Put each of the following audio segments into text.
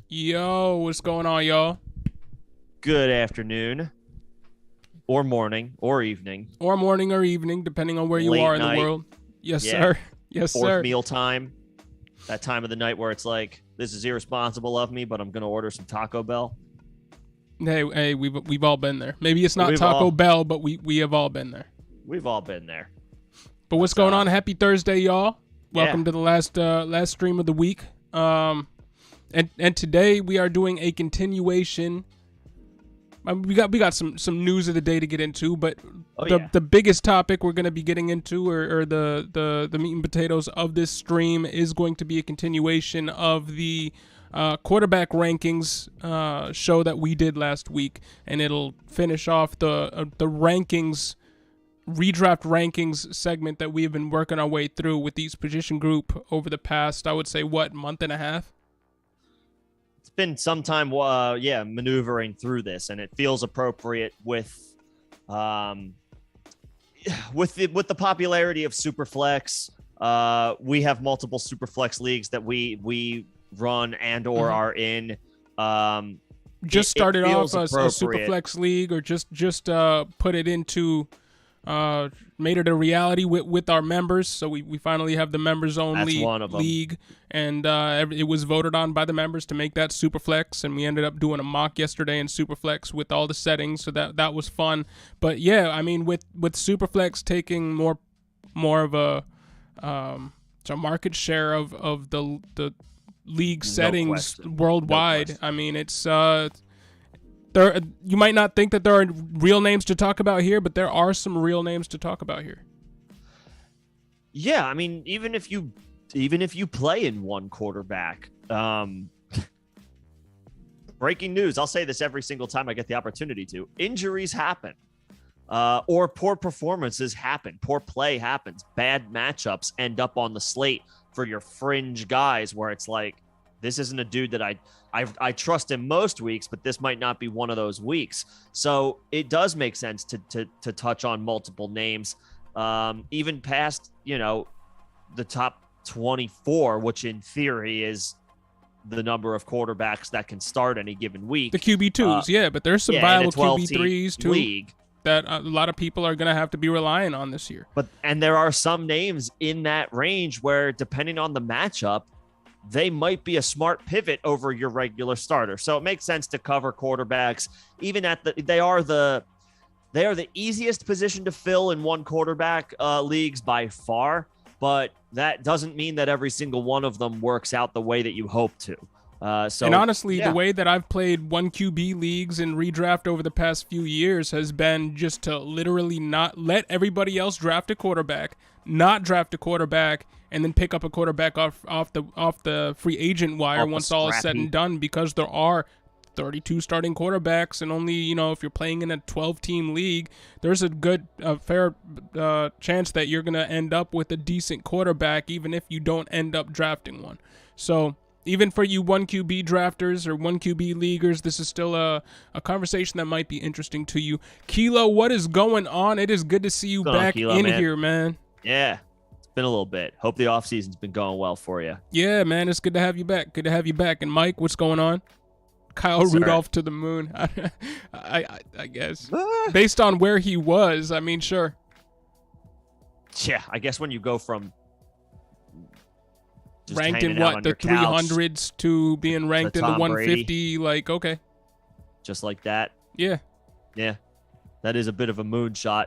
Yo, what's going on, y'all? Good afternoon, or morning, or evening. Or morning or evening, depending on where you Late are in night. the world. Yes, Yeah. sir. Yes, Fourth sir. meal time. That time of the night where it's like, this is irresponsible of me, but I'm going to order some Taco Bell. Hey, we've all been there. Maybe it's not We've Taco all- Bell, but we have all been there. We've all been there. But what's going on? Happy Thursday, y'all. Welcome Yeah. to the last stream of the week. And today we are doing a continuation. We got some news of the day to get into, but the biggest topic we're going to be getting into, or the meat and potatoes of this stream, is going to be a continuation of the quarterback rankings show that we did last week, and it'll finish off the rankings. Redraft rankings segment that we have been working our way through with these position group over the past, I would say, month and a half? It's been some time, maneuvering through this, and it feels appropriate with the popularity of Superflex. We have multiple Superflex leagues that we run and or are in. Just started off a appropriate. Superflex league, or just put it into. Made it a reality with our members, so we finally have the members only league, and it was voted on by the members to make that Superflex, and we ended up doing a mock yesterday in Superflex with all the settings, so that was fun. But yeah, I mean, with Superflex taking more of a market share of the league settings worldwide, I mean, it's you might not think that there are real names to talk about here, but there are some real names to talk about here. Yeah, I mean, even if you play in one quarterback, breaking news, I'll say this every single time I get the opportunity to. Injuries happen. Or poor performances happen. Poor play happens. Bad matchups end up on the slate for your fringe guys where it's like, this isn't a dude that I trust him most weeks, but this might not be one of those weeks. So it does make sense to touch on multiple names, even past, the top 24, which in theory is the number of quarterbacks that can start any given week. The QB2s, but there's some viable QB3s too league that a lot of people are going to have to be relying on this year. And there are some names in that range where, depending on the matchup, they might be a smart pivot over your regular starter. So it makes sense to cover quarterbacks, even they are the easiest position to fill in one quarterback leagues by far, but that doesn't mean that every single one of them works out the way that you hope to. And honestly, the way that I've played one QB leagues in redraft over the past few years has been just to literally not let everybody else draft a quarterback, not draft a quarterback, and then pick up a quarterback off the free agent wire once all is said and done, because there are 32 starting quarterbacks, and only, if you're playing in a 12-team league, there's a fair chance that you're going to end up with a decent quarterback, even if you don't end up drafting one. So even for you 1QB drafters or 1QB leaguers, this is still a conversation that might be interesting to you. Kilo, what is going on? It is good to see you back here, man. Yeah. Been a little bit. Hope the offseason's been going well for you. Yeah, man, it's good to have you back. And Mike, what's going on? Kyle Rudolph to the moon. I guess. Based on where he was, I mean, sure. Yeah, I guess when you go from just ranked in hanging out what, on the your couch, 300s to being ranked in the Tom 150. Brady. Like, okay. just like that. Yeah. Yeah, that is a bit of a moonshot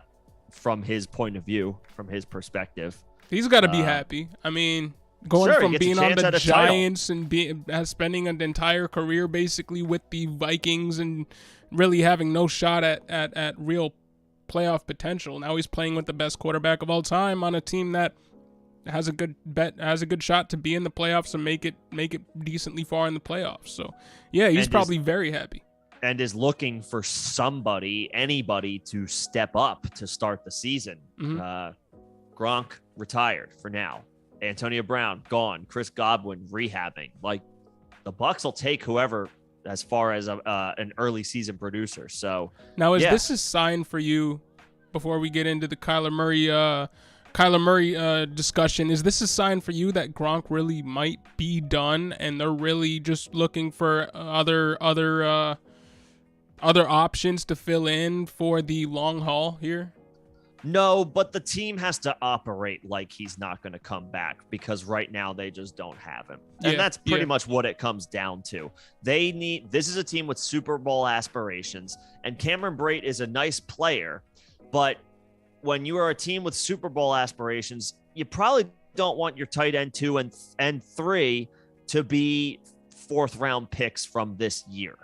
from his point of view, from his perspective. He's got to be happy. I mean, going Sure, from he gets a being on chance the at a Giants and spending an entire career basically with the Vikings and really having no shot at real playoff potential. Now he's playing with the best quarterback of all time on a team that has a good shot to be in the playoffs and make it decently far in the playoffs. So yeah, he's probably very happy. And is looking for anybody to step up to start the season. Gronk retired for now. Antonio Brown gone. Chris Godwin rehabbing. Like, the Bucs will take whoever as far as an early season producer. So now, is this a sign for you? Before we get into the Kyler Murray discussion, is this a sign for you that Gronk really might be done and they're really just looking for other options to fill in for the long haul here? No, but the team has to operate like he's not going to come back, because right now they just don't have him. And that's pretty much what it comes down to. This is a team with Super Bowl aspirations, and Cameron Brate is a nice player, but when you are a team with Super Bowl aspirations, you probably don't want your tight end 2 and 3 to be 4th round picks from this year.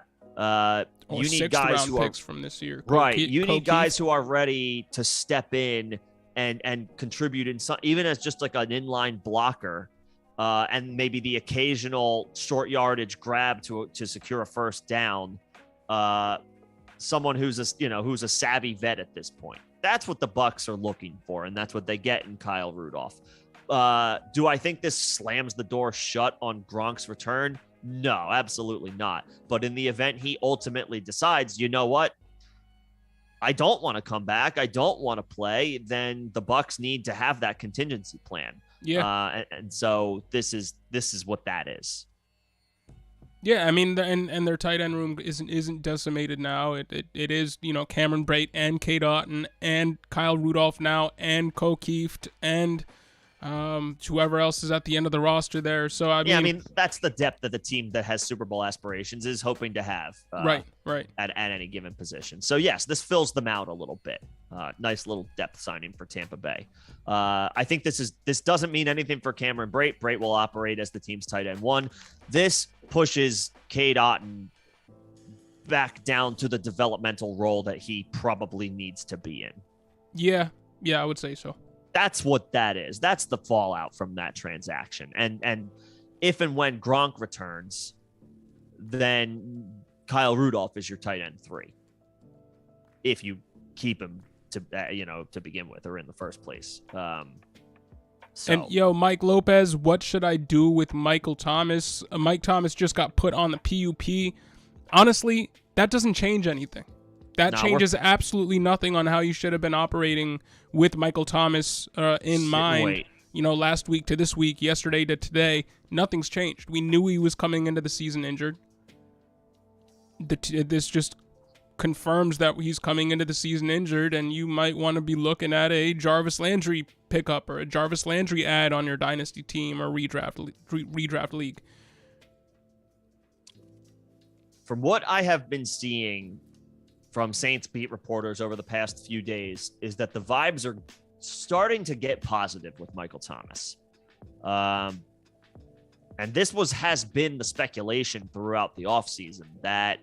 Or you need guys who picks from this year. Right. You need guys who are ready to step in and contribute in some, even as just like an inline blocker, and maybe the occasional short yardage grab to secure a first down. Someone who's a savvy vet at this point. That's what the Bucs are looking for, and that's what they get in Kyle Rudolph. Do I think this slams the door shut on Gronk's return? No, absolutely not. But in the event he ultimately decides, you know what, I don't want to come back, I don't want to play, then the Bucs need to have that contingency plan. Yeah. And so this is what that is. Yeah, I mean, and their tight end room isn't decimated now. It is, Cameron Brate and Cade Otton and Kyle Rudolph now and Keeft and whoever else is at the end of the roster there. So I mean, that's the depth that the team that has Super Bowl aspirations is hoping to have. Right. At any given position. So yes, this fills them out a little bit. Nice little depth signing for Tampa Bay. I think this doesn't mean anything for Cameron Brate. Brate will operate as the team's tight end 1. This pushes Cade Otton back down to the developmental role that he probably needs to be in. Yeah, I would say so. That's what that is. That's the fallout from that transaction. And if and when Gronk returns, then Kyle Rudolph is your tight end 3. If you keep him to begin with, or in the first place. And Mike Lopez, what should I do with Michael Thomas? Mike Thomas just got put on the PUP. Honestly, that doesn't change anything. That changes absolutely nothing on how you should have been operating with Michael Thomas in mind. Last week to this week, yesterday to today, nothing's changed. We knew he was coming into the season injured. This just confirms that he's coming into the season injured, and you might want to be looking at a Jarvis Landry pickup or a Jarvis Landry ad on your dynasty team or redraft league. From what I have been seeing from Saints beat reporters over the past few days is that the vibes are starting to get positive with Michael Thomas. And this has been the speculation throughout the offseason, that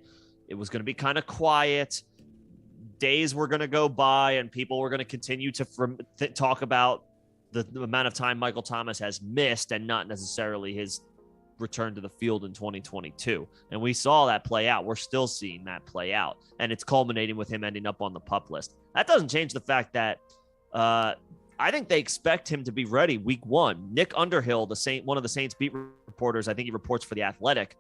it was going to be kind of quiet. Days were going to go by and people were going to continue to talk about the amount of time Michael Thomas has missed and not necessarily his return to the field in 2022. And we saw that play out. We're still seeing that play out. And it's culminating with him ending up on the PUP list. That doesn't change the fact that I think they expect him to be ready week 1. Nick Underhill, one of the Saints beat reporters, I think he reports for The Athletic,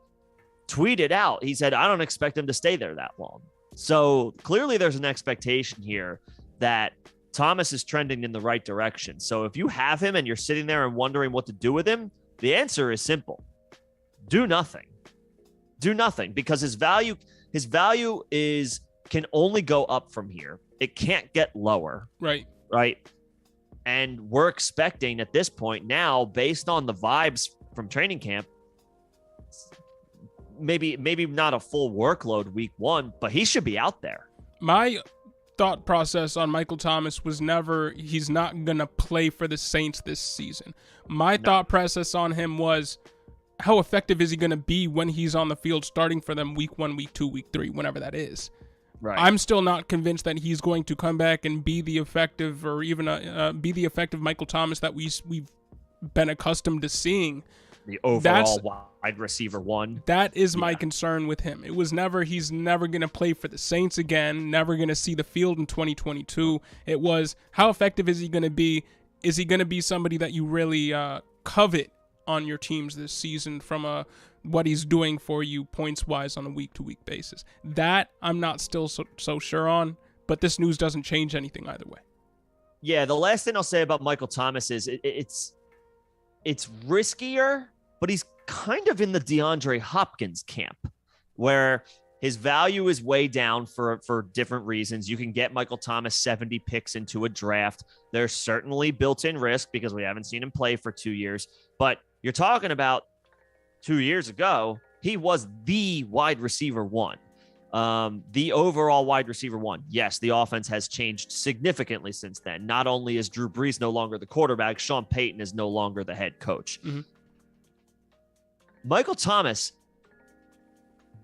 tweeted out. He said, I don't expect him to stay there that long. So clearly there's an expectation here that Thomas is trending in the right direction. So if you have him and you're sitting there and wondering what to do with him, the answer is simple. Do nothing. Do nothing, because his value can only go up from here. It can't get lower. Right. And we're expecting at this point now, based on the vibes from training camp. Maybe not a full workload week 1, but he should be out there. My thought process on Michael Thomas was never he's not going to play for the Saints this season. My thought process on him was how effective is he going to be when he's on the field starting for them week 1, week 2, week 3, whenever that is. Right. I'm still not convinced that he's going to come back and be the effective or even be the effective Michael Thomas that we've been accustomed to seeing. The overall wide receiver 1. That is my concern with him. It was he's never going to play for the Saints again, never going to see the field in 2022. It was, how effective is he going to be? Is he going to be somebody that you really covet on your teams this season from what he's doing for you points-wise on a week-to-week basis? That I'm not still so sure on, but this news doesn't change anything either way. Yeah, the last thing I'll say about Michael Thomas is it's riskier, but he's kind of in the DeAndre Hopkins camp, where his value is way down for different reasons. You can get Michael Thomas 70 picks into a draft. There's certainly built-in risk because we haven't seen him play for 2 years. But you're talking about 2 years ago, he was the wide receiver 1. The overall wide receiver 1. Yes, the offense has changed significantly since then. Not only is Drew Brees no longer the quarterback, Sean Payton is no longer the head coach. Mm-hmm. Michael Thomas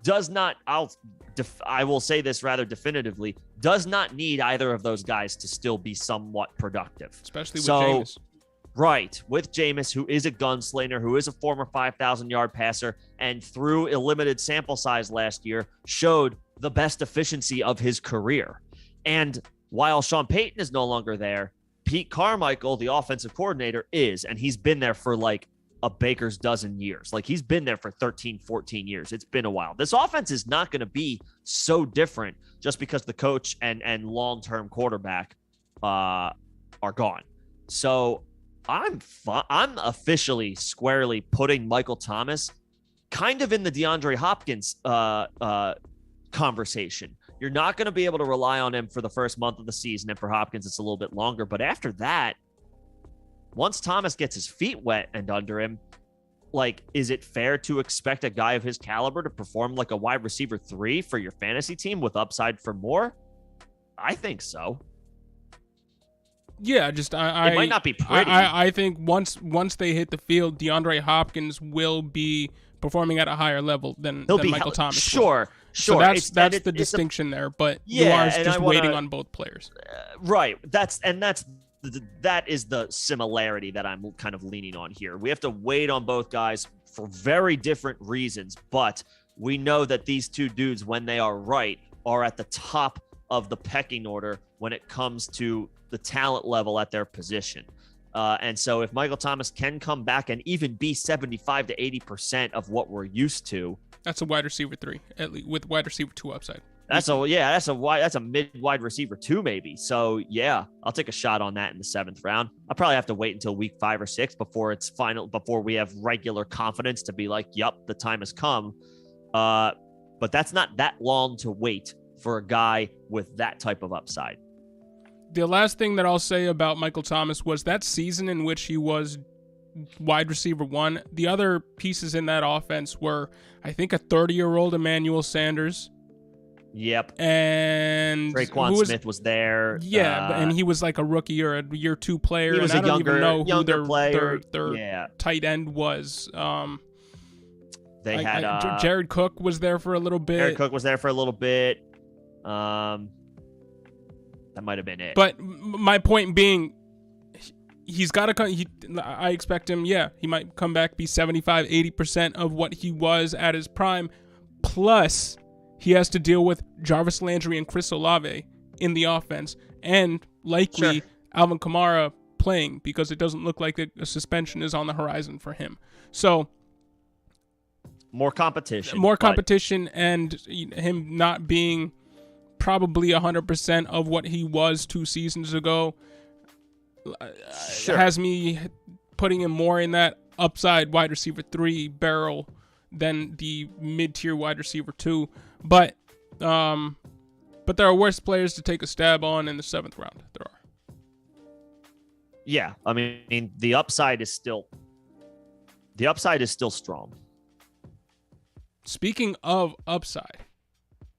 does not, I will say this rather definitively, does not need either of those guys to still be somewhat productive. Especially with Jameis. Right, with Jameis, who is a gunslinger, who is a former 5,000-yard passer, and through a limited sample size last year, showed the best efficiency of his career. And while Sean Payton is no longer there, Pete Carmichael, the offensive coordinator, is, and he's been there for like a baker's dozen years. Like, he's been there for 13, 14 years. It's been a while. This offense is not going to be so different just because the coach and long-term quarterback are gone. So I'm officially squarely putting Michael Thomas kind of in the DeAndre Hopkins conversation. You're not going to be able to rely on him for the first month of the season, and for Hopkins it's a little bit longer. But after that, once Thomas gets his feet wet and under him, like, is it fair to expect a guy of his caliber to perform like a wide receiver 3 for your fantasy team with upside for more? I think so. Yeah, just it might not be pretty. I think once they hit the field, DeAndre Hopkins will be performing at a higher level than Michael Thomas. Sure. So that's the distinction there. But you are just waiting on both players. Right. That is the similarity that I'm kind of leaning on here. We have to wait on both guys for very different reasons, but we know that these two dudes, when they are right, are at the top of the pecking order when it comes to the talent level at their position. And so if Michael Thomas can come back and even be 75 to 80% of what we're used to, that's a wide receiver 3, at least, with wide receiver 2 upside. That's a mid wide receiver 2 maybe. So yeah, I'll take a shot on that in the 7th round. I'll probably have to wait until week 5 or 6 before we have regular confidence to be like, yep, the time has come. But that's not that long to wait for a guy with that type of upside. The last thing that I'll say about Michael Thomas was that season in which he was wide receiver 1. The other pieces in that offense were, I think, a 30-year-old Emmanuel Sanders. Yep. And Traquan Smith was there. Yeah, and he was like a rookie or a year 2 player. He was and I don't even know who their tight end was. They had Jared Cook was there for a little bit. That might have been it. But my point being, he's got to come. I expect him. Yeah, he might come back, be 75, 80% of what he was at his prime. Plus, he has to deal with Jarvis Landry and Chris Olave in the offense, and likely Alvin Kamara playing, because it doesn't look like a suspension is on the horizon for him. So more competition, and him not being probably 100% of what he was 2 seasons ago has me putting him more in that upside wide receiver 3 barrel than the mid-tier wide receiver 2. But there are worse players to take a stab on in the 7th round. There are. Yeah, I mean, the upside is still The upside is still strong. Speaking of upside,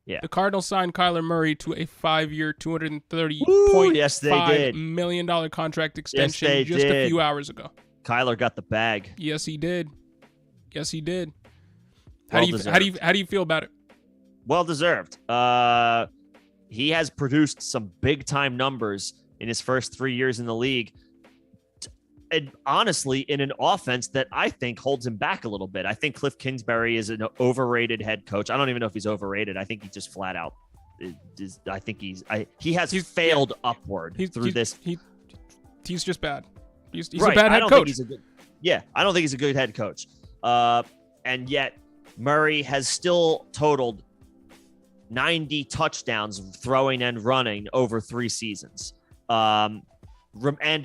yeah, the Cardinals signed Kyler Murray to a 5-year, $230.5 million contract extension a few hours ago. Kyler got the bag. Yes, he did. How Well do you feel about it? Well deserved. He has produced some big time numbers in his first 3 years in the league. And honestly, in an offense that I think holds him back a little bit. I think Cliff Kingsbury is an overrated head coach. I don't even know if he's overrated. I think he just flat out is. I think he has failed upward through this. He's just bad. He's right. a bad head coach. I don't think he's a good head coach. And yet Murray has still totaled 90 touchdowns throwing and running over 3 seasons. And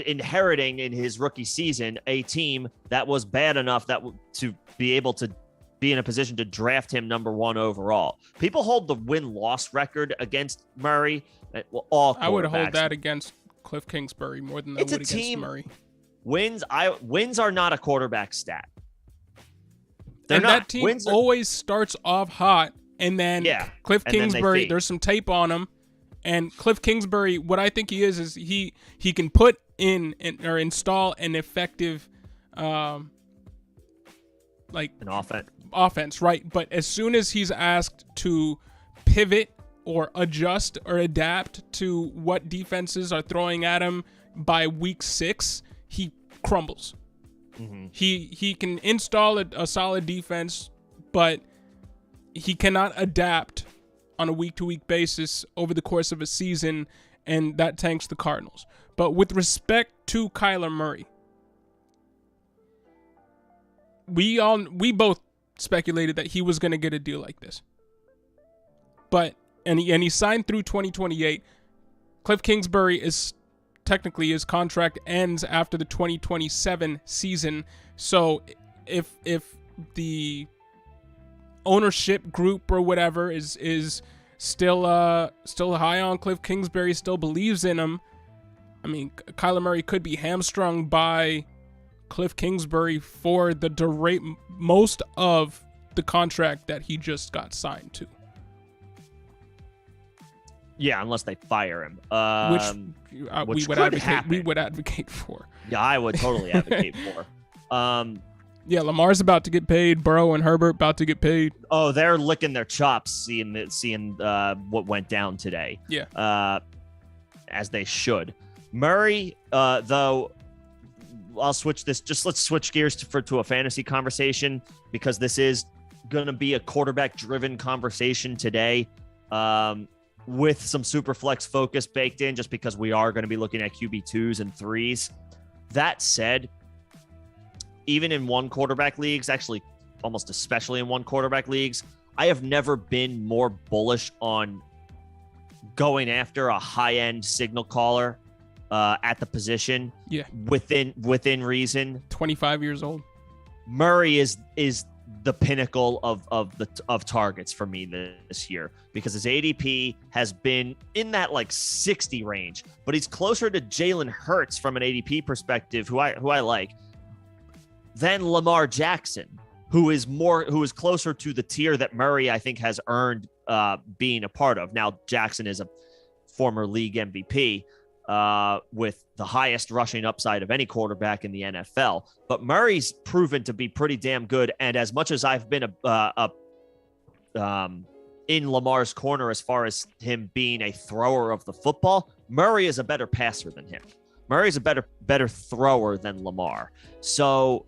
inheriting in his rookie season a team that was bad enough to be able to be in a position to draft him number 1 overall. People hold the win-loss record against Murray. Well, I would hold that against Cliff Kingsbury more than I would against Murray. Wins are not a quarterback stat. That team always starts off hot, and then Cliff Kingsbury, there's some tape on him. And Cliff Kingsbury, what I think he is he can put in or install an effective, an offense, right? But as soon as he's asked to pivot or adjust or adapt to what defenses are throwing at him by week 6, he crumbles. Mm-hmm. He can install a solid defense, but he cannot adapt on a week-to-week basis over the course of a season, and that tanks the Cardinals. But with respect to Kyler Murray, we both speculated that he was going to get a deal like this. But he signed through 2028. Cliff Kingsbury is technically, his contract ends after the 2027 season. So if the ownership group or whatever is still high on Cliff Kingsbury, still believes in him, I mean, Kyler Murray could be hamstrung by Cliff Kingsbury for the most of the contract that he just got signed to. Yeah, unless they fire him, which we would advocate for. Yeah, I would totally advocate for. Yeah, Lamar's about to get paid. Burrow and Herbert about to get paid. Oh, they're licking their chops seeing what went down today. Yeah. As they should. Murray, though, I'll switch this. Just let's switch gears to a fantasy conversation, because this is going to be a quarterback-driven conversation today, with some Superflex focus baked in, just because we are going to be looking at QB2s and 3s. That said, even in one quarterback leagues, actually almost especially in one quarterback leagues, I have never been more bullish on going after a high-end signal caller at the position. Yeah. Within reason. 25 years old. Murray is the pinnacle of targets for me this year, because his ADP has been in that like 60 range, but he's closer to Jalen Hurts from an ADP perspective, who I like, than Lamar Jackson, who is closer to the tier that Murray, I think, has earned being a part of. Now, Jackson is a former league MVP with the highest rushing upside of any quarterback in the NFL. But Murray's proven to be pretty damn good. And as much as I've been in Lamar's corner as far as him being a thrower of the football, Murray is a better passer than him. Murray's a better thrower than Lamar. So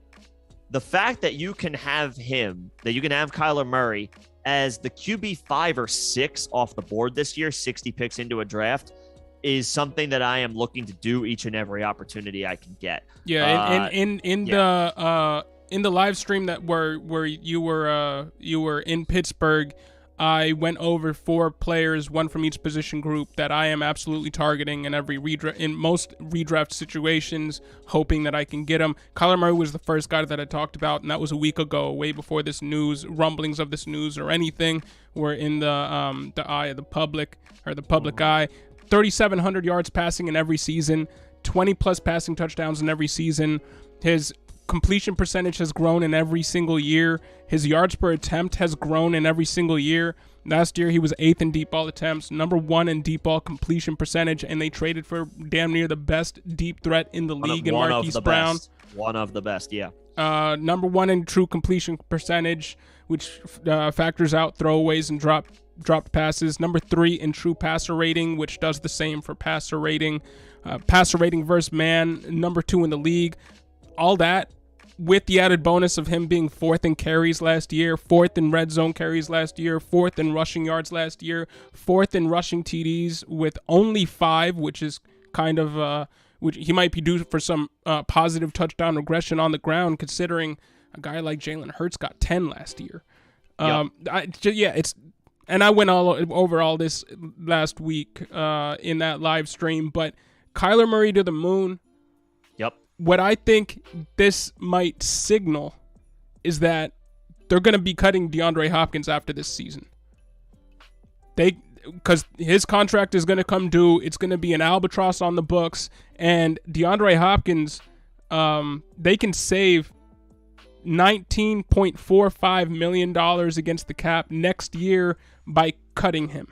the fact that you can have Kyler Murray as the QB 5 or 6 off the board this year, 60 picks into a draft, is something that I am looking to do each and every opportunity I can get. Yeah, in the live stream that where you were in Pittsburgh, I went over 4 players, one from each position group, that I am absolutely targeting in most redraft situations, hoping that I can get them. Kyler Murray was the first guy that I talked about, and that was a week ago, way before this rumblings of this news or anything were in the eye of the public, or the public eye. 3,700 yards passing in every season, 20 plus passing touchdowns in every season. His completion percentage has grown in every single year. His yards per attempt has grown in every single year. Last year, he was 8th in deep ball attempts, number 1 in deep ball completion percentage, and they traded for damn near the best deep threat in the league in Marquise Brown. One of the best, yeah. Number 1 in true completion percentage, which factors out throwaways and dropped passes. Number 3 in true passer rating, which does the same for passer rating. Passer rating versus man, number 2 in the league. All that with the added bonus of him being 4th in carries last year, 4th in red zone carries last year, 4th in rushing yards last year, 4th in rushing TDs with only 5, which is kind of which he might be due for some positive touchdown regression on the ground, considering a guy like Jalen Hurts got 10 last year. And I went all over all this last week in that live stream, but Kyler Murray to the moon. Yep. What I think this might signal is that they're going to be cutting DeAndre Hopkins after this season. Because his contract is going to come due. It's going to be an albatross on the books. And DeAndre Hopkins, they can save $19.45 million against the cap next year by cutting him.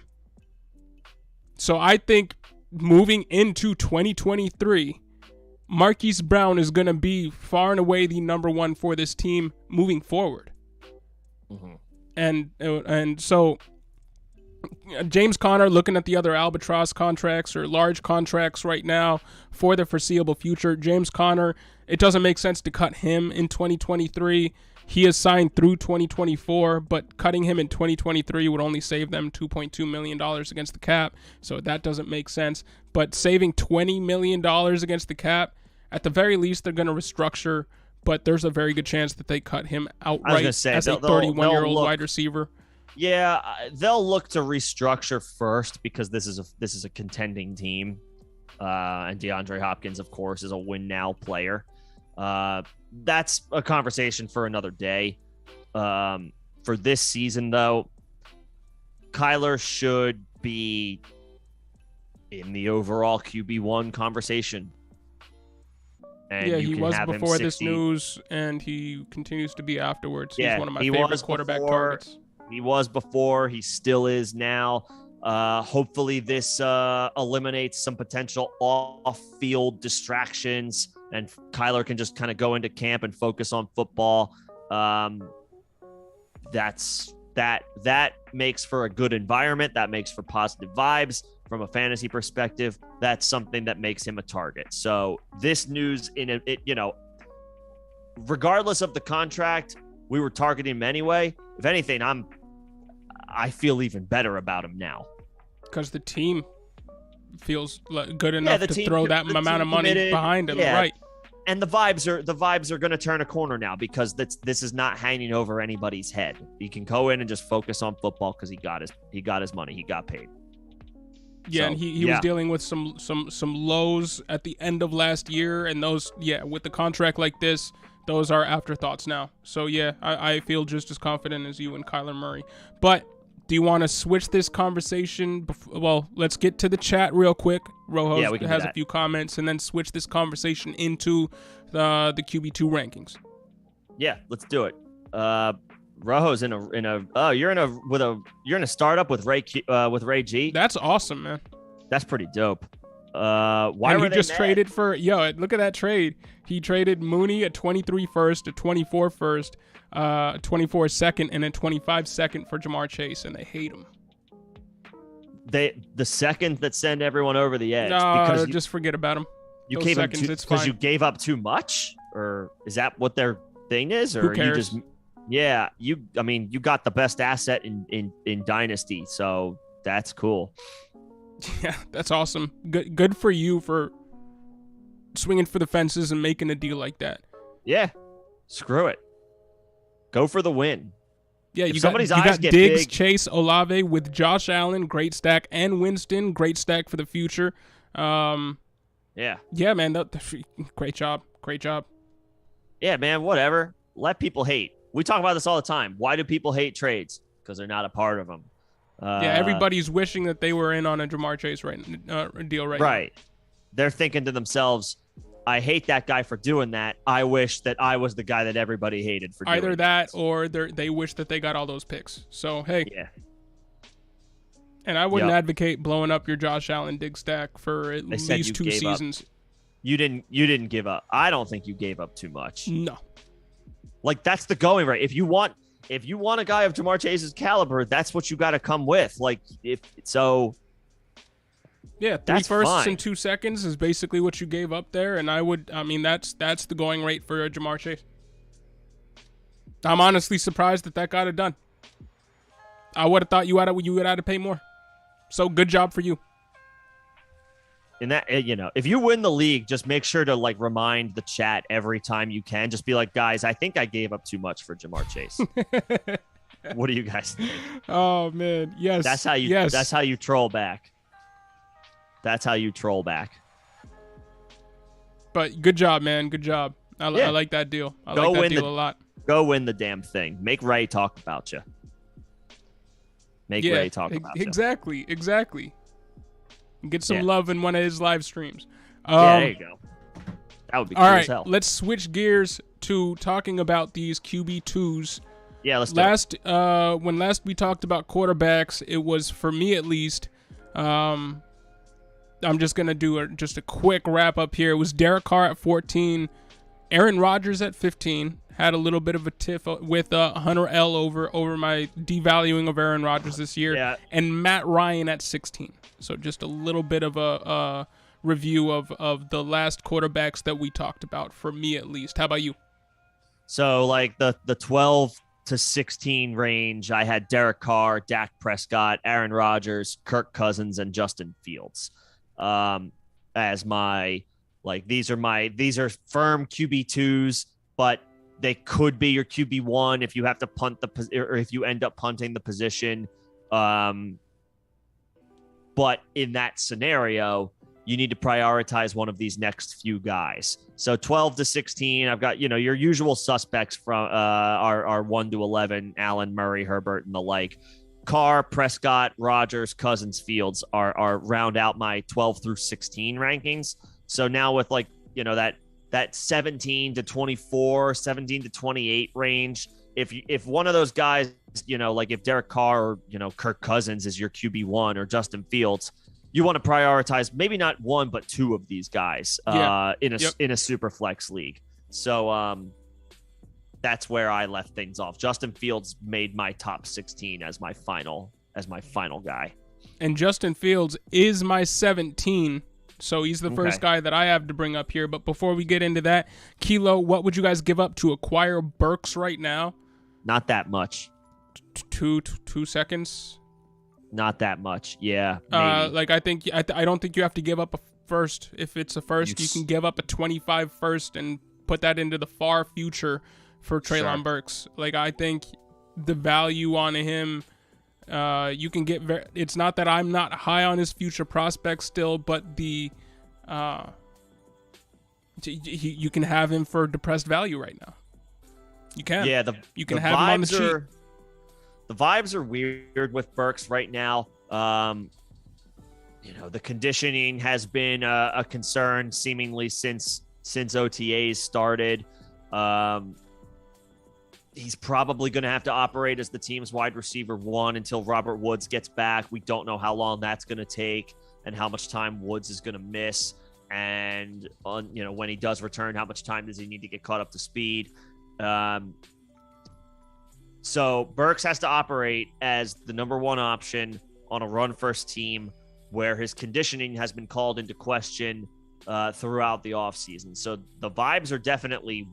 So I think moving into 2023, Marquise Brown is going to be far and away the number 1 for this team moving forward. Mm-hmm. And so James Conner, looking at the other albatross contracts or large contracts right now for the foreseeable future, James Conner, it doesn't make sense to cut him in 2023. He is signed through 2024, but cutting him in 2023 would only save them $2.2 million against the cap, so that doesn't make sense. But saving $20 million against the cap, at the very least, they're going to restructure, but there's a very good chance that they cut him outright as a 31-year-old wide receiver. Yeah, they'll look to restructure first because this is a contending team, and DeAndre Hopkins, of course, is a win-now player. That's a conversation for another day. For this season, though, Kyler should be in the overall QB1 conversation. And yeah, he was before this news, and he continues to be afterwards. He's one of my favorite quarterback targets. He was before. He still is now. Hopefully, this eliminates some potential off-field distractions, and Kyler can just kind of go into camp and focus on football. That makes for a good environment. That makes for positive vibes from a fantasy perspective. That's something that makes him a target. So this news, regardless of the contract, we were targeting him anyway. If anything, I feel even better about him now because the team feels good enough to throw that amount of money behind him, right? And the vibes are going to turn a corner now because this is not hanging over anybody's head. He can go in and just focus on football because he got his money, he got paid. Yeah, so, and he was dealing with some lows at the end of last year, and those, with the contract like this, those are afterthoughts now. So, I feel just as confident as you in Kyler Murray. But do you want to switch this conversation? Well, let's get to the chat real quick. Rojo has a few comments, and then switch this conversation into the QB2 rankings. Yeah, let's do it. Rojo's in a startup with Ray G. That's awesome, man. That's pretty dope. He just traded for look at that trade. He traded Mooney a 23 first, a 24 first, 24 second, and a 25 second for Jamar Chase, and they hate him. The second that send everyone over the edge. No, just forget about him. You gave him because you gave up too much, or is that what their thing is? Or who cares? You got the best asset in Dynasty, so that's cool. Yeah, that's awesome. Good for you for swinging for the fences and making a deal like that. Yeah, screw it. Go for the win. Yeah, you got Diggs, big. Chase, Olave with Josh Allen, great stack, and Winston, great stack for the future. Yeah, man, great job. Yeah, man, whatever. Let people hate. We talk about this all the time. Why do people hate trades? Because they're not a part of them. Everybody's wishing that they were in on a Jamar Chase deal right now. Right. They're thinking to themselves, I hate that guy for doing that. I wish that I was the guy that everybody hated for doing Either that or they wish that they got all those picks. So, hey. Yeah. And I wouldn't advocate blowing up your Josh Allen dig stack for at least 2 seasons. You didn't give up. I don't think you gave up too much. No. Like, that's the going rate. If you want a guy of Jamar Chase's caliber, that's what you got to come with. Like, if so. Yeah, 3 firsts and 2 seconds is basically what you gave up there, and that's the going rate for Jamar Chase. I'm honestly surprised that got it done. I would have thought you would have had to pay more. So good job for you. In that, if you win the league, just make sure to like remind the chat every time you can. Just be like, guys, I think I gave up too much for Jamar Chase. What do you guys think? Oh man, yes. That's how you. Yes. That's how you troll back. That's how you troll back. But good job, man. Good job. I like that deal. I like that deal a lot. Go win the damn thing. Make Ray talk about you. Ray talk about you. Exactly. Get some love in one of his live streams. There you go. That would be cool as hell. Let's switch gears to talking about these QB2s. Yeah, let's do it. When last we talked about quarterbacks, it was, for me at least, I'm just going to do a quick wrap up here. It was Derek Carr at 14, Aaron Rodgers at 15. Had a little bit of a tiff with Hunter L over my devaluing of Aaron Rodgers this year, and Matt Ryan at 16. So just a little bit of a review of the last quarterbacks that we talked about, for me at least. How about you? So like the 12 to 16 range, I had Derek Carr, Dak Prescott, Aaron Rodgers, Kirk Cousins, and Justin Fields as my, like, these are firm QB2s, but they could be your QB1 if you have to punt or if you end up punting the position. But in that scenario, you need to prioritize one of these next few guys. So 12 to 16, I've got, your usual suspects from are 1 to 11, Allen, Murray, Herbert, and the like. Carr, Prescott, Rodgers, Cousins, Fields are round out my 12 through 16 rankings. So now with that 17 to 24, 17 to 28 range, if one of those guys, like if Derek Carr or, Kirk Cousins is your QB1 or Justin Fields, you want to prioritize maybe not one, but 2 of these guys in a super flex league. So that's where I left things off. Justin Fields made my top 16 as my final guy. And Justin Fields is my 17. So he's the first guy that I have to bring up here. But before we get into that, Kilo, what would you guys give up to acquire Burks right now? Not that much. 2 seconds? Not that much. Yeah. Maybe. I don't think you have to give up a first. If it's a first, you can give up a 25 first and put that into the far future for Treylon Burks. Like, I think the value on him, you can get it's not that I'm not high on his future prospects still, but you can have him for depressed value right now. You can. Yeah, you can have him on the sheet. The vibes are weird with Burks right now. The conditioning has been a concern seemingly since OTAs started. He's probably going to have to operate as the team's wide receiver 1 until Robert Woods gets back. We don't know how long that's going to take and how much time Woods is going to miss. And, when he does return, how much time does he need to get caught up to speed? So Burks has to operate as the number 1 option on a run-first team where his conditioning has been called into question throughout the offseason. So the vibes are definitely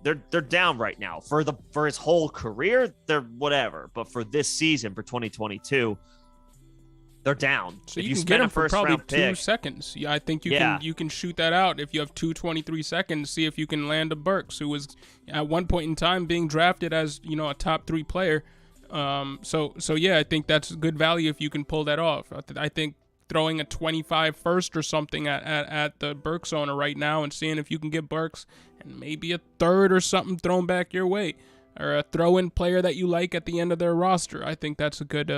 they're down right now. For his whole career, they're whatever. But for this season, for 2022, they're down. So you can get him for probably 2 seconds. Yeah, I think you can shoot that out if you have 23 seconds. See if you can land a Burks, who was at one point in time being drafted as a top 3 player. So yeah, I think that's good value if you can pull that off. I think throwing a 25 first or something at the Burks owner right now and seeing if you can get Burks and maybe a third or something thrown back your way, or a throw-in player that you like at the end of their roster. I think that's a good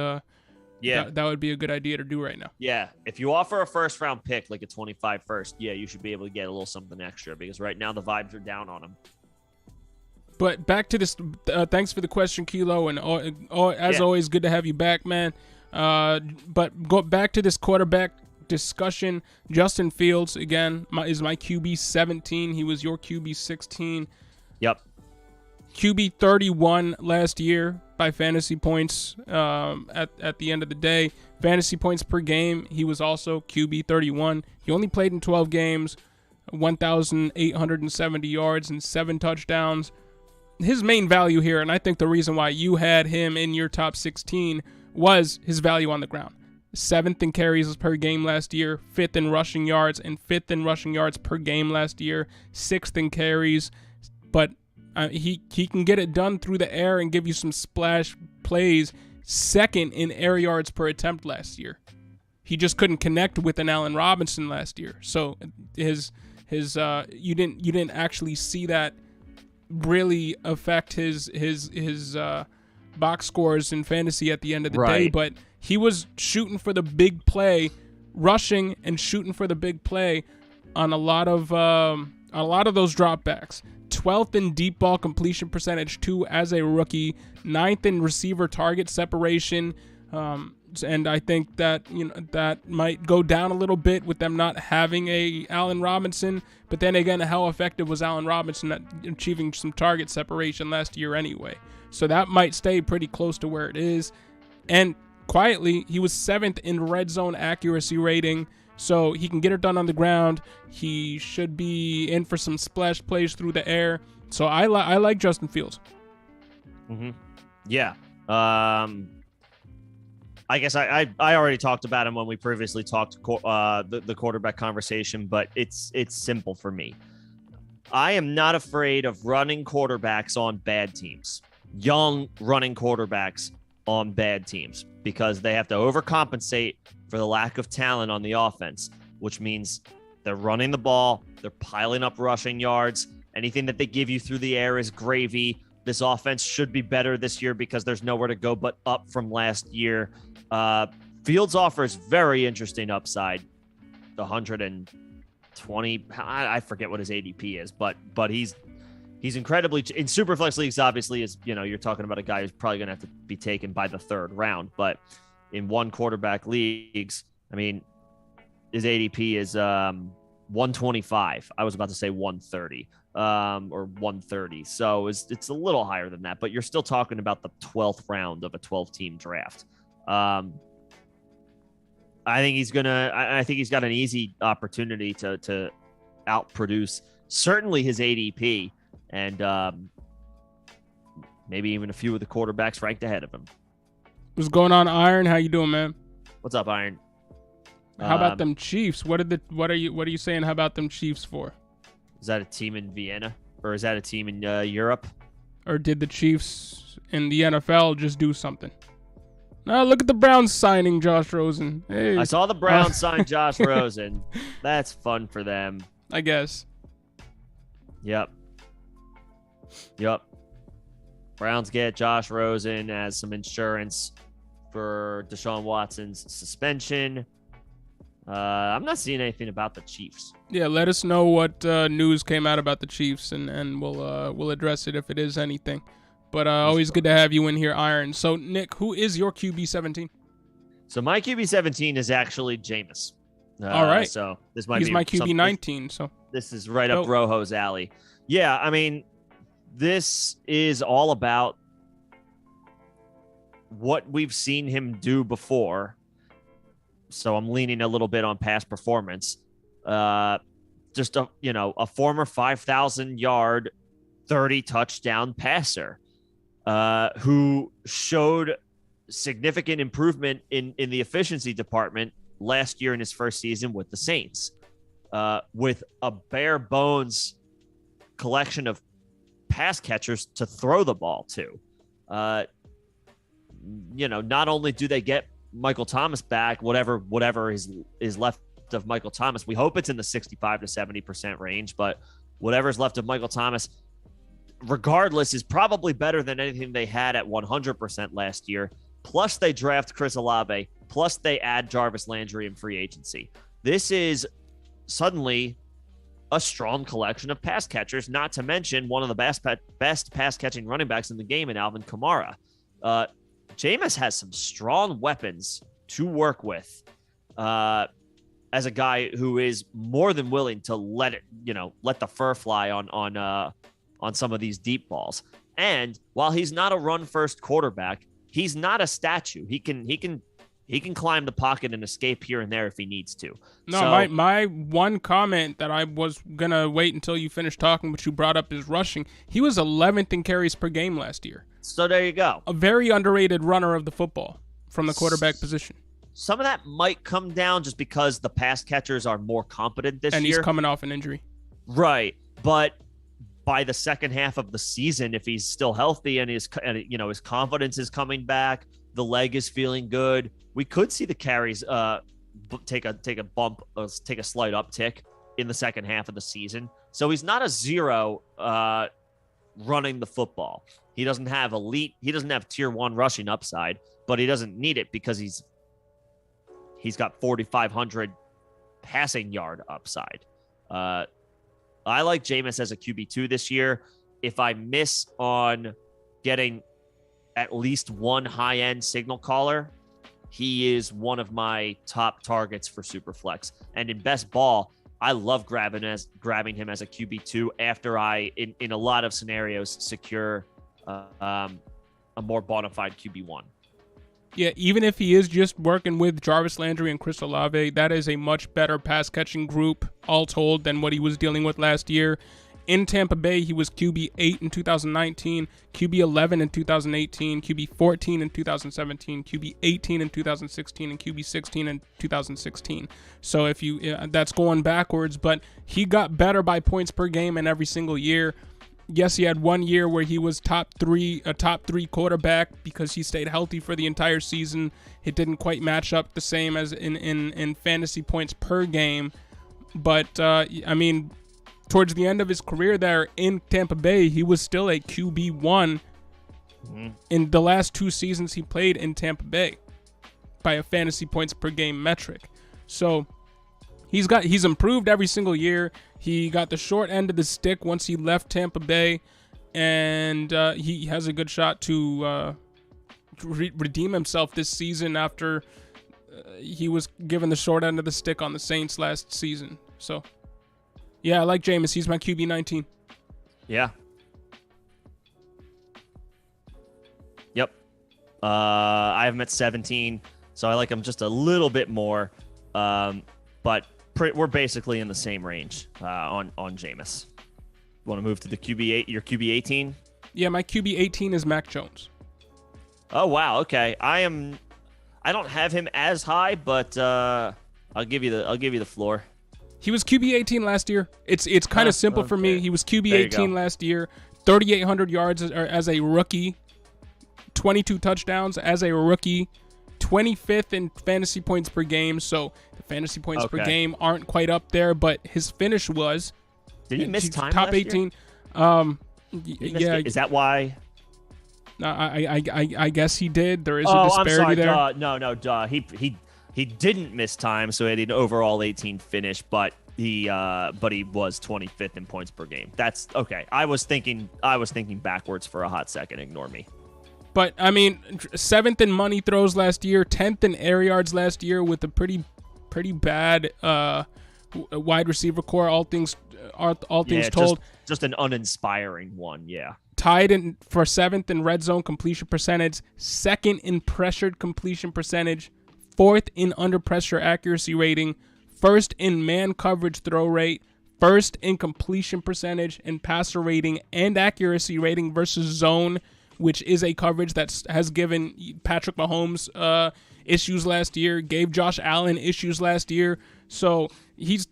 Yeah. That would be a good idea to do right now. Yeah. If you offer a first round pick, like a 25 first, yeah, you should be able to get a little something extra because right now the vibes are down on him. But back to this. Thanks for the question, Kilo, and as always, good to have you back, man. But go back to this quarterback discussion. Justin Fields again is my QB 17. He was your QB 16. Yep. QB 31 last year by fantasy points. At the end of the day, fantasy points per game, he was also QB 31. He only played in 12 games, 1,870 yards and 7 touchdowns. His main value here, and I think the reason why you had him in your top 16, was his value on the ground. 7th in carries per game last year, 5th in rushing yards, and 5th in rushing yards per game last year, 6th in carries. But he can get it done through the air and give you some splash plays. 2nd in air yards per attempt last year. He just couldn't connect with an Allen Robinson last year. So his you didn't actually see that really affect his box scores in fantasy at the end of the day, but he was shooting for the big play, rushing and shooting for the big play on a lot of those dropbacks. 12th in deep ball completion percentage too as a rookie, 9th in receiver target separation, and I think that that might go down a little bit with them not having a Allen Robinson. But then again, how effective was Allen Robinson at achieving some target separation last year anyway? So that might stay pretty close to where it is. And quietly, he was 7th in red zone accuracy rating. So he can get it done on the ground. He should be in for some splash plays through the air. So I like Justin Fields. Mm-hmm. Yeah. I guess I already talked about him when we previously talked the quarterback conversation, but it's simple for me. I am not afraid of running quarterbacks on bad teams, young running quarterbacks on bad teams, because they have to overcompensate for the lack of talent on the offense, which means they're running the ball, they're piling up rushing yards. Anything that they give you through the air is gravy. This offense should be better this year because there's nowhere to go but up from last year. Fields offers very interesting upside. The 120, I forget what his ADP is, but he's incredibly in Superflex leagues. Obviously, is you're talking about a guy who's probably going to have to be taken by the 3rd round. But in one quarterback leagues, I mean, his ADP is 125. I was about to say 130 or 130. So it's a little higher than that, but you're still talking about the 12th round of a 12-team draft. I think he's got an easy opportunity to outproduce certainly his ADP and maybe even a few of the quarterbacks ranked ahead of him. What's going on, Iron? How you doing, man? What's up, Iron? How about them Chiefs? What are you saying? How about them Chiefs for? Is that a team in Vienna or is that a team in Europe? Or did the Chiefs in the NFL just do something? Now look at the Browns signing Josh Rosen. Hey. I saw the Browns sign Josh Rosen. That's fun for them, I guess. Yep. Browns get Josh Rosen as some insurance for Deshaun Watson's suspension. I'm not seeing anything about the Chiefs. Yeah, let us know what news came out about the Chiefs, and we'll address it if it is anything. But always good to have you in here, Iron. So, Nick, who is your QB 17? So my QB 17 is actually Jameis. All right. So this might He's be my QB 19. So this is right up Rojo's alley. Yeah, I mean, this is all about what we've seen him do before. So I'm leaning a little bit on past performance. Just a former 5,000 yard, 30 touchdown passer, who showed significant improvement in the efficiency department last year in his first season with the Saints, with a bare bones collection of pass catchers to throw the ball to. Not only do they get Michael Thomas back, whatever is left of Michael Thomas, we hope it's in the 65 to 70% range, but whatever's left of Michael Thomas, regardless, is probably better than anything they had at 100% last year. plus they draft Chris Olave, plus they add Jarvis Landry in free agency. This is suddenly a strong collection of pass catchers, not to mention one of the best pass-catching running backs in the game in Alvin Kamara. Jameis has some strong weapons to work with as a guy who is more than willing to let the fur fly on some of these deep balls. And while he's not a run-first quarterback, he's not a statue. He can climb the pocket and escape here and there if he needs to. No, so, my one comment that I was going to wait until you finished talking, but you brought up is rushing. He was 11th in carries per game last year. So there you go. A very underrated runner of the football from the quarterback position. Some of that might come down just because the pass catchers are more competent this year. And he's coming off an injury. Right. But by the second half of the season, if he's still healthy and his confidence is coming back, the leg is feeling good, we could see the carries take a bump, take a slight uptick in the second half of the season. So he's not a zero running the football. He doesn't have tier 1 rushing upside, but he doesn't need it because he's got 4,500 passing yard upside. I like Jameis as a QB2 this year. If I miss on getting at least one high-end signal caller, he is one of my top targets for Superflex. And in best ball, I love grabbing him as a QB2 after I, in a lot of scenarios, secure a more bona fide QB1. Yeah, even if he is just working with Jarvis Landry and Chris Olave, that is a much better pass-catching group, all told, than what he was dealing with last year. In Tampa Bay, he was QB8 in 2019, QB11 in 2018, QB14 in 2017, QB18 in 2016, and QB16 in 2016. So that's going backwards, but he got better by points per game in every single year. Yes, he had 1 year where he was a top three quarterback because he stayed healthy for the entire season. It didn't quite match up the same as in fantasy points per game. But, towards the end of his career there in Tampa Bay, he was still a QB1 in the last 2 seasons he played in Tampa Bay by a fantasy points per game metric. So he's improved every single year. He got the short end of the stick once he left Tampa Bay, and he has a good shot to redeem himself this season after he was given the short end of the stick on the Saints last season. So, yeah, I like Jameis. He's my QB19. Yeah. Yep. I have him at 17, so I like him just a little bit more. But we're basically in the same range on Jameis. Want to move to the QB8? Your QB18? Yeah, my QB18 is Mac Jones. Oh wow, okay. I don't have him as high, but I'll give you the floor. He was QB18 last year. It's kind of simple for me. He was QB18 last year, 3,800 yards as a rookie, 22 touchdowns as a rookie, 25th in fantasy points per game. So the fantasy points per game aren't quite up there, but his finish was. Did he miss time top last 18? Year? Is that why? I guess he did. There is a disparity there. No. He didn't miss time, so he had an overall 18 finish, but he was 25th in points per game. That's okay. I was thinking backwards for a hot second. Ignore me. But I mean, 7th in money throws last year, 10th in air yards last year, with a pretty bad wide receiver core. All things told, just an uninspiring one. Yeah. Tied in for 7th in red zone completion percentage, 2nd in pressured completion percentage, 4th in under pressure accuracy rating, 1st in man coverage throw rate, 1st in completion percentage and passer rating and accuracy rating versus zone, which is a coverage that has given Patrick Mahomes issues last year, gave Josh Allen issues last year. So he's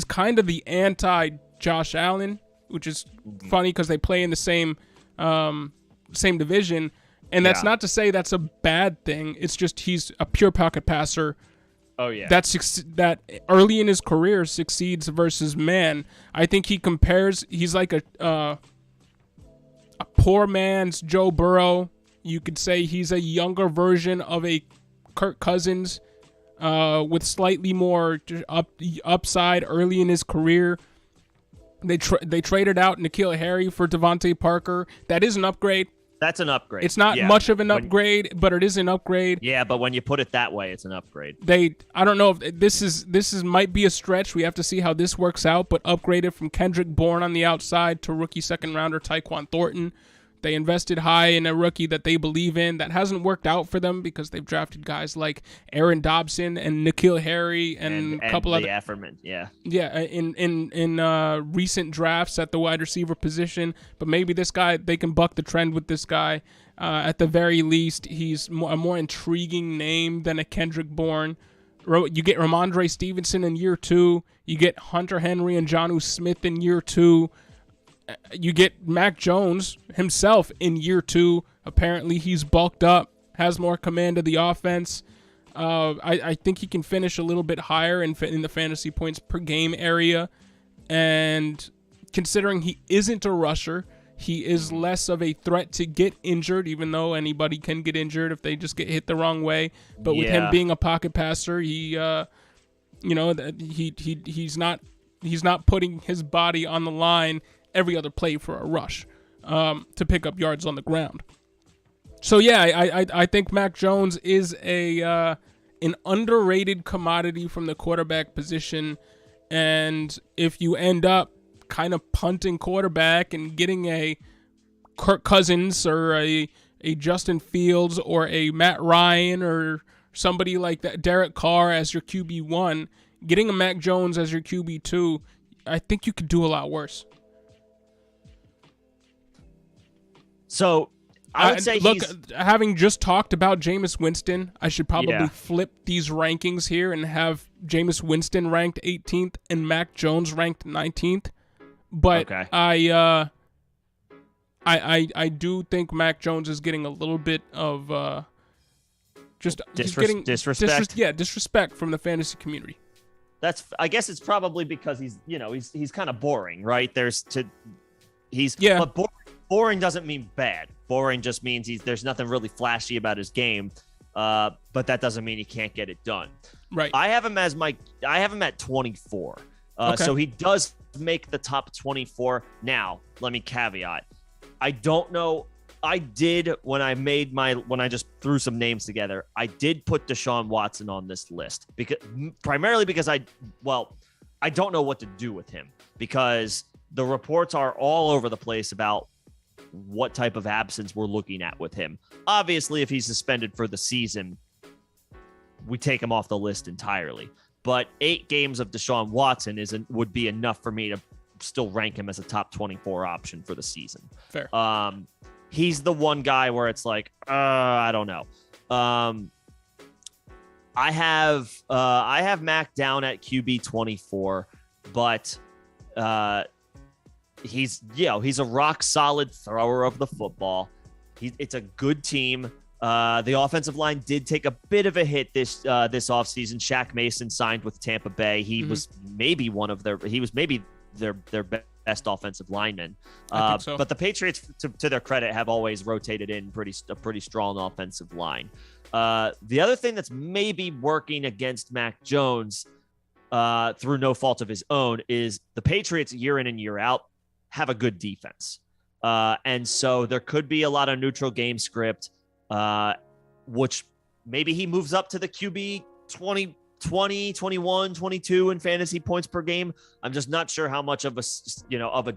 kind of the anti-Josh Allen, which is funny because they play in the same division. And that's not to say that's a bad thing. It's just he's a pure pocket passer. Oh yeah. That early in his career succeeds versus man. I think he's like a poor man's Joe Burrow. You could say he's a younger version of a Kirk Cousins, with slightly more upside early in his career. They traded out N'Keal Harry for Devontae Parker. That is an upgrade. That's an upgrade. It's not much of an upgrade, but it is an upgrade. Yeah, but when you put it that way, it's an upgrade. I don't know if this is might be a stretch. We have to see how this works out, but upgraded from Kendrick Bourne on the outside to rookie second rounder Tyquan Thornton. They invested high in a rookie that they believe in. That hasn't worked out for them because they've drafted guys like Aaron Dobson and N'Keal Harry and a couple other. Yeah, in recent drafts at the wide receiver position. But maybe this guy, they can buck the trend with this guy. At the very least, he's a more intriguing name than a Kendrick Bourne. You get Ramondre Stevenson in year 2. You get Hunter Henry and Jonnu Smith in year 2. You get Mac Jones himself in year 2. Apparently, he's bulked up, has more command of the offense. I think he can finish a little bit higher in the fantasy points per game area. And considering he isn't a rusher, he is less of a threat to get injured, even though anybody can get injured if they just get hit the wrong way. But with him being a pocket passer, he's not putting his body on the line every other play for a rush to pick up yards on the ground. So yeah, I think Mac Jones is an underrated commodity from the quarterback position, and if you end up kind of punting quarterback and getting a Kirk Cousins or a Justin Fields or a Matt Ryan or somebody like that, Derek Carr as your QB1, getting a Mac Jones as your QB2, I think you could do a lot worse. So I would say having just talked about Jameis Winston, I should probably flip these rankings here and have Jameis Winston ranked 18th and Mac Jones ranked 19th. But I do think Mac Jones is getting a little bit of disrespect. Disrespect from the fantasy community. I guess it's probably because he's kind of boring, right? But boring doesn't mean bad. Boring just means there's nothing really flashy about his game. But that doesn't mean he can't get it done. Right. I have him at 24. So he does make the top 24. Now, let me caveat. I don't know. I did when I just threw some names together, I did put Deshaun Watson on this list primarily because I don't know what to do with him because the reports are all over the place about what type of absence we're looking at with him. Obviously, if he's suspended for the season, we take him off the list entirely. But 8 games of Deshaun Watson would be enough for me to still rank him as a top 24 option for the season. Fair. He's the one guy where it's like, I don't know. I have Mac down at QB 24, but he's a rock solid thrower of the football. It's a good team. The offensive line did take a bit of a hit this offseason. Shaq Mason signed with Tampa Bay. He was maybe their best offensive lineman. I think so. But the Patriots, to their credit, have always rotated in a pretty strong offensive line. The other thing that's maybe working against Mac Jones through no fault of his own is the Patriots year in and year out have a good defense. And so there could be a lot of neutral game script, which maybe he moves up to the QB 20, 21, 22 in fantasy points per game. I'm just not sure how much of a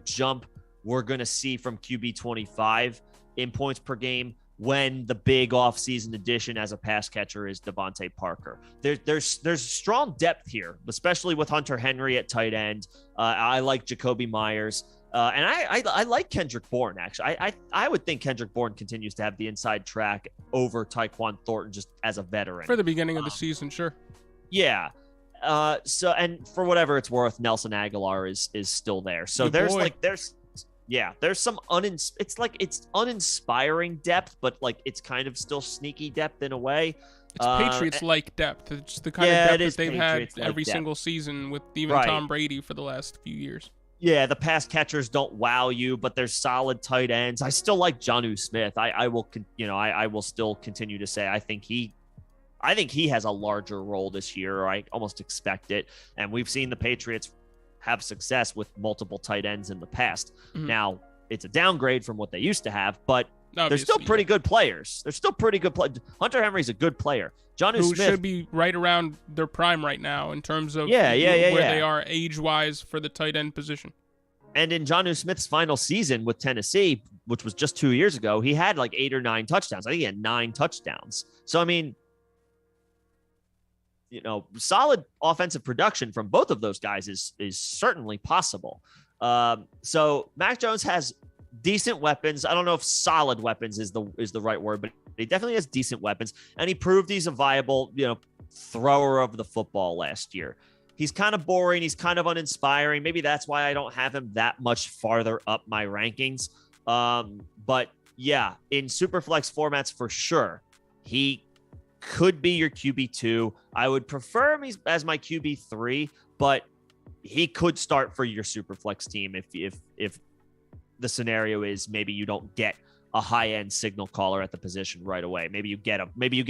jump we're going to see from QB 25 in points per game when the big offseason addition as a pass catcher is Devontae Parker. There's strong depth here, especially with Hunter Henry at tight end. I like Jacoby Myers. And I like Kendrick Bourne, actually. I would think Kendrick Bourne continues to have the inside track over Tyquan Thornton just as a veteran. For the beginning of the season, sure. Yeah. So, and for whatever it's worth, Nelson Aguilar is still there. So there's some it's uninspiring depth, but like it's kind of still sneaky depth in a way. It's Patriots-like depth. It's the kind of depth that they've had every single season with even Tom Brady for the last few years. Yeah, the pass catchers don't wow you, but they're solid tight ends. I still like Jonnu Smith. I will still continue to say I think he has a larger role this year, or I almost expect it. And we've seen the Patriots have success with multiple tight ends in the past. Mm-hmm. Now, it's a downgrade from what they used to have, but they're still pretty good players. They're still pretty good players. Hunter Henry's a good player. Jonnu Smith should be right around their prime right now in terms of where they are age-wise for the tight end position. And in Jonnu Smith's final season with Tennessee, which was just 2 years ago, he had like 8 or 9 touchdowns. I think he had 9 touchdowns. So, I mean, solid offensive production from both of those guys is certainly possible. So Mac Jones has decent weapons. I don't know if solid weapons is the right word, but he definitely has decent weapons. And he proved he's a viable, thrower of the football last year. He's kind of boring. He's kind of uninspiring. Maybe that's why I don't have him that much farther up my rankings. But yeah, in Superflex formats for sure, he could be your QB2. I would prefer him as my QB3, but he could start for your Superflex team if the scenario is maybe you don't get a high-end signal caller at the position right away. Maybe you get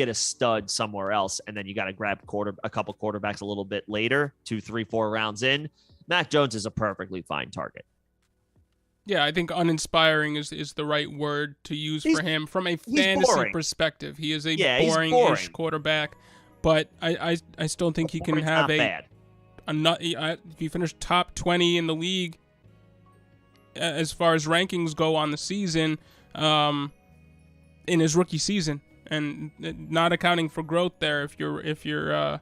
a stud somewhere else, and then you got to grab a couple quarterbacks a little bit later, 2, 3, 4 rounds in. Mac Jones is a perfectly fine target. Yeah, I think uninspiring is the right word to use for him from a fantasy perspective. He is a boring-ish quarterback, but I still think he can have if he finished top 20 in the league as far as rankings go on the season in his rookie season, and not accounting for growth there if you're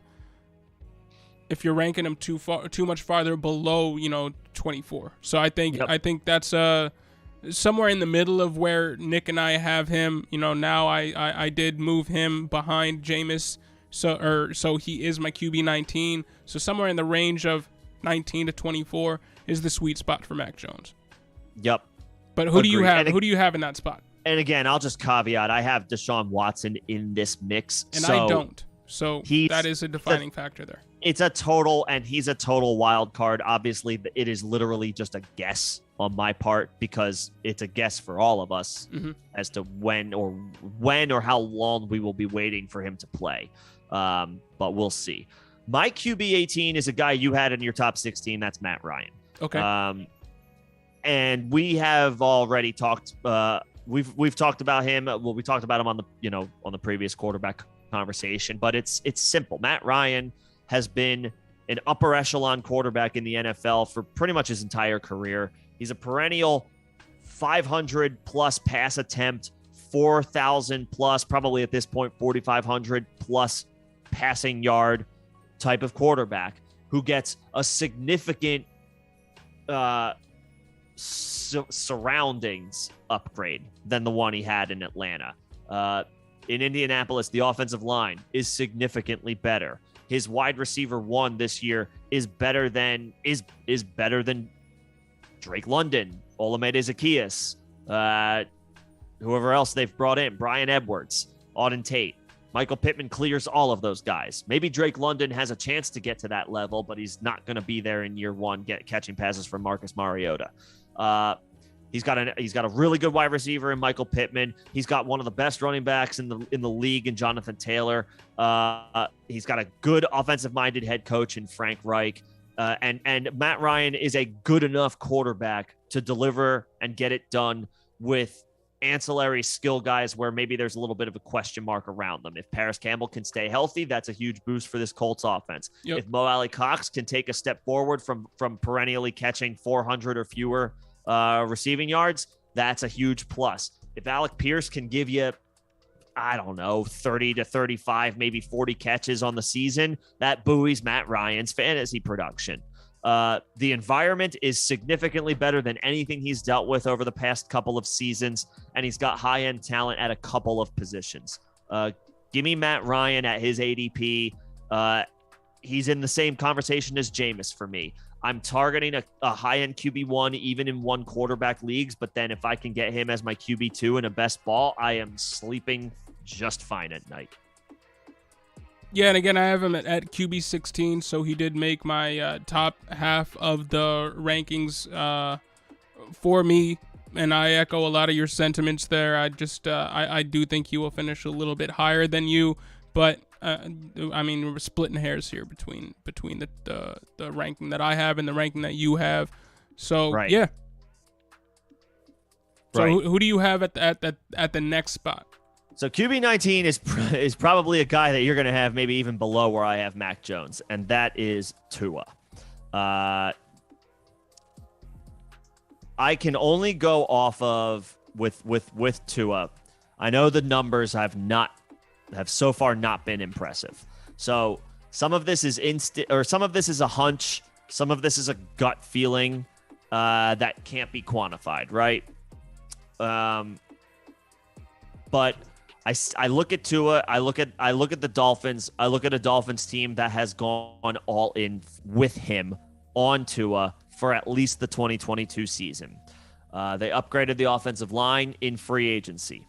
ranking him too much farther below 24. So I think that's somewhere in the middle of where Nick and I have him. Now I did move him behind Jameis, so he is my QB 19. So somewhere in the range of 19 to 24 is the sweet spot for Mac Jones. Yep. But who do you have? Who do you have in that spot? And again, I'll just caveat: I have Deshaun Watson in this mix, and I don't. So that is a defining factor there. It's a total, and he's a total wild card. Obviously, it is literally just a guess on my part because it's a guess for all of us as to when or how long we will be waiting for him to play. But we'll see. My QB 18 is a guy you had in your top 16. That's Matt Ryan. Okay. And we have already talked. We've talked about him. Well, we talked about him on the previous quarterback conversation. But it's simple. Matt Ryan has been an upper echelon quarterback in the NFL for pretty much his entire career. He's a perennial 500 plus pass attempt, 4,000 plus, probably at this point 4,500 plus passing yard type of quarterback who gets a significant surroundings upgrade than the one he had in Atlanta. In Indianapolis, the offensive line is significantly better. His wide receiver 1 this year is better than Drake London, Olamide Zaccheaus, whoever else they've brought in, Brian Edwards, Auden Tate. Michael Pittman clears all of those guys. Maybe Drake London has a chance to get to that level, but he's not going to be there in year 1 catching passes from Marcus Mariota. He's got a really good wide receiver in Michael Pittman. He's got one of the best running backs in the league in Jonathan Taylor. He's got a good offensive-minded head coach in Frank Reich. And Matt Ryan is a good enough quarterback to deliver and get it done with ancillary skill guys where maybe there's a little bit of a question mark around them. If Paris Campbell can stay healthy, that's a huge boost for this Colts offense. Yep. If Mo Alley Cox can take a step forward from perennially catching 400 or fewer receiving yards, that's a huge plus. If Alec Pierce can give you, 30 to 35, maybe 40 catches on the season, that buoys Matt Ryan's fantasy production. The environment is significantly better than anything he's dealt with over the past couple of seasons, and he's got high-end talent at a couple of positions. Give me Matt Ryan at his ADP. He's in the same conversation as Jameis for me. I'm targeting a high-end QB1 even in one quarterback leagues, but then if I can get him as my QB2 in a best ball, I am sleeping just fine at night. Yeah, and again, I have him at QB 16, so he did make my top half of the rankings for me, and I echo a lot of your sentiments there. I do think he will finish a little bit higher than you, but I mean, we're splitting hairs here between the ranking that I have and the ranking that you have. So right. yeah. So right. who do you have at the next spot? So QB19 is probably a guy that you're going to have maybe even below where I have Mac Jones, and that is Tua. I can only go off of with Tua. I know the numbers have so far not been impressive. So some of this is some of this is a hunch, some of this is a gut feeling that can't be quantified, right? But I look at Tua, I look at the Dolphins, I look at a Dolphins team that has gone all in with him on Tua for at least the 2022 season. They upgraded the offensive line in free agency.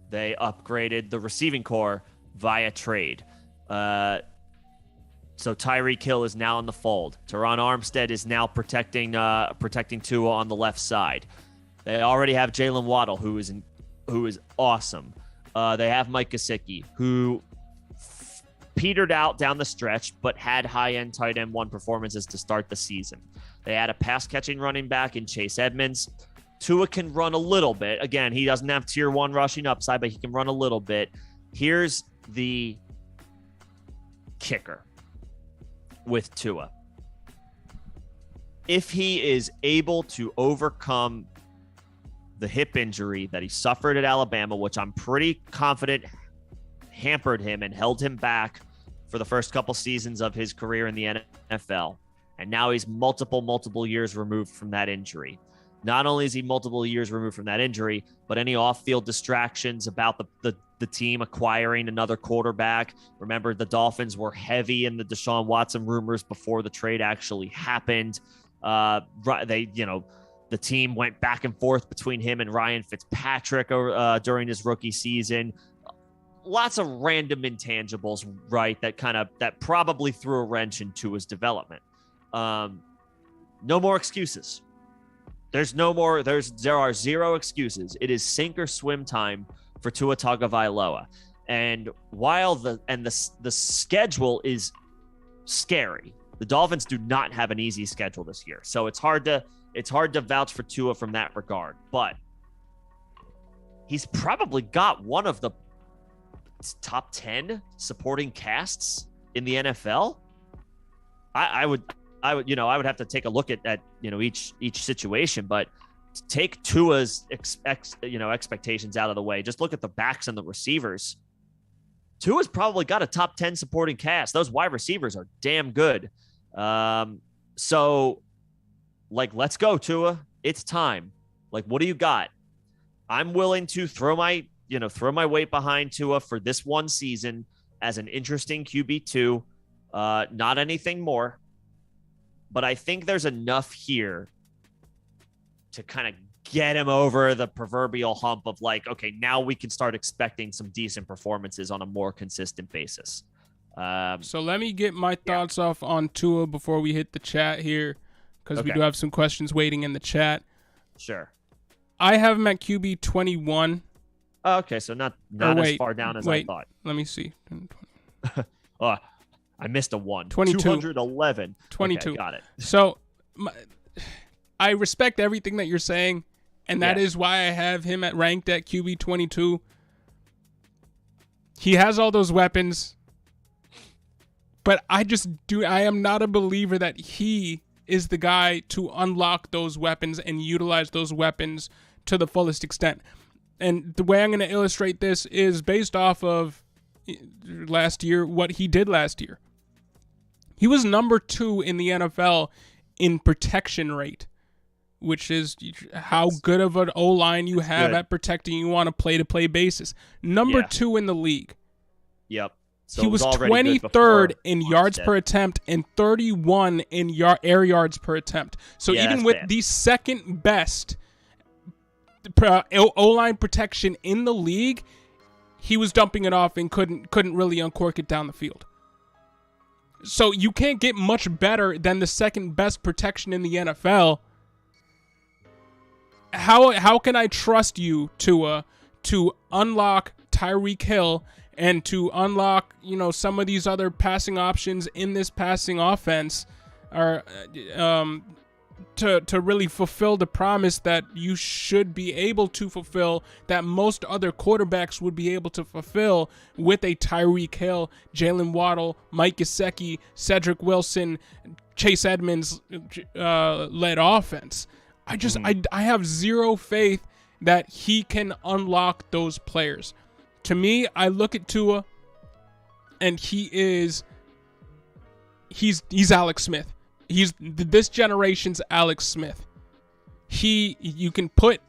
They upgraded the receiving core via trade. So Tyreek Hill is now in the fold. Teron Armstead is now protecting Tua on the left side. They already have Jalen Waddle, who is awesome. They have Mike Gesicki, who petered out down the stretch, but had high-end tight end 1 performances to start the season. They had a pass-catching running back in Chase Edmonds. Tua can run a little bit. Again, he doesn't have tier 1 rushing upside, but he can run a little bit. Here's the kicker with Tua. If he is able to overcome the hip injury that he suffered at Alabama, which I'm pretty confident hampered him and held him back for the first couple seasons of his career in the NFL. And now he's multiple years removed from that injury. Not only is he multiple years removed from that injury, but any off-field distractions about the team acquiring another quarterback. Remember, the Dolphins were heavy in the Deshaun Watson rumors before the trade actually happened. The team went back and forth between him and Ryan Fitzpatrick during his rookie season. Lots of random intangibles, right? That probably threw a wrench into his development. No more excuses. There are zero excuses. It is sink or swim time for Tua Tagovailoa. And while the schedule is scary, the Dolphins do not have an easy schedule this year. So it's hard to vouch for Tua from that regard, but he's probably got one of the top 10 supporting casts in the NFL. I would have to take a look at each situation, but to take Tua's expectations out of the way, just look at the backs and the receivers. Tua's probably got a top 10 supporting cast. Those wide receivers are damn good. So let's go, Tua. It's time. What do you got? I'm willing to throw my weight behind Tua for this one season as an interesting QB2. Not anything more. But I think there's enough here to kind of get him over the proverbial hump of okay, now we can start expecting some decent performances on a more consistent basis. So let me get my thoughts off on Tua before we hit the chat here, because we do have some questions waiting in the chat. Sure. I have him at QB 21. Okay, so not as far down as I thought. Let me see. I missed a 1. 22. 211. 22. Okay, got it. So I respect everything that you're saying, and that is why I have him ranked at QB 22. He has all those weapons, but I am not a believer that he is the guy to unlock those weapons and utilize those weapons to the fullest extent. And the way I'm going to illustrate this is based off of last year, what he did last year. He was number 2 in the NFL in protection rate, which is how good of an O-line you have at protecting you on a play-to-play basis. Number 2 in the league. Yep. So he was 23rd in yards per attempt and 31 in air yards per attempt. So even with the second best O-line protection in the league, he was dumping it off and couldn't really uncork it down the field. So you can't get much better than the second best protection in the NFL. How can I trust you, Tua, to unlock Tyreek Hill and to unlock, some of these other passing options in this passing offense, or to really fulfill the promise that you should be able to fulfill, that most other quarterbacks would be able to fulfill with a Tyreek Hill, Jalen Waddle, Mike Gesicki, Cedric Wilson, Chase Edmonds led offense. I have zero faith that he can unlock those players. To me, I look at Tua, and he's Alex Smith. He's this generation's Alex Smith. You can put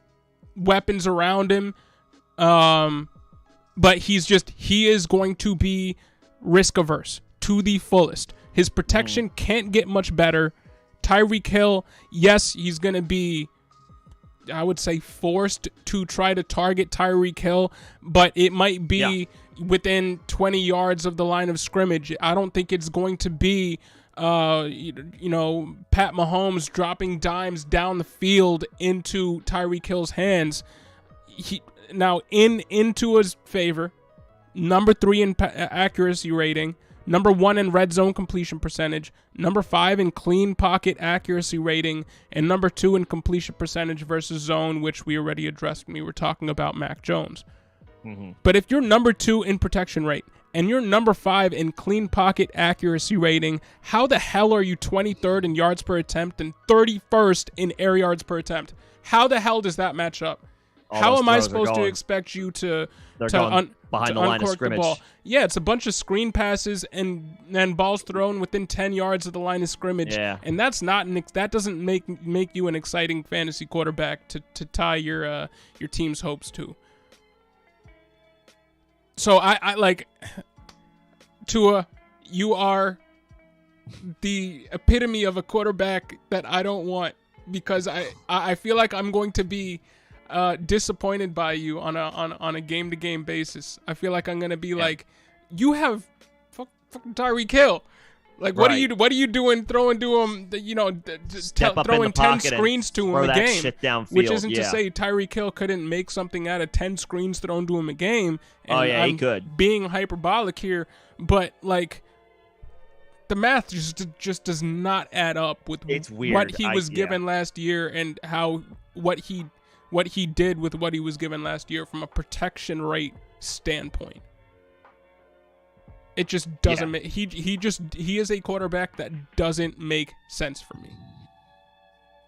weapons around him, but he is going to be risk averse to the fullest. His protection can't get much better. Tyreek Hill, yes, he's going to be, I would say, forced to try to target Tyreek Hill, but it might be within 20 yards of the line of scrimmage. I don't think it's going to be Pat Mahomes dropping dimes down the field into Tyreek Hill's hands. Into his favor, number 3 in accuracy rating, number 1 in red zone completion percentage, number 5 in clean pocket accuracy rating, and number 2 in completion percentage versus zone, which we already addressed when we were talking about Mac Jones. But if you're number 2 in protection rate and you're number 5 in clean pocket accuracy rating, how the hell are you 23rd in yards per attempt and 31st in air yards per attempt? How the hell does that match up? How am I supposed to expect you to behind the line of scrimmage? Ball? Yeah, it's a bunch of screen passes and balls thrown within 10 yards of the line of scrimmage. Yeah. And that doesn't make you an exciting fantasy quarterback to tie your team's hopes to. So I like, Tua, you are the epitome of a quarterback that I don't want, because I feel like I'm going to be disappointed by you on a game-to-game basis. I feel like I'm going to be like, you have fucking Tyreek Hill. Like, what are you doing throwing to him, throwing 10 screens to him a game, which isn't to say Tyreek Hill couldn't make something out of 10 screens thrown to him a game. And he could. Being hyperbolic here, but like, the math just does not add up with what he was given last year and what he did with what he was given last year from a protection rate standpoint. It just doesn't make he is a quarterback that doesn't make sense for me.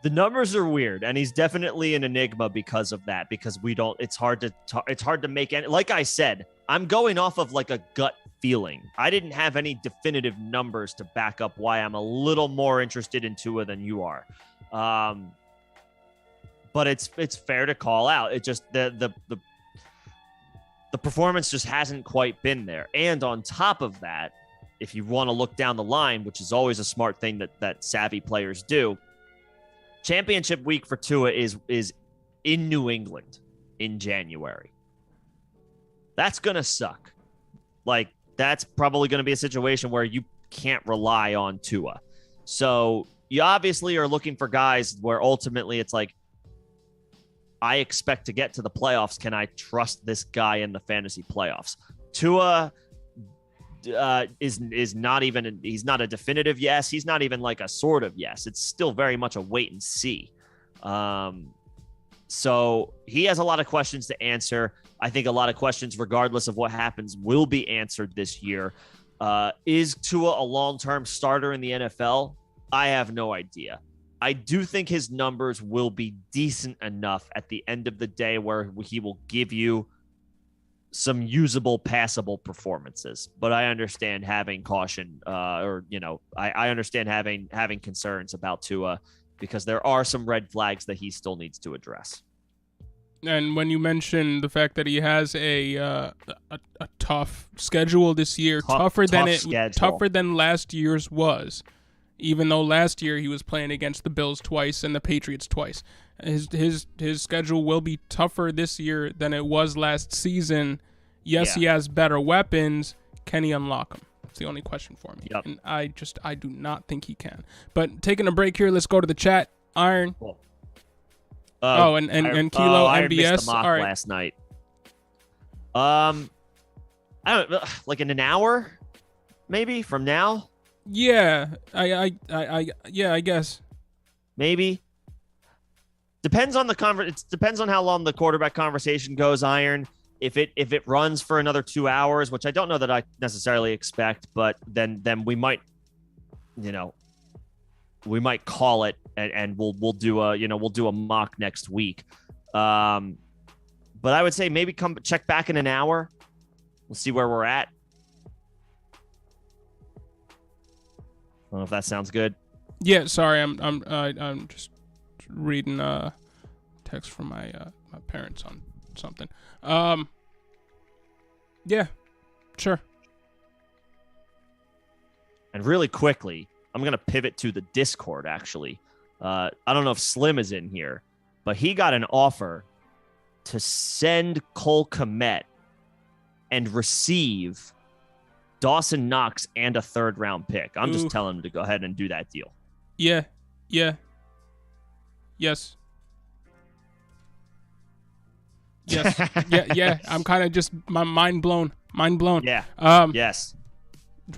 The numbers are weird, and he's definitely an enigma because of that, because it's hard to make any, like I said, I'm going off of like a gut feeling. I didn't have any definitive numbers to back up why I'm a little more interested in Tua than you are. But it's fair to call out. It just the performance just hasn't quite been there. And on top of that, if you want to look down the line, which is always a smart thing that savvy players do, championship week for Tua is in New England in January. That's going to suck. Like, that's probably going to be a situation where you can't rely on Tua. So you obviously are looking for guys where ultimately it's like, I expect to get to the playoffs. Can I trust this guy in the fantasy playoffs? Tua is not even, he's not a definitive yes. He's not even like a sort of yes. It's still very much a wait and see. So he has a lot of questions to answer. I think a lot of questions, regardless of what happens, will be answered this year. Is Tua a long-term starter in the NFL? I have no idea. I do think his numbers will be decent enough at the end of the day where he will give you some usable, passable performances. But I understand having caution, I understand having concerns about Tua, because there are some red flags that he still needs to address. And when you mention the fact that he has a tough schedule this year, tougher than last year's was. Even though last year he was playing against the Bills twice and the Patriots twice, his schedule will be tougher this year than it was last season. Yes, he has better weapons. Can he unlock them? That's the only question for me. Yep. And I do not think he can. But taking a break here, let's go to the chat. Iron. Cool. And Kilo Iron MBS. missed the mock All right. last night. I don't like in an hour, maybe from now. Yeah, I guess. Maybe. Depends on the It depends on how long the quarterback conversation goes, Iron. If it runs for another 2 hours, which I don't know that I necessarily expect, but then we might, we might call it and we'll do a mock next week. But I would say maybe come check back in an hour. We'll see where we're at. I don't know if that sounds good. Yeah, sorry, I'm just reading text from my parents on something. Yeah, sure. And really quickly, I'm going to pivot to the Discord, actually. I don't know if Slim is in here, but he got an offer to send Cole Kmet and receive Dawson Knox and a 3rd-round pick. I'm just telling him to go ahead and do that deal. Yeah. Yes. Yeah. I'm kind of just my mind blown. Yeah. Yes.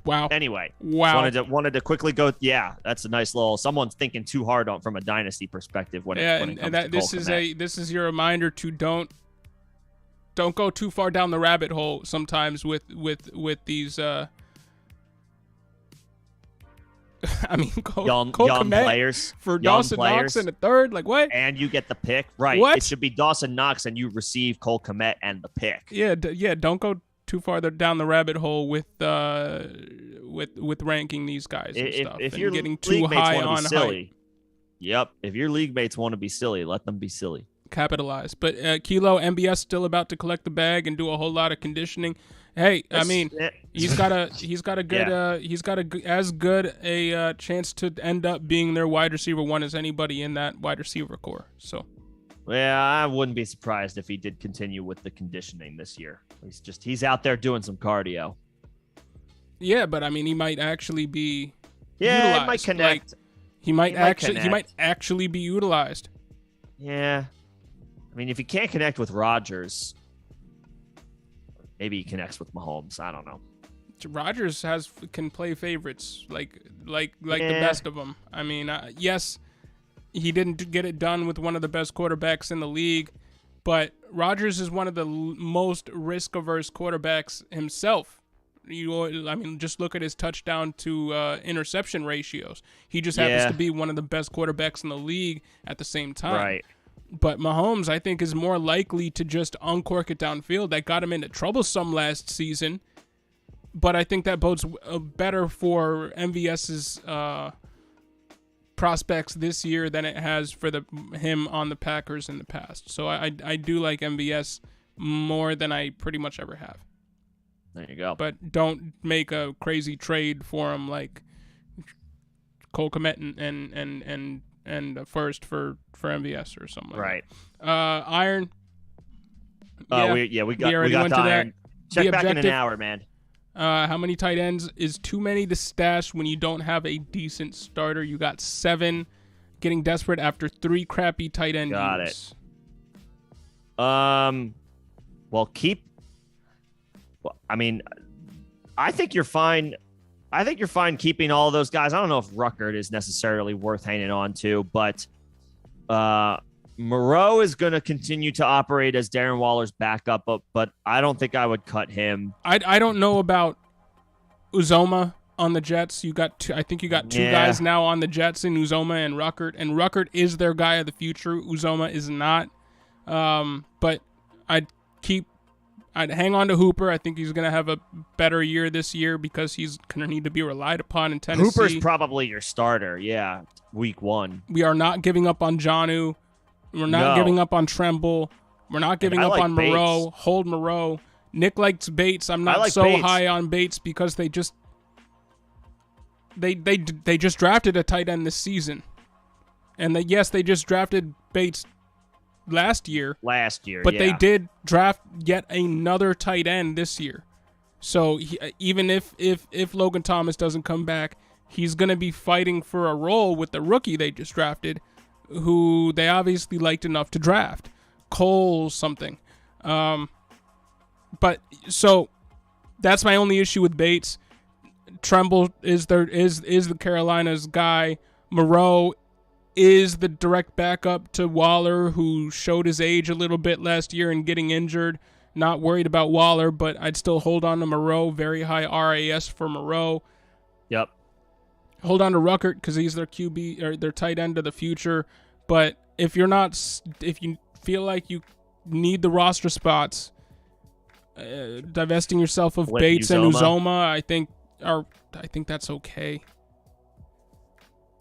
Wow. Anyway. Wow. Wanted to quickly go. Yeah, that's a nice little. Someone's thinking too hard from a dynasty perspective when it comes to this Cole is Kmet. this is your reminder to don't go too far down the rabbit hole sometimes with these. I mean, young players for Dawson Knox in the 3rd. Like what? And you get the pick, right? What? It should be Dawson Knox, and you receive Cole Kmet and the pick. Yeah. Don't go too far down the rabbit hole with ranking these guys and stuff. If and your getting league too mates high want to on be silly, hype. Yep. If your league mates want to be silly, let them be silly. Capitalize. But Kilo MBS still about to collect the bag and do a whole lot of conditioning. Hey, I mean, he's got a as good a chance to end up being their wide receiver 1 as anybody in that wide receiver core. So, yeah, I wouldn't be surprised if he did continue with the conditioning this year. He's out there doing some cardio. Yeah, but I mean, he might actually be. Yeah, utilized. it might connect. Like, he might actually be utilized. Yeah, I mean, if he can't connect with Rodgers. Maybe he connects with Mahomes. I don't know. Rodgers can play favorites like the best of them. I mean, yes, he didn't get it done with one of the best quarterbacks in the league, but Rodgers is one of the most risk-averse quarterbacks himself. Just look at his touchdown to interception ratios. He just happens to be one of the best quarterbacks in the league at the same time. Right. But Mahomes, I think, is more likely to just uncork it downfield. That got him into trouble some last season. But I think that bodes better for MVS's prospects this year than it has for him on the Packers in the past. So I do like MVS more than I pretty much ever have. There you go. But don't make a crazy trade for him like Cole Kmet and a first for MVS or something. Right. Like that. Iron. We got the Iron. Check back in an hour, man. How many tight ends is too many to stash when you don't have a decent starter? You got 7. Getting desperate after 3 crappy tight end Got units. it. Well, I mean, I think you're fine. I think you're fine keeping all of those guys. I don't know if Ruckert is necessarily worth hanging on to, but Moreau is going to continue to operate as Darren Waller's backup, but I don't think I would cut him. I don't know about Uzoma on the Jets. You got two guys now on the Jets in Uzoma and Ruckert is their guy of the future. Uzoma is not. But I'd hang on to Hooper. I think he's going to have a better year this year because he's going to need to be relied upon in Tennessee. Hooper's probably your starter, week 1. We are not giving up on Jonnu. We're not giving up on Tremble. We're not giving up on Moreau. Bates. Hold Moreau. Nick likes Bates. I'm not high on Bates because they just drafted a tight end this season. And they just drafted Bates last year. But they did draft yet another tight end this year. So even if Logan Thomas doesn't come back, he's going to be fighting for a role with the rookie they just drafted, who they obviously liked enough to draft, Cole something. But so that's my only issue with Bates. Tremble is the Carolina's guy. Moreau is the direct backup to Waller, who showed his age a little bit last year and getting injured. Not worried about Waller, but I'd still hold on to Moreau. Very high RAS for Moreau. Yep. Hold on to Ruckert because he's their QB or their tight end of the future. But if you feel like you need the roster spots, divesting yourself of Bates and Uzoma, I think that's okay.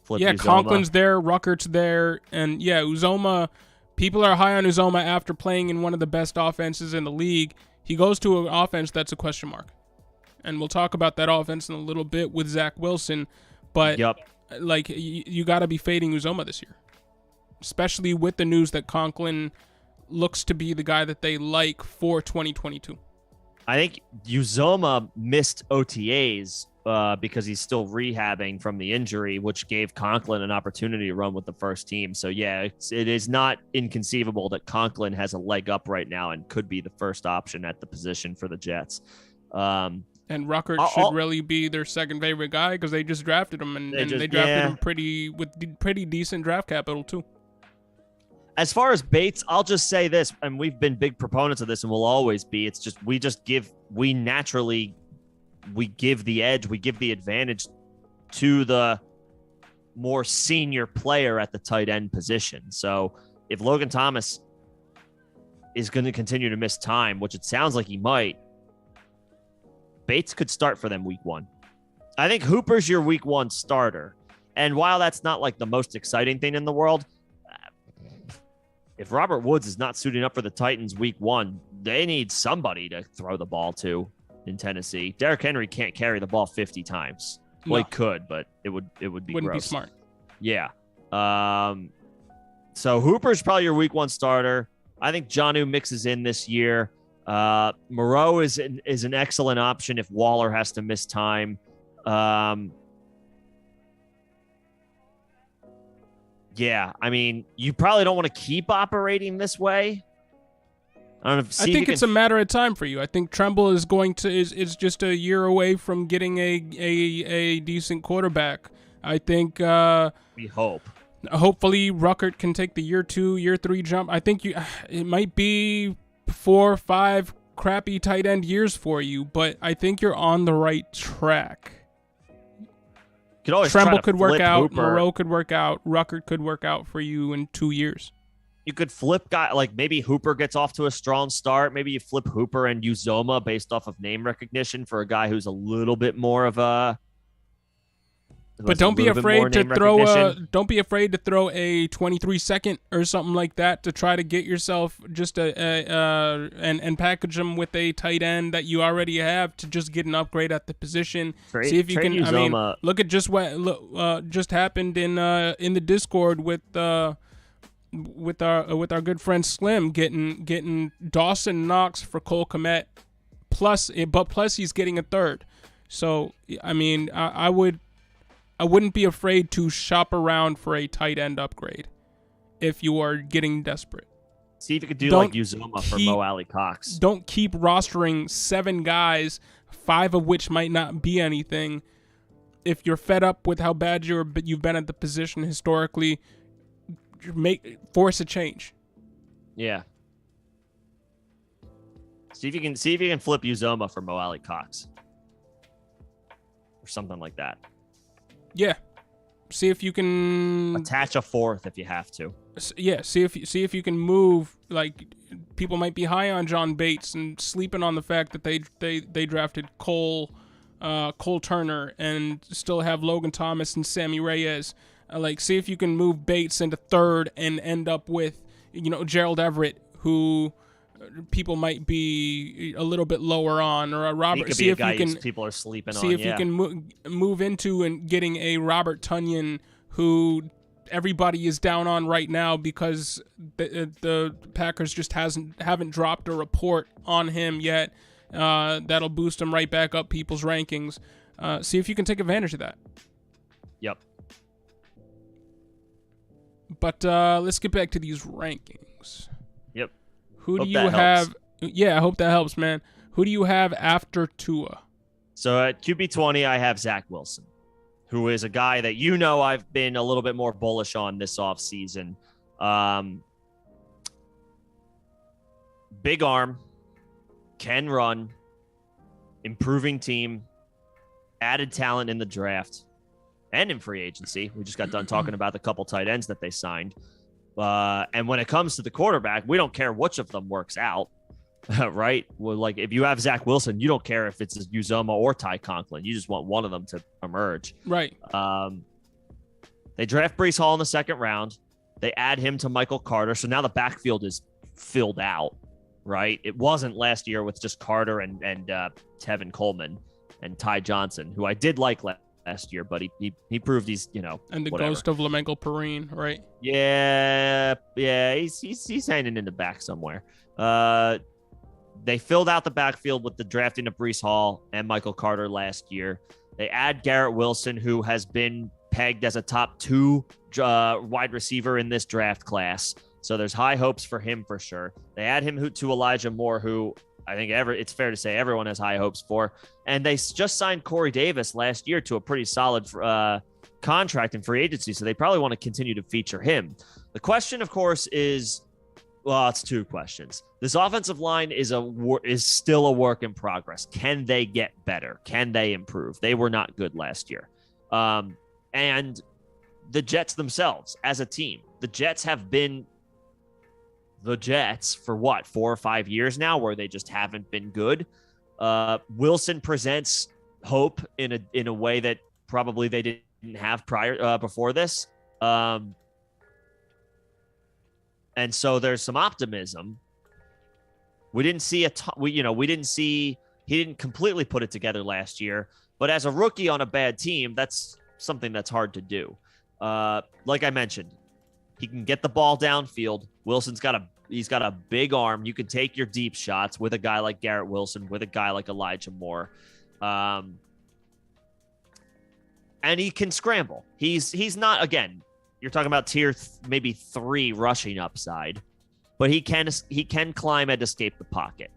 Uzoma. Conklin's there, Ruckert's there, and Uzoma. People are high on Uzoma after playing in one of the best offenses in the league. He goes to an offense that's a question mark, and we'll talk about that offense in a little bit with Zach Wilson. But you got to be fading Uzoma this year, especially with the news that Conklin looks to be the guy that they like for 2022. I think Uzoma missed OTAs because he's still rehabbing from the injury, which gave Conklin an opportunity to run with the first team. So, it is not inconceivable that Conklin has a leg up right now and could be the first option at the position for the Jets. And Ruckert should really be their second favorite guy because they just drafted him, and they drafted him with pretty decent draft capital, too. As far as Bates, I'll just say this, and we've been big proponents of this and will always be. It's just we give the edge, we give the advantage to the more senior player at the tight end position. So if Logan Thomas is going to continue to miss time, which it sounds like he might, Bates could start for them week 1. I think Hooper's your week 1 starter. And while that's not like the most exciting thing in the world, if Robert Woods is not suiting up for the Titans week 1, they need somebody to throw the ball to in Tennessee. Derrick Henry can't carry the ball 50 times. Well, he could, but it would be Wouldn't gross. Be smart. Yeah. So Hooper's probably your week 1 starter. I think Jonnu mixes in this year. Moreau is an excellent option if Waller has to miss time. I mean, you probably don't want to keep operating this way. I think it's a matter of time for you. I think Tremble is is just a year away from getting a decent quarterback. I think we hope. Hopefully Ruckert can take the year 2, year 3 jump. I think it might be 4 or 5 crappy tight end years for you, but I think you're on the right track. Tremble could work out, Hooper. Moreau could work out, Ruckert could work out for you in 2 years. You could flip guy, like maybe Hooper gets off to a strong start. Maybe you flip Hooper and Uzoma based off of name recognition for a guy who's a little bit more of a. But don't be afraid to throw a 23 second or something like that to try to get yourself just and package them with a tight end that you already have to just get an upgrade at the position. See if you can. Uzoma. I mean, look at just what just happened in the Discord with our good friend Slim getting Dawson Knox for Cole Kmet, plus he's getting a third. So I mean, I wouldn't be afraid to shop around for a tight end upgrade if you are getting desperate. See if you could do like Uzoma for Mo Alley Cox. Don't keep rostering 7 guys, 5 of which might not be anything. If you're fed up with how bad you've been at the position historically, force a change. Yeah. See if you can flip Uzoma for Mo Alley Cox or something like that. Yeah. See if you can attach a 4th if you have to. Yeah, see if you can move. Like, people might be high on John Bates and sleeping on the fact that they drafted Cole Turner and still have Logan Thomas and Sammy Reyes. See if you can move Bates into 3rd and end up with Gerald Everett, who people might be a little bit lower on, or a Robert. See if you can. People are sleeping on. See if you can move into and getting a Robert Tonyan who everybody is down on right now because the Packers just haven't dropped a report on him yet. That'll boost him right back up people's rankings. See if you can take advantage of that. Yep. But let's get back to these rankings. Yep. Who do you have? Yeah, I hope that helps, man. Who do you have after Tua? So at QB20, I have Zach Wilson, who is a guy that I've been a little bit more bullish on this offseason. Big arm, can run, improving team, added talent in the draft and in free agency. We just got done talking about the couple tight ends that they signed. And when it comes to the quarterback, we don't care which of them works out, right? Well, like if you have Zach Wilson, you don't care if it's Uzoma or Ty Conklin. You just want one of them to emerge. Right. They draft Breece Hall in the second round. They add him to Michael Carter. So now the backfield is filled out, right? It wasn't last year with just Carter and Tevin Coleman and Ty Johnson, who I did like last year, but he proved he's, and the whatever. Ghost of Lamengo Perrine, right? Yeah, he's hanging in the back somewhere. They filled out the backfield with the drafting of Breece Hall and Michael Carter last year. They add Garrett Wilson, who has been pegged as a top 2 wide receiver in this draft class. So there's high hopes for him for sure. They add him to Elijah Moore, who I think it's fair to say everyone has high hopes for. And they just signed Corey Davis last year to a pretty solid contract in free agency. So they probably want to continue to feature him. The question, of course, is, well, it's 2 questions. This offensive line is still a work in progress. Can they get better? Can they improve? They were not good last year. And the Jets themselves as a team, the Jets have been the Jets for 4 or 5 years now, where they just haven't been good. Wilson presents hope in a way that probably they didn't have before this. And so there's some optimism. We didn't see he didn't completely put it together last year, but as a rookie on a bad team, that's something that's hard to do. Like I mentioned, he can get the ball downfield. Wilson's got a big arm. You can take your deep shots with a guy like Garrett Wilson, with a guy like Elijah Moore. And he can scramble. He's not, again, you're talking about tier maybe 3 rushing upside, but he can climb and escape the pocket.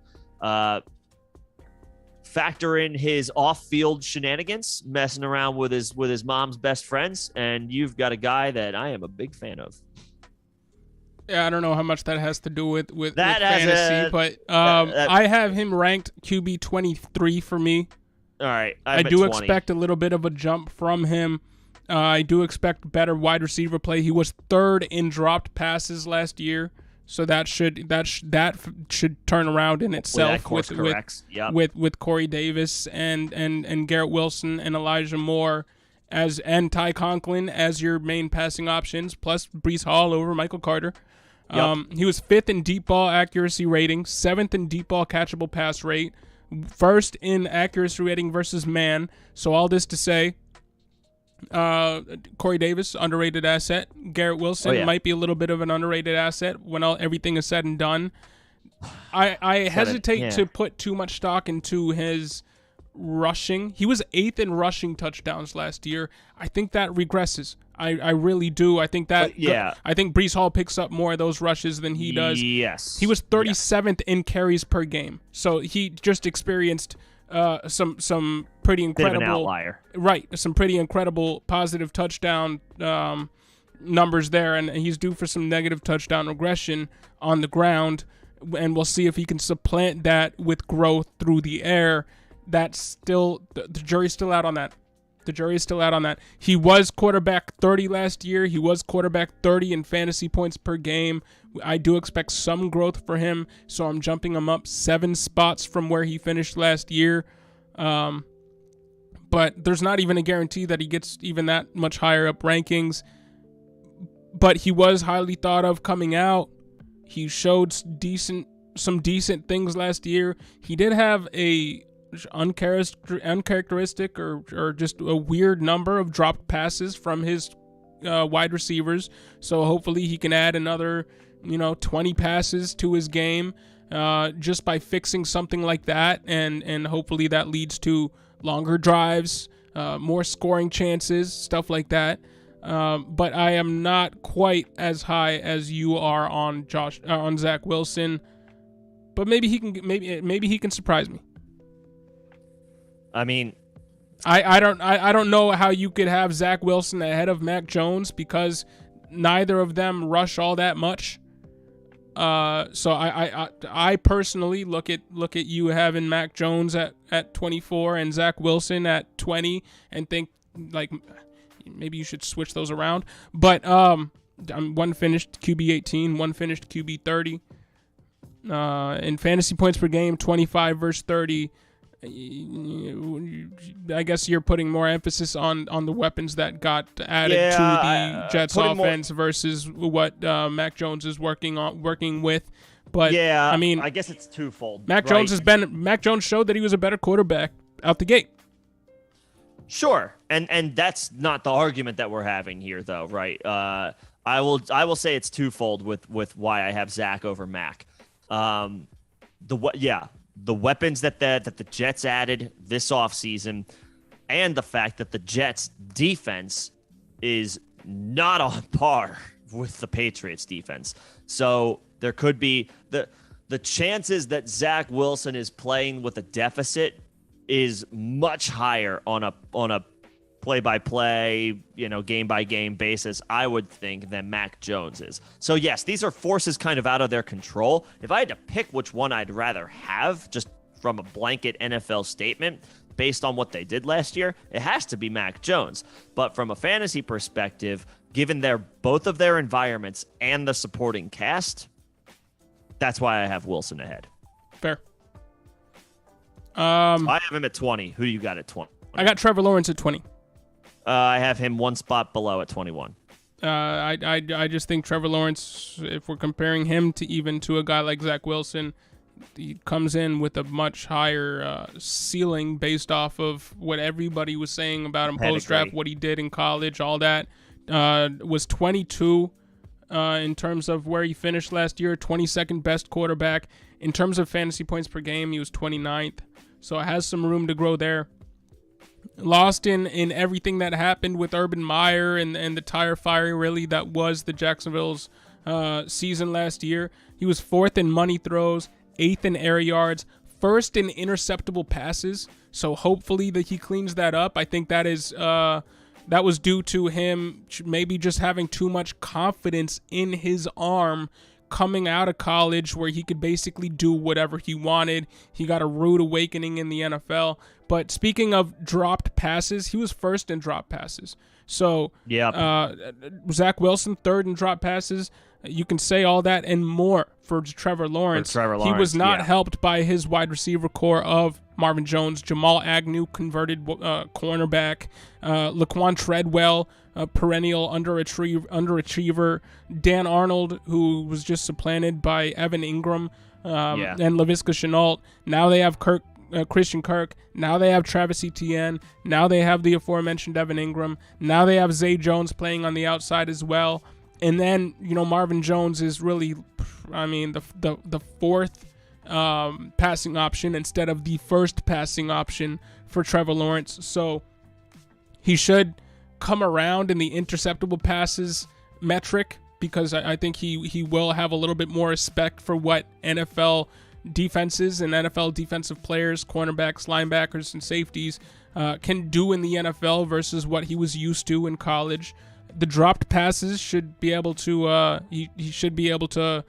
Factor in his off-field shenanigans, messing around with his mom's best friends, and you've got a guy that I am a big fan of. Yeah, I don't know how much that has to do with fantasy, but I have him ranked QB 23 for me. All right, I do expect a little bit of a jump from him. I do expect better wide receiver play. He was 3rd in dropped passes last year, so that should turn around in itself with Corey Davis and Garrett Wilson and Elijah Moore and Ty Conklin as your main passing options, plus Breece Hall over Michael Carter. Yep. He was 5th in deep ball accuracy rating, 7th in deep ball catchable pass rate, 1st in accuracy rating versus man. So all this to say, Corey Davis, underrated asset. Garrett Wilson might be a little bit of an underrated asset when everything is said and done. I hesitate to put too much stock into his rushing. He was 8th in rushing touchdowns last year. I think that regresses. I really do. I think that I think Breece Hall picks up more of those rushes than he does. Yes. He was 37th in carries per game. So he just experienced some pretty incredible, bit of an outlier. Right, some pretty incredible positive touchdown numbers there, and he's due for some negative touchdown regression on the ground, and we'll see if he can supplant that with growth through the air. That's still the jury's still out on that. The jury is still out on that. He was quarterback 30 last year. He was quarterback 30 in fantasy points per game. I do expect some growth for him, so I'm jumping him up 7 spots from where he finished last year. But there's not even a guarantee that he gets even that much higher up rankings. But he was highly thought of coming out. He showed some decent things last year. He did have a uncharacteristic or just a weird number of dropped passes from his wide receivers. So hopefully he can add another, 20 passes to his game just by fixing something like that. And hopefully that leads to longer drives, more scoring chances, stuff like that. But I am not quite as high as you are on Zach Wilson. But maybe he can surprise me. I mean, I don't know how you could have Zach Wilson ahead of Mac Jones because neither of them rush all that much. So I personally look at you having Mac Jones at 24 and Zach Wilson at 20 and think like maybe you should switch those around. But one finished QB 18, one finished QB 30. In fantasy points per game, 25 versus 30. I guess you're putting more emphasis on the weapons that got added to the Jets offense versus what Mac Jones is working with. But yeah, I mean, I guess it's twofold. Mac Jones showed that he was a better quarterback out the gate. Sure, and that's not the argument that we're having here, though, right? I will say it's twofold with why I have Zach over Mac. The weapons that the Jets added this offseason and the fact that the Jets defense is not on par with the Patriots defense. So there could be the chances that Zach Wilson is playing with a deficit is much higher on a play-by-play, game-by-game basis, I would think, than Mac Jones is. So, yes, these are forces kind of out of their control. If I had to pick which one I'd rather have, just from a blanket NFL statement, based on what they did last year, it has to be Mac Jones. But from a fantasy perspective, given both of their environments and the supporting cast, that's why I have Wilson ahead. Fair. I have him at 20. Who do you got at 20? I got Trevor Lawrence at 20. I have him one spot below at 21. I just think Trevor Lawrence, if we're comparing him to a guy like Zach Wilson, he comes in with a much higher ceiling based off of what everybody was saying about him post-draft, what he did in college, all that. Was 22 in terms of where he finished last year, 22nd best quarterback. In terms of fantasy points per game, he was 29th. So it has some room to grow there. Lost in everything that happened with Urban Meyer and the tire fire, really, that was the Jacksonville's season last year. He was 4th in money throws, 8th in air yards, 1st in interceptable passes. So hopefully that he cleans that up. I think that was due to him maybe just having too much confidence in his arm coming out of college, where he could basically do whatever he wanted. He got a rude awakening in the NFL. But speaking of dropped passes, he was 1st in drop passes. So Zach Wilson 3rd in drop passes. You can say all that and more for Trevor Lawrence. He was not helped by his wide receiver core of Marvin Jones, Jamal Agnew, converted cornerback, Laquan Treadwell, a perennial underachiever, Dan Arnold, who was just supplanted by Evan Ingram, and Laviska Shenault. Now they have Christian Kirk. Now they have Travis Etienne. Now they have the aforementioned Evan Ingram. Now they have Zay Jones playing on the outside as well. And then, Marvin Jones is really, the 4th passing option instead of the 1st passing option for Trevor Lawrence. So he should come around in the interceptable passes metric, because I think he will have a little bit more respect for what NFL defenses and NFL defensive players, cornerbacks, linebackers, and safeties can do in the NFL versus what he was used to in college. The dropped passes should be able to he should be able to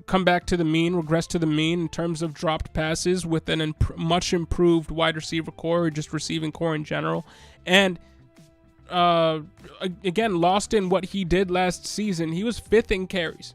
come back to the mean, regress to the mean in terms of dropped passes with an much improved wide receiver core, or just receiving core in general. And again, lost in what he did last season, he was 5th in carries.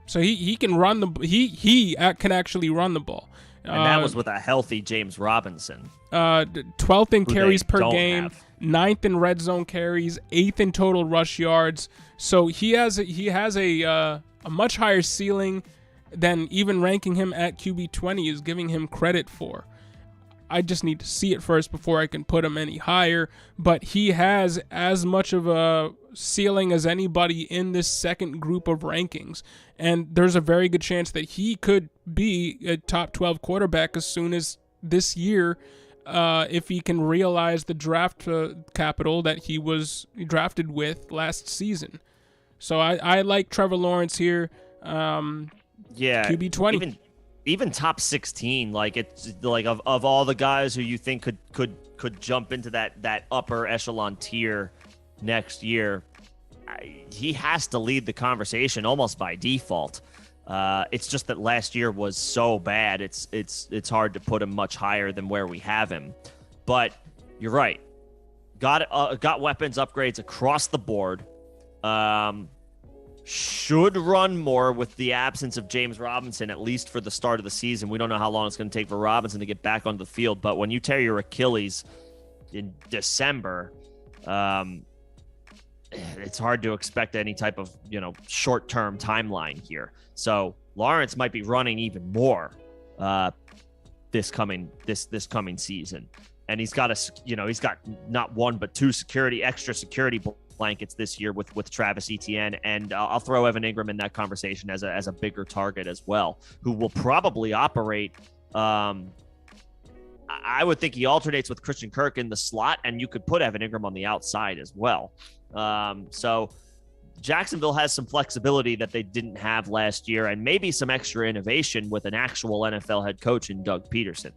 So he can run he can actually run the ball. And that was with a healthy James Robinson. 12th in carries per game, 9th in red zone carries, 8th in total rush yards. So he has a much higher ceiling than even ranking him at QB 20 is giving him credit for. I just need to see it first before I can put him any higher. But he has as much of a ceiling as anybody in this second group of rankings. And there's a very good chance that he could be a top 12 quarterback as soon as this year, if he can realize the draft capital that he was drafted with last season. So I like Trevor Lawrence here. QB20. Even top 16, like it's like of all the guys who you think could jump into that upper echelon tier next year, he has to lead the conversation almost by default. It's just that last year was so bad. It's hard to put him much higher than where we have him. But you're right. Got weapons upgrades across the board. Should run more with the absence of James Robinson, at least for the start of the season. We don't know how long it's going to take for Robinson to get back onto the field. But when you tear your Achilles in December, it's hard to expect any type of, short-term timeline here. So Lawrence might be running even more this coming season. And he's got he's got not one but two extra security blankets this year with Travis Etienne, and I'll throw Evan Ingram in that conversation as a bigger target as well, who will probably operate. I would think he alternates with Christian Kirk in the slot, and you could put Evan Ingram on the outside as well. So Jacksonville has some flexibility that they didn't have last year, and maybe some extra innovation with an actual NFL head coach in Doug Peterson.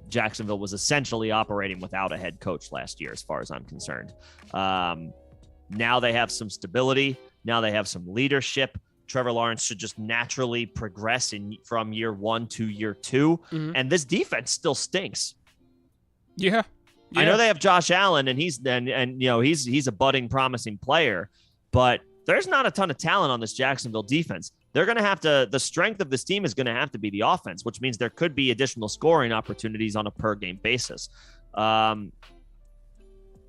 Jacksonville was essentially operating without a head coach last year, as far as I'm concerned. Now they have some stability. Now they have some leadership. Trevor Lawrence should just naturally progress from year 1 to year 2. Mm-hmm. And this defense still stinks. Yeah. I know they have Josh Allen, and he's a budding, promising player, but there's not a ton of talent on this Jacksonville defense. They're going to have to, the strength of this team is going to have to be the offense, which means there could be additional scoring opportunities on a per game basis.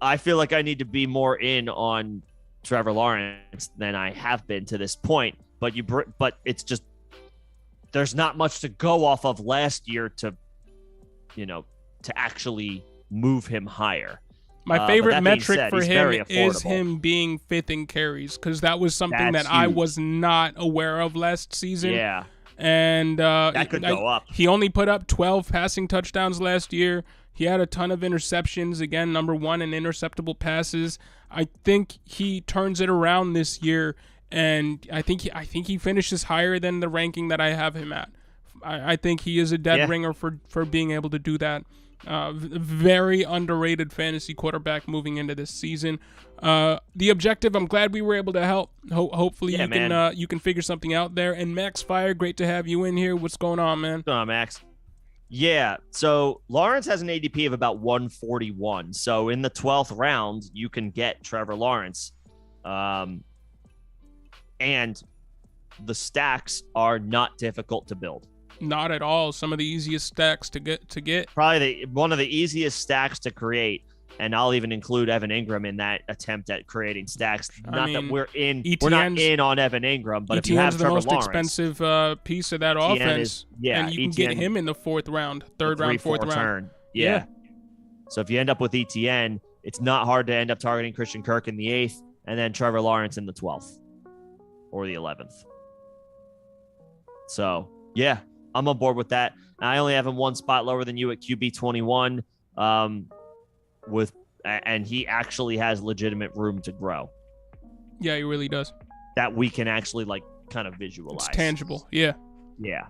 I feel like I need to be more in on Trevor Lawrence than I have been to this point, but it's just, there's not much to go off of last year to actually move him higher. My favorite metric for him is him being 5th in carries, because that was something that I was not aware of last season. Yeah. And that could go up. He only put up 12 passing touchdowns last year. He had a ton of interceptions. Again, number 1 in interceptable passes. I think he turns it around this year, and I think he finishes higher than the ranking that I have him at. I think he is a dead ringer for being able to do that. Very underrated fantasy quarterback moving into this season. The objective, I'm glad we were able to help. Hopefully you can figure something out there. And Max Fire, great to have you in here. What's going on, man? What's going on, Max? Yeah, so Lawrence has an ADP of about 141. So in the 12th round, you can get Trevor Lawrence. And the stacks are not difficult to build. Not at all. Some of the easiest stacks to get. Probably one of the easiest stacks to create. And I'll even include Evan Ingram in that attempt at creating stacks. That we're not in on Evan Ingram, but if you have Trevor Lawrence, the most expensive piece of that offense, and you can get him in the 4th round, 3rd round, 4th round. Yeah. So if you end up with ETN, it's not hard to end up targeting Christian Kirk in the 8th, and then Trevor Lawrence in the 12th or the 11th. So yeah, I'm on board with that. I only have him one spot lower than you at QB21. And he actually has legitimate room to grow. Yeah, he really does. That we can actually kind of visualize. It's tangible. Yeah. Yeah.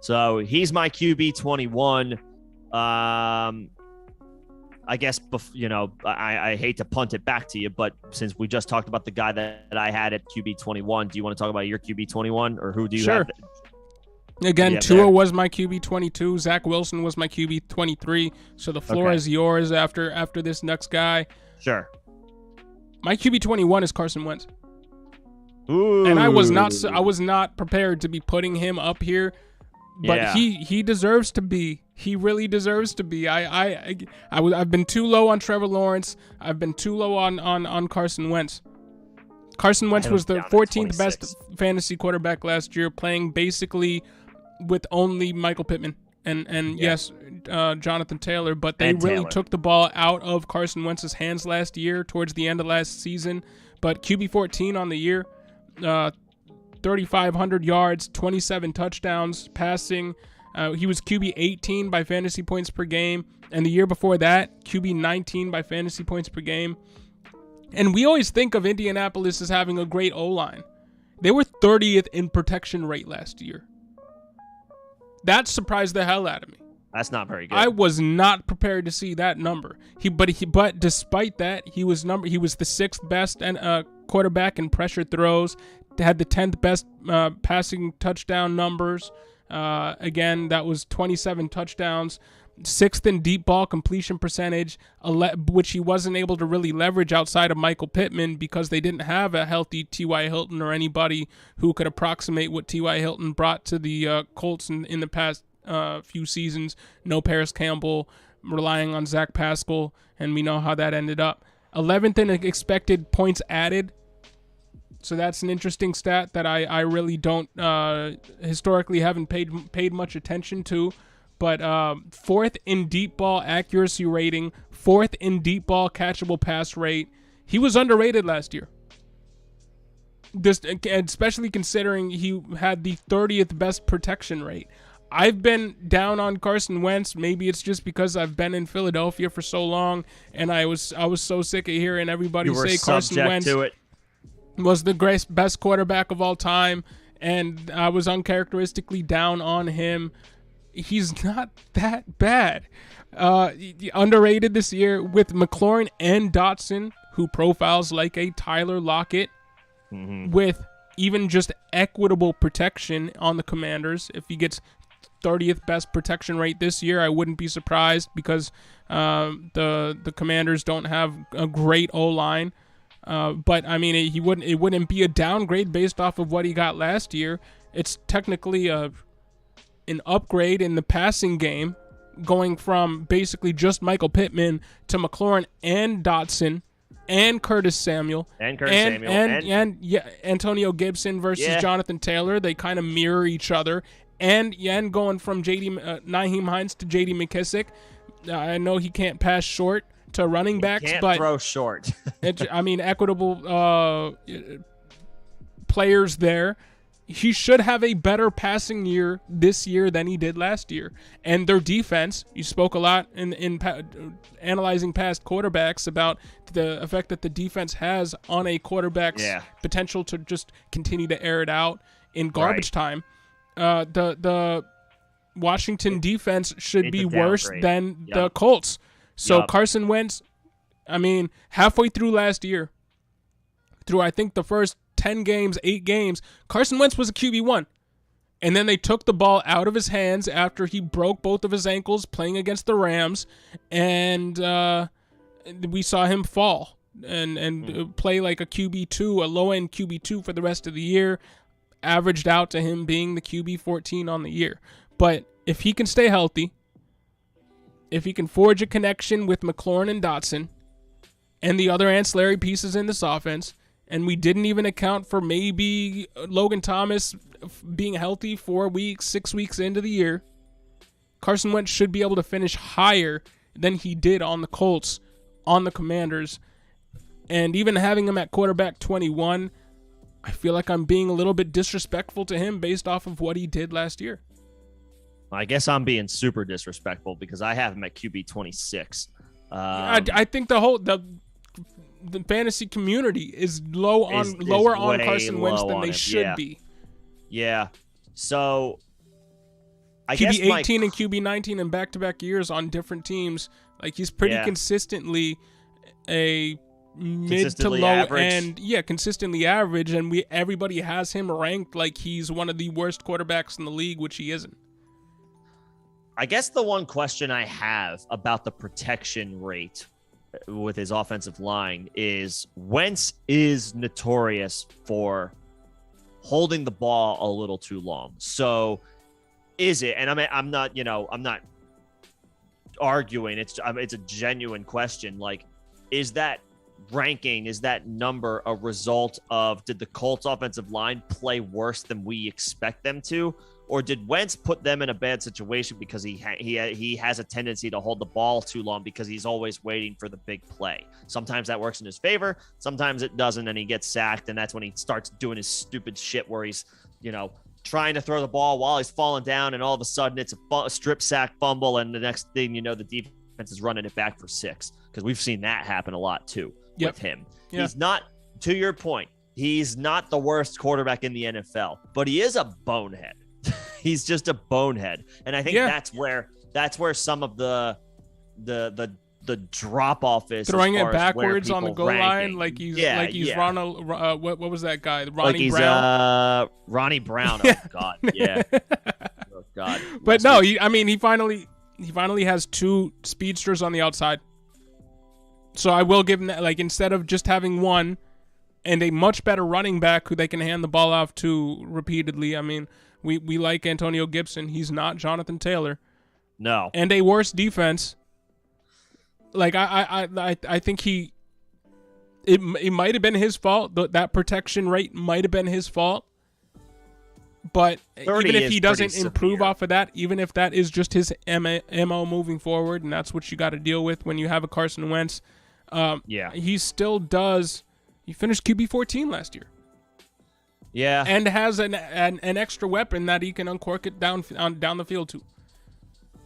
So he's my QB21. I guess, I hate to punt it back to you, but since we just talked about the guy that I had at QB21, do you want to talk about your QB21, or who do you have? Again, Tua was my QB22. Zach Wilson was my QB23. So the floor is yours after this next guy. Sure. My QB21 is Carson Wentz. Ooh. And I was not prepared to be putting him up here, but he deserves to be. He really deserves to be. I've been too low on Trevor Lawrence. I've been too low on Carson Wentz. Carson Wentz was the 14th best fantasy quarterback last year, playing basically with only Michael Pittman and yes, Jonathan Taylor, but they And really Taylor. took the ball out of Carson Wentz's hands last year towards the end of last season. But QB14 on the year, 3,500 yards, 27 touchdowns passing. He was QB 18 by fantasy points per game, and the year before that, QB 19 by fantasy points per game. And we always think of Indianapolis as having a great O-line. They were 30th in protection rate last year. That surprised the hell out of me. That's not very good. I was not prepared to see that number. But despite that, he was the sixth best quarterback in pressure throws. Had the 10th best passing touchdown numbers. Again, that was 27 touchdowns. Sixth in deep ball completion percentage, which he wasn't able to really leverage outside of Michael Pittman because they didn't have a healthy T.Y. Hilton or anybody who could approximate what T.Y. Hilton brought to the Colts in the past few seasons. No Paris Campbell, relying on Zach Pascal, and we know how that ended up. 11th in expected points added. So that's an interesting stat that I really don't historically haven't paid much attention to. But fourth in deep ball accuracy rating, fourth in deep ball catchable pass rate. He was underrated last year. Especially considering he had the 30th best protection rate. I've been down on Carson Wentz. Maybe it's just because I've been in Philadelphia for so long, and I was so sick of hearing everybody say Carson Wentz was the best quarterback of all time, and I was uncharacteristically down on him. He's not that bad. Underrated this year with McLaurin and Dotson, who profiles like a Tyler Lockett, with even just equitable protection on the Commanders. If he gets 30th best protection rate this year, I wouldn't be surprised because the Commanders don't have a great O-line. But I mean, it wouldn't be a downgrade based off of what he got last year. It's technically an upgrade in the passing game, going from basically just Michael Pittman to McLaurin and Dotson and Curtis Samuel and Antonio Gibson versus Jonathan Taylor. They kind of mirror each other. And going from Nyheim Hines to J.D. McKissick. I know he can't pass short to running backs, but throw short. Equitable players there. He should have a better passing year this year than he did last year. And their defense, you spoke a lot in analyzing past quarterbacks about the effect that the defense has on a quarterback's potential to just continue to air it out in garbage time. The Washington defense should be worse than the Colts. So Carson Wentz, halfway through last year, through I think the first 8 games, Carson Wentz was a QB1. And then they took the ball out of his hands after he broke both of his ankles playing against the Rams. And we saw him fall and play like a QB2, a low-end QB2 for the rest of the year. Averaged out to him being the QB14 on the year. But if he can stay healthy, if he can forge a connection with McLaurin and Dotson and the other ancillary pieces in this offense, and we didn't even account for maybe Logan Thomas being healthy 4 weeks, 6 weeks into the year, Carson Wentz should be able to finish higher than he did on the Colts, on the Commanders. And even having him at quarterback 21, I feel like I'm being a little bit disrespectful to him based off of what he did last year. I guess I'm being super disrespectful because I have him at QB 26. I think the fantasy community is lower on Carson Wentz than they should be. Yeah. So I QB guess 18 and QB 19 in back-to-back years on different teams. Like he's pretty consistently a mid to low end, consistently average, and everybody has him ranked like he's one of the worst quarterbacks in the league, which he isn't. I guess the one question I have about the protection rate with his offensive line is Wentz is notorious for holding the ball a little too long. So is it, and I'm not arguing, it's a genuine question. Like, is that ranking, is that number a result of, did the Colts offensive line play worse than we expect them to? or did Wentz put them in a bad situation because he has a tendency to hold the ball too long because he's always waiting for the big play? Sometimes that works in his favor, sometimes it doesn't, and he gets sacked, and that's when he starts doing his stupid shit where he's, trying to throw the ball while he's falling down, and all of a sudden it's a strip sack fumble, and the next thing you know, the defense is running it back for 6, because we've seen that happen a lot too with him. He's not, to your point, he's not the worst quarterback in the NFL, but he is a bonehead. He's just a bonehead, and I think that's where some of the drop off is, throwing it backwards on the goal line, like he's Ronald. What was that guy? Ronnie Brown. Ronnie Brown. Oh God, yeah. Oh God. But no, he finally has 2 speedsters on the outside. So I will give him that. Like, instead of just having one and a much better running back who they can hand the ball off to repeatedly. We like Antonio Gibson. He's not Jonathan Taylor. No. And a worse defense. Like, I think it might have been his fault. That protection rate might have been his fault. But even if he doesn't improve off of that, even if that is just his MO moving forward, and that's what you got to deal with when you have a Carson Wentz, he still does. He finished QB14 last year. Yeah. And has an extra weapon that he can uncork it down the field to.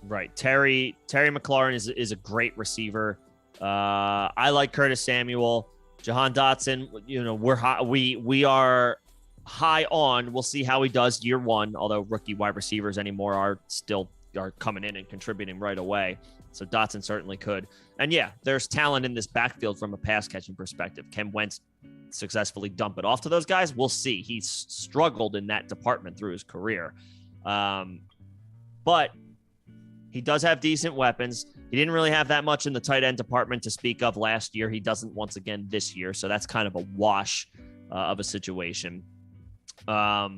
Right. Terry McLaurin is a great receiver. I like Curtis Samuel. Jahan Dotson, we are high on. We'll see how he does year 1, although rookie wide receivers anymore are coming in and contributing right away. So Dotson certainly could. And yeah, there's talent in this backfield from a pass catching perspective. Can Wentz successfully dump it off to those guys? We'll see. He's struggled in that department through his career. But he does have decent weapons. He didn't really have that much in the tight end department to speak of last year. He doesn't once again this year. So that's kind of a wash of a situation. But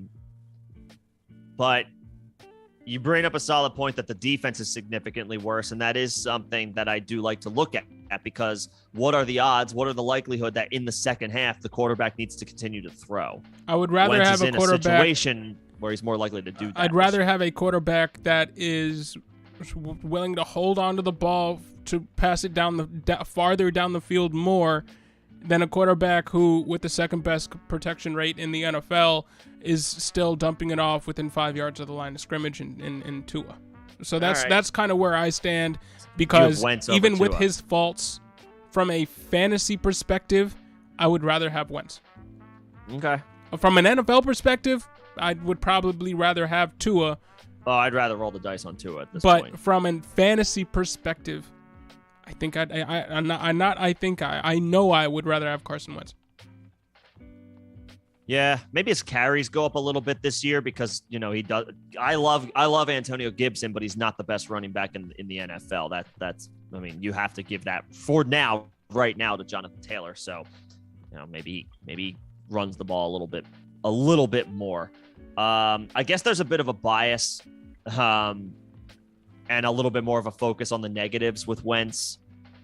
you bring up a solid point that the defense is significantly worse, and that is something that I do like to look at, because what are the odds? What are the likelihood that in the second half the quarterback needs to continue to throw? I would rather have a quarterback situation where he's more likely to do that. I'd rather have a quarterback that is willing to hold on to the ball to pass it farther down the field more than a quarterback who, with the second best protection rate in the NFL, is still dumping it off within 5 yards of the line of scrimmage in Tua. So that's kind of where I stand, because even with his faults, from a fantasy perspective, I would rather have Wentz. Okay. From an NFL perspective, I would probably rather have Tua. Oh, I'd rather roll the dice on Tua at this point. But from a fantasy perspective, I think I know I would rather have Carson Wentz. Yeah, maybe his carries go up a little bit this year because, he does. I love Antonio Gibson, but he's not the best running back in the NFL. You have to give that right now to Jonathan Taylor. So, maybe he runs the ball a little bit more. I guess there's a bit of a bias, and a little bit more of a focus on the negatives with Wentz,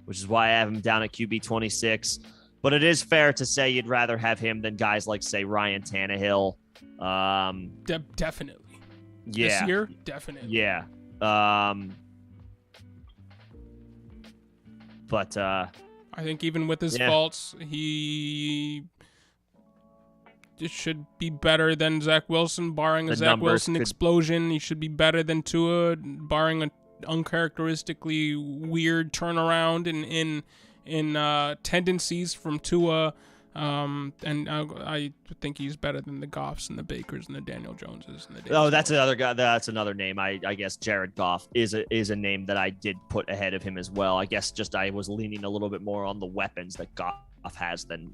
which is why I have him down at QB 26. But it is fair to say you'd rather have him than guys like, say, Ryan Tannehill. Definitely. Yeah. This year, definitely. Yeah. But I think even with his faults, he should be better than Zach Wilson, barring a Zach Wilson explosion. He should be better than Tua, barring an uncharacteristically weird turnaround in tendencies from Tua. And I think he's better than the Goffs and the Bakers and the Daniel Joneses. And the that's another guy. That's another name. I guess Jared Goff is a name that I did put ahead of him as well. I guess just I was leaning a little bit more on the weapons that Goff has than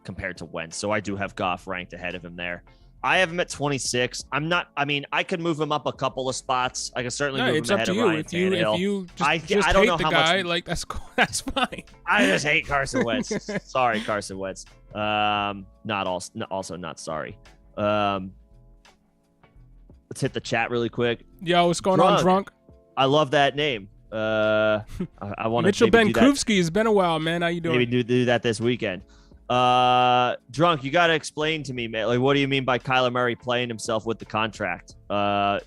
compared to Wentz. So I do have Goff ranked ahead of him there. I have him at 26. I could move him up a couple of spots. I can certainly move him ahead of Ryan Tannehill. If you just I don't hate know the how guy, much, that's cool. That's fine. I just hate Carson Wentz. Sorry, Carson Wentz. Also not sorry. Let's hit the chat really quick. Yo, what's going on, Drunk? I love that name. I want to Mitchell Benkovsky. It's been a while, man. How you doing? Maybe do that this weekend. Drunk, you got to explain to me, man. Like, what do you mean by Kyler Murray playing himself with the contract? I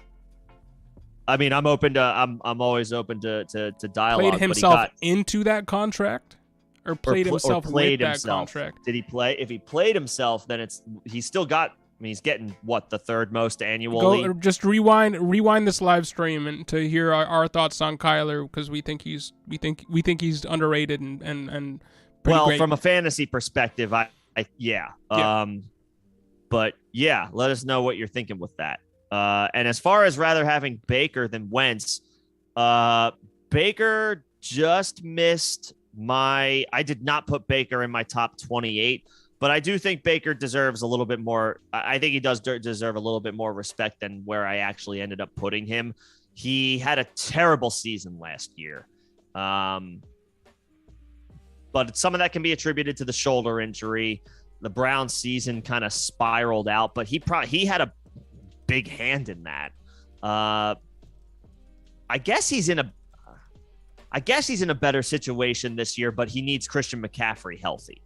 mean, I'm always open to dialogue. Played himself into that contract, or played himself with that contract? Did he play? If he played himself, then he's still got. I mean, he's getting what, the third most annually. Just rewind this live stream and to hear our thoughts on Kyler, because we think he's underrated and well, great. From a fantasy perspective, yeah. But yeah, let us know what you're thinking with that. And as far as rather having Baker than Wentz, Baker just missed I did not put Baker in my top 28, but I do think Baker deserves a little bit more. I think he does deserve a little bit more respect than where I actually ended up putting him. He had a terrible season last year. But some of that can be attributed to the shoulder injury. The Browns season kind of spiraled out, but he had a big hand in that. I guess he's in a better situation this year, but he needs Christian McCaffrey healthy.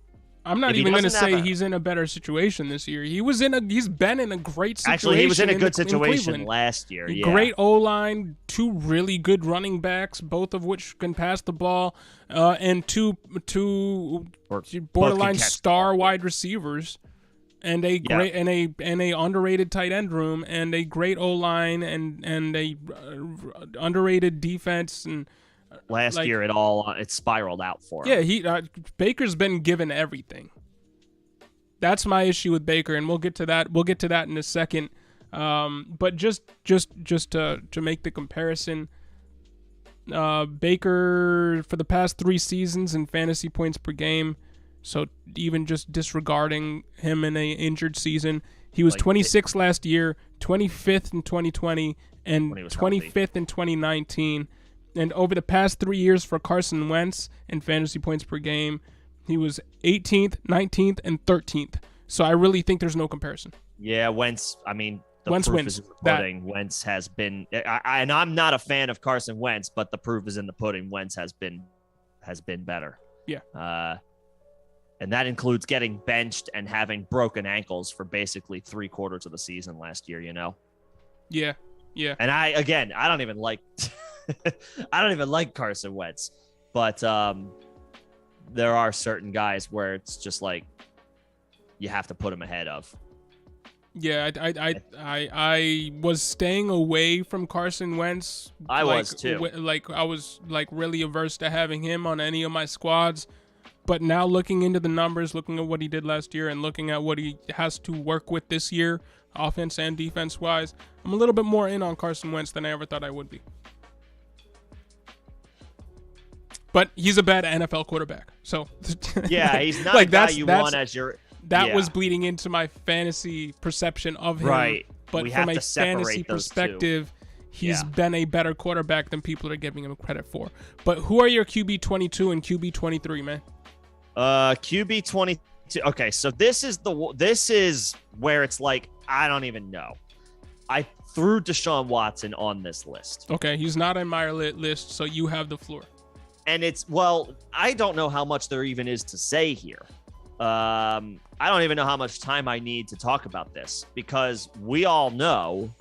I'm not even going to say he's in a better situation this year. He's been in a great situation. Actually, he was in a good situation last year. Yeah. Great O-line, 2 really good running backs, both of which can pass the ball, and two borderline star wide receivers, and a great and a underrated tight end room, and a great O-line, and a underrated defense. And last year it spiraled out for him. Yeah, Baker's been given everything. That's my issue with Baker, and we'll get to that. We'll get to that in a second. But just to make the comparison, Baker for the past 3 seasons in fantasy points per game. So even just disregarding him in a injured season, he was 26th last year, 25th in 2020, and 25th in 2019. And over the past 3 years for Carson Wentz in fantasy points per game, he was 18th, 19th, and 13th. So I really think there's no comparison. Yeah, Wentz, I mean, proof is in the pudding. Wentz has been, and I'm not a fan of Carson Wentz, but the proof is in the pudding. Wentz has been better. Yeah. And that includes getting benched and having broken ankles for basically 3/4 of the season last year, you know? Yeah. And I don't even like I don't even like Carson Wentz, but there are certain guys where it's just like you have to put him ahead of. Yeah, I was staying away from Carson Wentz. I was too. I was really averse to having him on any of my squads. But now looking into the numbers, looking at what he did last year, and looking at what he has to work with this year, offense and defense wise, I'm a little bit more in on Carson Wentz than I ever thought I would be. But he's a bad NFL quarterback. So yeah, he's not a guy you want as your. That was bleeding into my fantasy perception of him. Right. But from a fantasy perspective, he's been a better quarterback than people are giving him credit for. But who are your QB22 and QB23, man? QB22. Okay, so this is where it's like I don't even know. I threw Deshaun Watson on this list. Okay, he's not on my list, so you have the floor. And I don't know how much there even is to say here. I don't even know how much time I need to talk about this, because we all know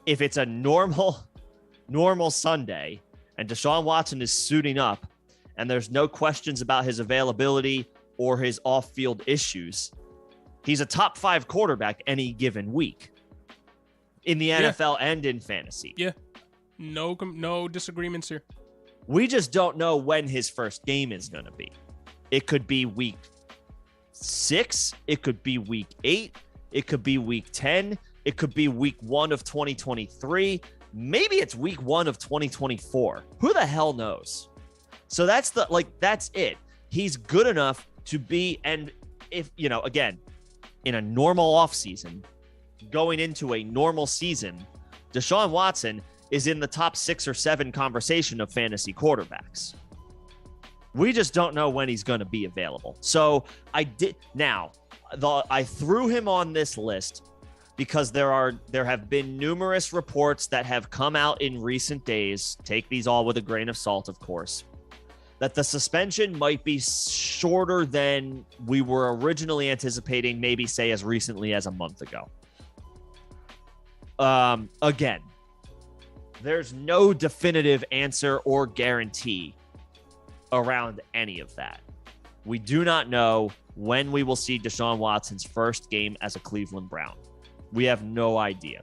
if it's a normal Sunday and Deshaun Watson is suiting up and there's no questions about his availability or his off-field issues, he's a top 5 quarterback any given week in the NFL and in fantasy. Yeah. No disagreements here. We just don't know when his first game is going to be. It could be week 6. It could be week 8. It could be week 10. It could be week 1 of 2023. Maybe it's week 1 of 2024. Who the hell knows? So that's it. He's good enough to be, and if, again, in a normal offseason, going into a normal season, Deshaun Watson is in the top 6 or 7 conversation of fantasy quarterbacks. We just don't know when he's going to be available. So I threw him on this list because there have been numerous reports that have come out in recent days. Take these all with a grain of salt, of course, that the suspension might be shorter than we were originally anticipating, maybe say as recently as a month ago. Again, there's no definitive answer or guarantee around any of that. We do not know when we will see Deshaun Watson's first game as a Cleveland Brown. We have no idea.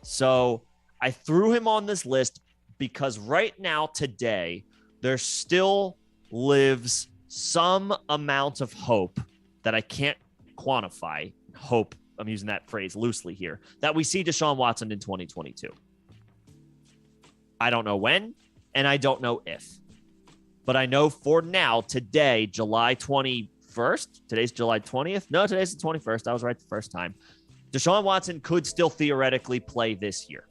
So I threw him on this list because right now, today, there still lives some amount of hope that I can't quantify. Hope, I'm using that phrase loosely here, that we see Deshaun Watson in 2022. I don't know when, and I don't know if. But I know for now, today, July 21st, today's July 20th. No, today's the 21st. I was right the first time. Deshaun Watson could still theoretically play this year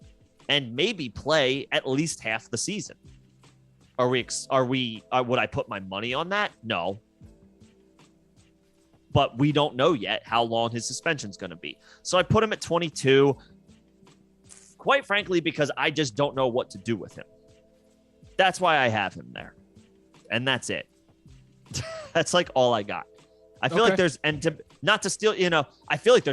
and maybe play at least half the season. Would I put my money on that? No. But we don't know yet how long his suspension is going to be. So I put him at 22, quite frankly, because I just don't know what to do with him. That's why I have him there. And that's it. That's like all I got. I feel like there's, and to not to steal, I feel like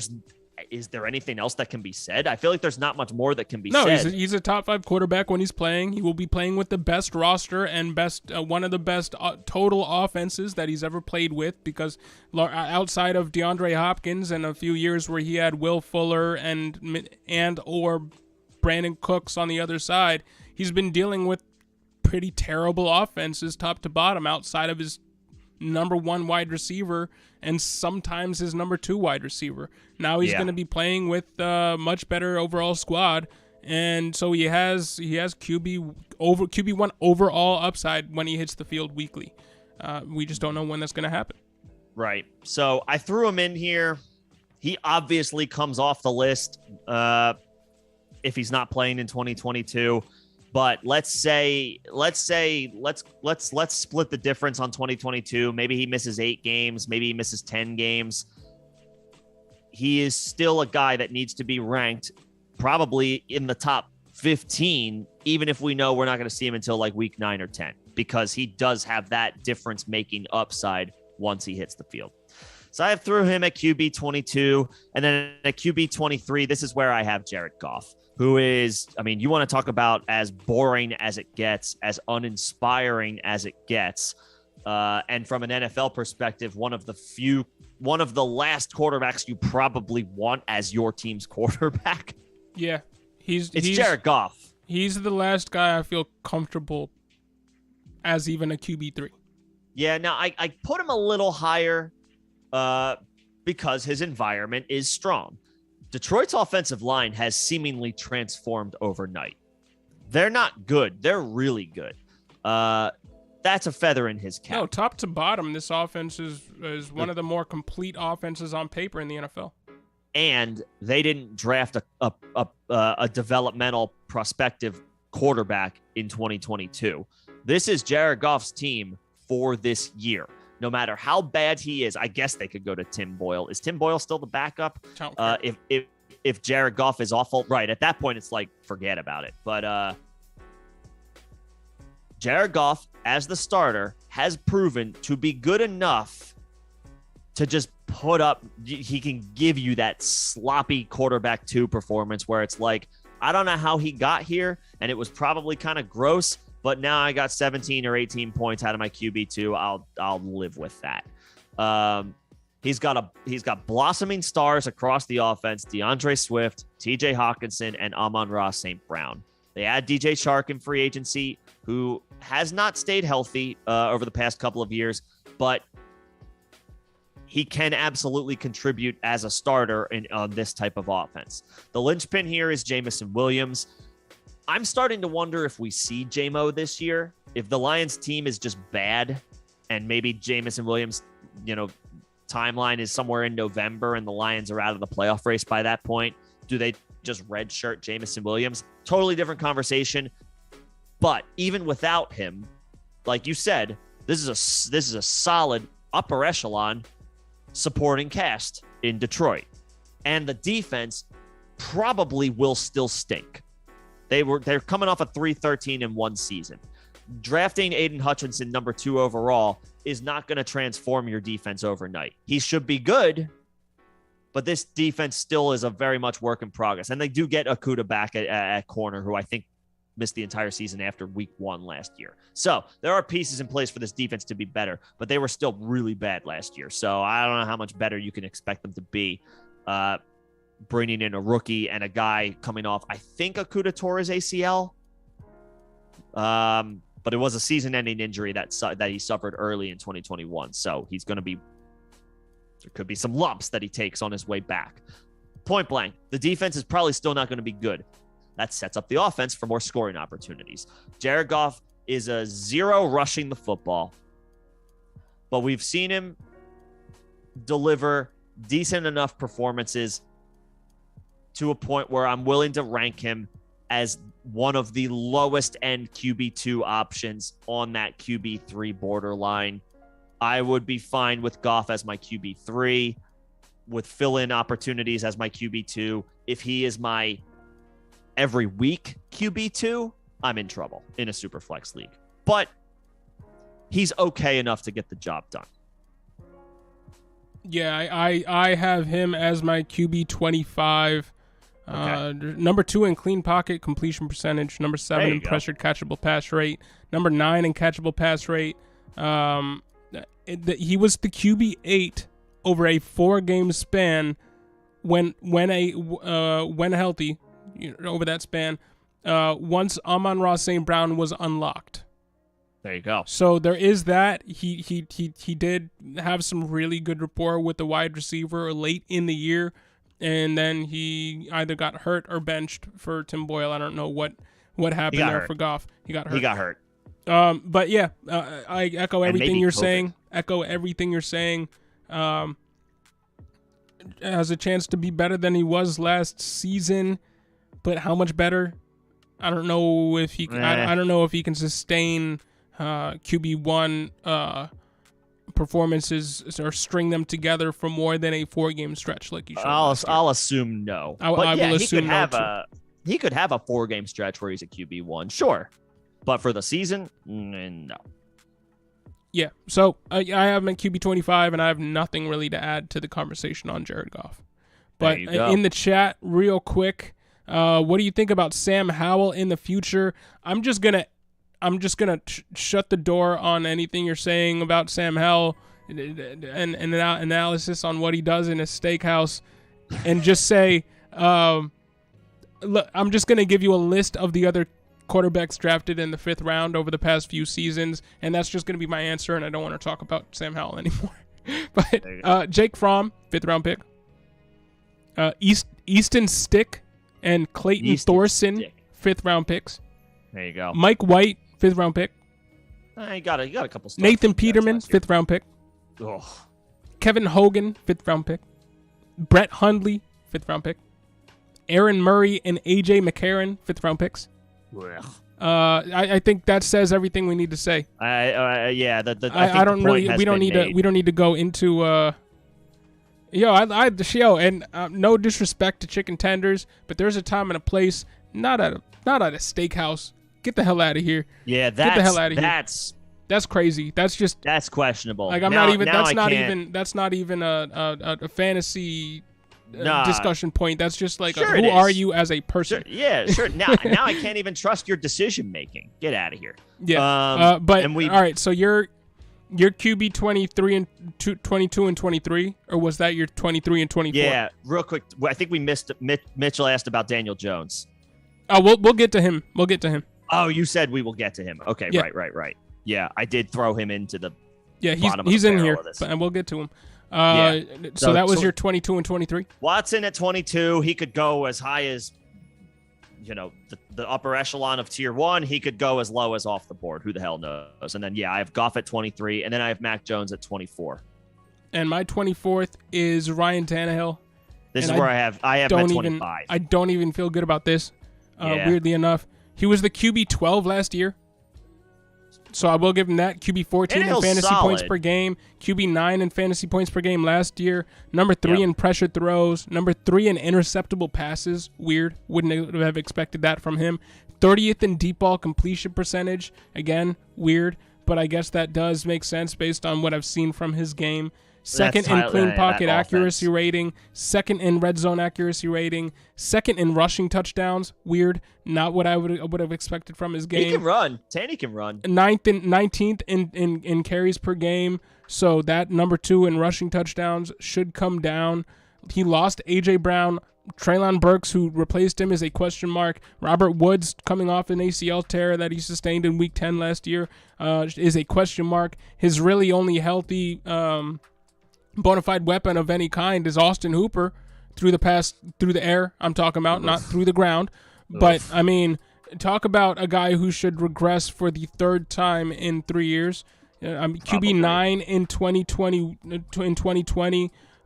is there anything else that can be said? I feel like there's not much more that can be said. No, he's a top 5 quarterback when he's playing. He will be playing with the best roster and one of the best total offenses that he's ever played with, because outside of DeAndre Hopkins and a few years where he had Will Fuller and or Brandon Cooks on the other side, he's been dealing with pretty terrible offenses top to bottom outside of his number 1 wide receiver and sometimes his number 2 wide receiver. Now he's going to be playing with a much better overall squad, and so he has QB1 overall upside when he hits the field weekly. We just don't know when that's going to happen. Right. So I threw him in here. He obviously comes off the list if he's not playing in 2022. But let's split the difference on 2022. Maybe he misses 8 games. Maybe he misses 10 games. He is still a guy that needs to be ranked probably in the top 15, even if we know we're not going to see him until like week 9 or 10, because he does have that difference-making upside once he hits the field. So I threw him at QB 22, and then at QB 23, this is where I have Jared Goff, who is, you want to talk about as boring as it gets, as uninspiring as it gets. And from an NFL perspective, one of the last quarterbacks you probably want as your team's quarterback. Yeah. It's Jared Goff. He's the last guy I feel comfortable as even a QB3. Yeah, now I put him a little higher because his environment is strong. Detroit's offensive line has seemingly transformed overnight. They're not good. They're really good. That's a feather in his cap. No, top to bottom, this offense is one of the more complete offenses on paper in the NFL. And they didn't draft a developmental prospective quarterback in 2022. This is Jared Goff's team for this year. No matter how bad he is, I guess they could go to Tim Boyle. Is Tim Boyle still the backup? If Jared Goff is awful, right, at that point, it's like, forget about it. But Jared Goff, as the starter, has proven to be good enough to just put up, he can give you that sloppy quarterback 2 performance where it's like, I don't know how he got here, and it was probably kind of gross, but now I got 17 or 18 points out of my QB2. I'll live with that. He's got blossoming stars across the offense: DeAndre Swift, TJ Hawkinson, and Amon-Ra St. Brown. They add DJ Chark in free agency, who has not stayed healthy over the past couple of years, but he can absolutely contribute as a starter on this type of offense. The linchpin here is Jameson Williams. I'm starting to wonder if we see J-Mo this year, if the Lions team is just bad and maybe Jameson Williams, timeline is somewhere in November and the Lions are out of the playoff race by that point. Do they just redshirt Jameson Williams? Totally different conversation. But even without him, like you said, this is a solid upper echelon supporting cast in Detroit. And the defense probably will still stink. They're coming off a 3-13 in one season. drafting Aiden Hutchinson number 2 overall is not going to transform your defense overnight. He should be good, but this defense still is a very much work in progress. And they do get Okudah back at corner, who I think missed the entire season after week 1 last year. So there are pieces in place for this defense to be better, but they were still really bad last year. So I don't know how much better you can expect them to be. Bringing in a rookie and a guy coming off, I think Okudah tore his ACL. But it was a season-ending injury that he suffered early in 2021. So he's going to be, there could be some lumps that he takes on his way back. Point blank, the defense is probably still not going to be good. That sets up the offense for more scoring opportunities. Jared Goff is a 0 rushing the football, but we've seen him deliver decent enough performances to a point where I'm willing to rank him as one of the lowest end QB2 options on that QB3 borderline. I would be fine with Goff as my QB3, with fill-in opportunities as my QB2. If he is my every week QB2, I'm in trouble in a Superflex league. But he's okay enough to get the job done. Yeah, I have him as my QB25. Okay. Number 2 in clean pocket completion percentage. Number 7 in pressured catchable pass rate. Number 9 in catchable pass rate. He was the QB8 over a 4-game span when healthy, over that span. Once Amon-Ra St. Brown was unlocked. There you go. So there is that. He did have some really good rapport with the wide receiver late in the year, and then he either got hurt or benched for Tim Boyle. I don't know what happened there for Goff. He got hurt. But yeah, I echo everything you're saying. Has a chance to be better than he was last season, but how much better? I don't know if he. I don't know if he can sustain QB1 performances or string them together for more than a 4-game stretch like you showed. I'll assume no. I will assume he could have a 4-game stretch where he's a QB1, sure, but for the season, no. Yeah, so I have him at QB25, and I have nothing really to add to the conversation on Jared Goff. But in the chat, real quick, what do you think about Sam Howell in the future? I'm just gonna shut the door on anything you're saying about Sam Howell and an analysis on what he does in a steakhouse, and just say, look, I'm just gonna give you a list of the other quarterbacks drafted in the 5th round over the past few seasons, and that's just gonna be my answer. And I don't want to talk about Sam Howell anymore. But Jake Fromm, 5th round pick. Easton Stick and Clayton Thorson, 5th round picks. There you go. Mike White, 5th round pick. You got a couple stuff. Nathan Peterman, 5th round pick. Ugh. Kevin Hogan, 5th round pick. Brett Hundley, 5th round pick. Aaron Murray and AJ McCarron, 5th round picks. Ugh. I think that says everything we need to say. Yeah. I don't really. We don't need to go into. And no disrespect to chicken tenders, but there's a time and a place. Not at a steakhouse. Get the hell out of here. Yeah, get the hell out of here. That's crazy. That's questionable. Like that's not even a fantasy discussion point. That's just like who are you as a person? Sure. Now I can't even trust your decision making. Get out of here. Yeah. All right. So your QB 23 and 22 and 23, or was that your 23 and 24? Yeah. Real quick, I think we missed. Mitchell asked about Daniel Jones. Oh, we'll get to him. Oh, you said we will get to him. Okay. Yeah. Right. Yeah, I did throw him into the. Yeah, he's in here, and we'll get to him. So that was your 22 and 23? Watson at 22. He could go as high as, the upper echelon of tier 1. He could go as low as off the board. Who the hell knows? And then, I have Goff at 23, and then I have Mac Jones at 24. And my 24th is Ryan Tannehill. This is where I have at 25. I don't even feel good about this, weirdly enough. He was the QB 12 last year. So I will give him that. QB 14 in fantasy points per game. QB 9 in fantasy points per game last year. Number 3 in pressure throws. Number 3 in interceptable passes. Weird. Wouldn't have expected that from him. 30th in deep ball completion percentage. Again, weird, but I guess that does make sense based on what I've seen from his game. Second in clean pocket accuracy rating, second in red zone accuracy rating, second in rushing touchdowns. Weird, not what I would have expected from his game. He can run. Tanny can run. 19th in carries per game. So that number 2 in rushing touchdowns should come down. He lost A.J. Brown. Treylon Burks, who replaced him, is a question mark. Robert Woods, coming off an ACL tear that he sustained in Week 10 last year, is a question mark. His really only healthy bona fide weapon of any kind is Austin Hooper through the air. I'm talking about, not through the ground. But, I mean, talk about a guy who should regress for the third time in 3 years. QB9 in 2020,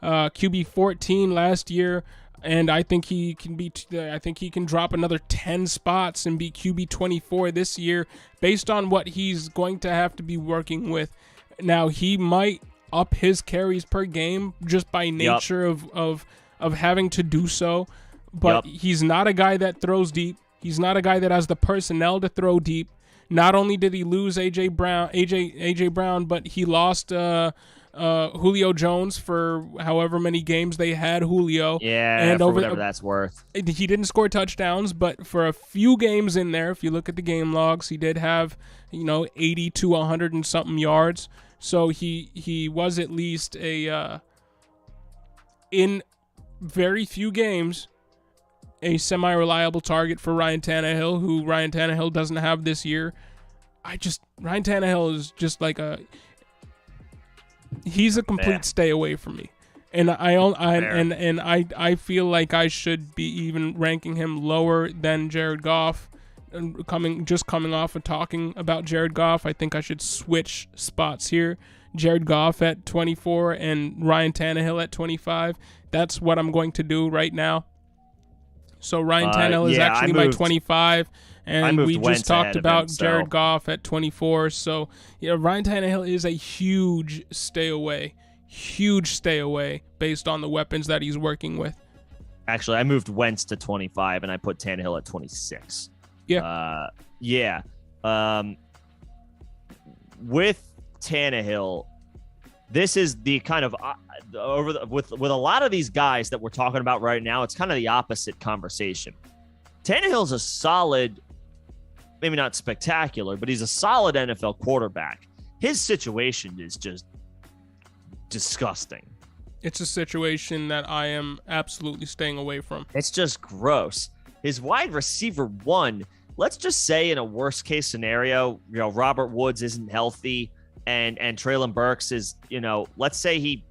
QB14 last year, and I think he can drop another 10 spots and be QB24 this year based on what he's going to have to be working with. Now, he might up his carries per game just by nature of having to do so, but he's not a guy that throws deep. He's not a guy that has the personnel to throw deep. Not only did he lose AJ Brown, but he lost Julio Jones for however many games they had Julio. Yeah, and for whatever that's worth. He didn't score touchdowns, but for a few games in there, if you look at the game logs, he did have 80 to 100 and something yards. So he was at least in very few games, a semi-reliable target for Ryan Tannehill, who Ryan Tannehill doesn't have this year. Ryan Tannehill is just like he's a complete stay away from me. And I feel like I should be even ranking him lower than Jared Goff. Coming off of talking about Jared Goff, I think I should switch spots here. Jared Goff at 24 and Ryan Tannehill at 25. That's what I'm going to do right now. So Ryan Tannehill is actually my 25, and we just talked about Jared Goff at 24. So Ryan Tannehill is a huge stay away based on the weapons that he's working with. Actually, I moved Wentz to 25, and I put Tannehill at 26. Yeah. With Tannehill, this is the kind of with a lot of these guys that we're talking about right now, it's kind of the opposite conversation. Tannehill's a solid, maybe not spectacular, but he's a solid NFL quarterback. His situation is just disgusting. It's a situation that I am absolutely staying away from. It's just gross. His wide receiver one, let's just say in a worst case scenario, Robert Woods isn't healthy and Treylon Burks is, let's say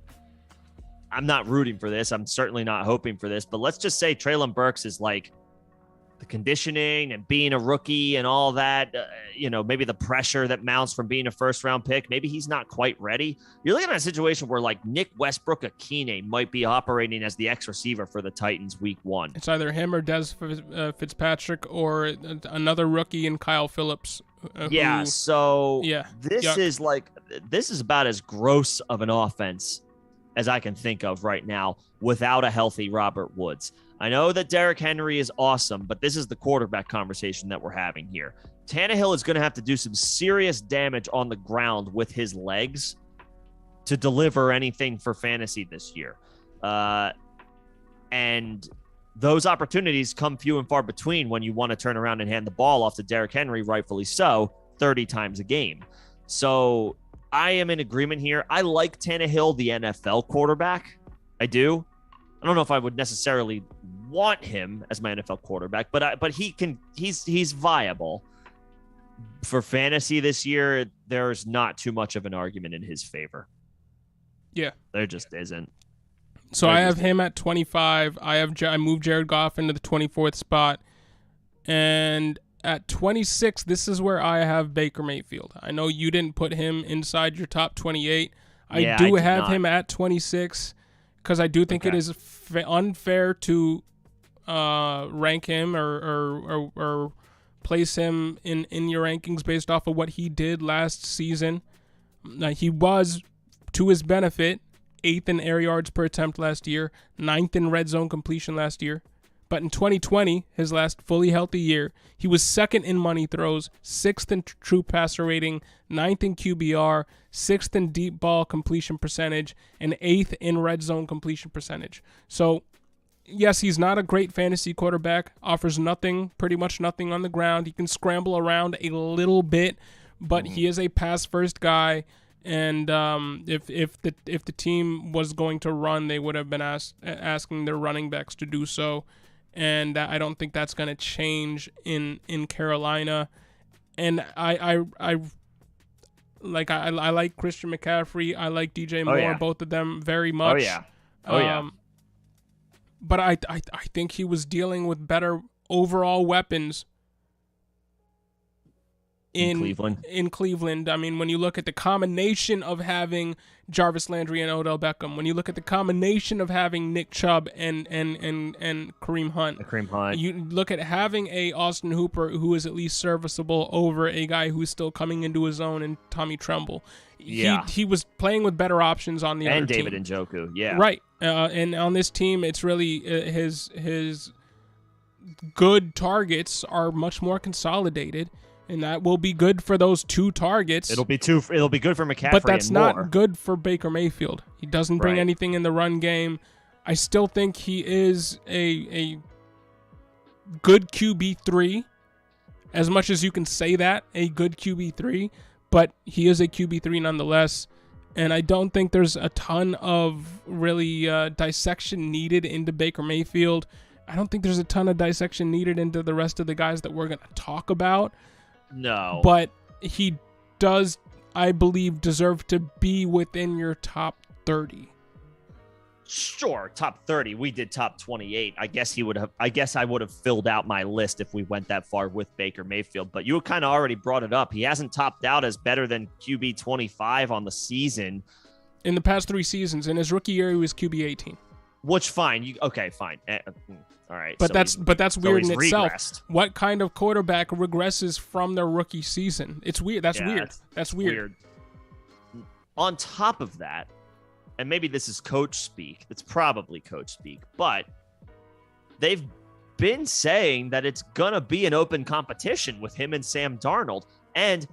I'm not rooting for this. I'm certainly not hoping for this, but let's just say Treylon Burks is like the conditioning and being a rookie and all that, maybe the pressure that mounts from being a first round pick. Maybe he's not quite ready. You're looking at a situation where like Nick Westbrook-Akine might be operating as the X receiver for the Titans week 1. It's either him or Des Fitzpatrick or another rookie in Kyle Phillips. This is about as gross of an offense as I can think of right now without a healthy Robert Woods. I know that Derrick Henry is awesome, but this is the quarterback conversation that we're having here. Tannehill is going to have to do some serious damage on the ground with his legs to deliver anything for fantasy this year. And those opportunities come few and far between when you want to turn around and hand the ball off to Derrick Henry, rightfully so, 30 times a game. So I am in agreement here. I like Tannehill, the NFL quarterback. I do. I don't know if I would necessarily want him as my NFL quarterback, but he's viable for fantasy this year. There's not too much of an argument in his favor. Yeah, there just isn't. So I have him at 25. I moved Jared Goff into the 24th spot, and at 26, this is where I have Baker Mayfield. I know you didn't put him inside your top 28. I have him at 26 because I do think it is unfair to rank him or place him in your rankings based off of what he did last season. He was, to his benefit, 8th in air yards per attempt last year, 9th in red zone completion last year, But in 2020, his last fully healthy year, he was second in money throws, sixth in true passer rating, ninth in QBR, sixth in deep ball completion percentage, and eighth in red zone completion percentage. So, yes, he's not a great fantasy quarterback, offers nothing, pretty much nothing on the ground. He can scramble around a little bit, but he is a pass-first guy. And if the team was going to run, they would have been asking their running backs to do so. And I don't think that's going to change in Carolina. And I like Christian McCaffrey. I like DJ Moore, both of them very much. Oh yeah. But I think he was dealing with better overall weapons in Cleveland. I mean, when you look at the combination of having Jarvis Landry and Odell Beckham, when you look at the combination of having Nick Chubb and Kareem Hunt, you look at having a Austin Hooper who is at least serviceable over a guy who's still coming into his own in Tommy Tremble. Yeah. He was playing with better options on the other team. And David Njoku, yeah. Right. And on this team, it's really his good targets are much more consolidated. And that will be good for those two targets. It'll be good for McCaffrey, but that's and not Moore. Good for Baker Mayfield. He doesn't bring anything in the run game. I still think he is a good QB3, as much as you can say that, a good QB3, but he is a QB3 nonetheless. And I don't think there's a ton of really dissection needed into Baker Mayfield. I don't think there's a ton of dissection needed into the rest of the guys that we're going to talk about. No. But he does, I believe, deserve to be within your top 30. Sure, top 30. We did top 28. I guess I would have filled out my list if we went that far with Baker Mayfield. But you kind of already brought it up. He hasn't topped out as better than QB 25 on the season. In the past 3 seasons. In his rookie year, he was QB 18. Which, fine. Fine. All right. But that's weird in itself. Regressed. What kind of quarterback regresses from their rookie season? It's weird. That's weird. That's weird. On top of that, and maybe this is coach speak. It's probably coach speak, but they've been saying that it's going to be an open competition with him and Sam Darnold. And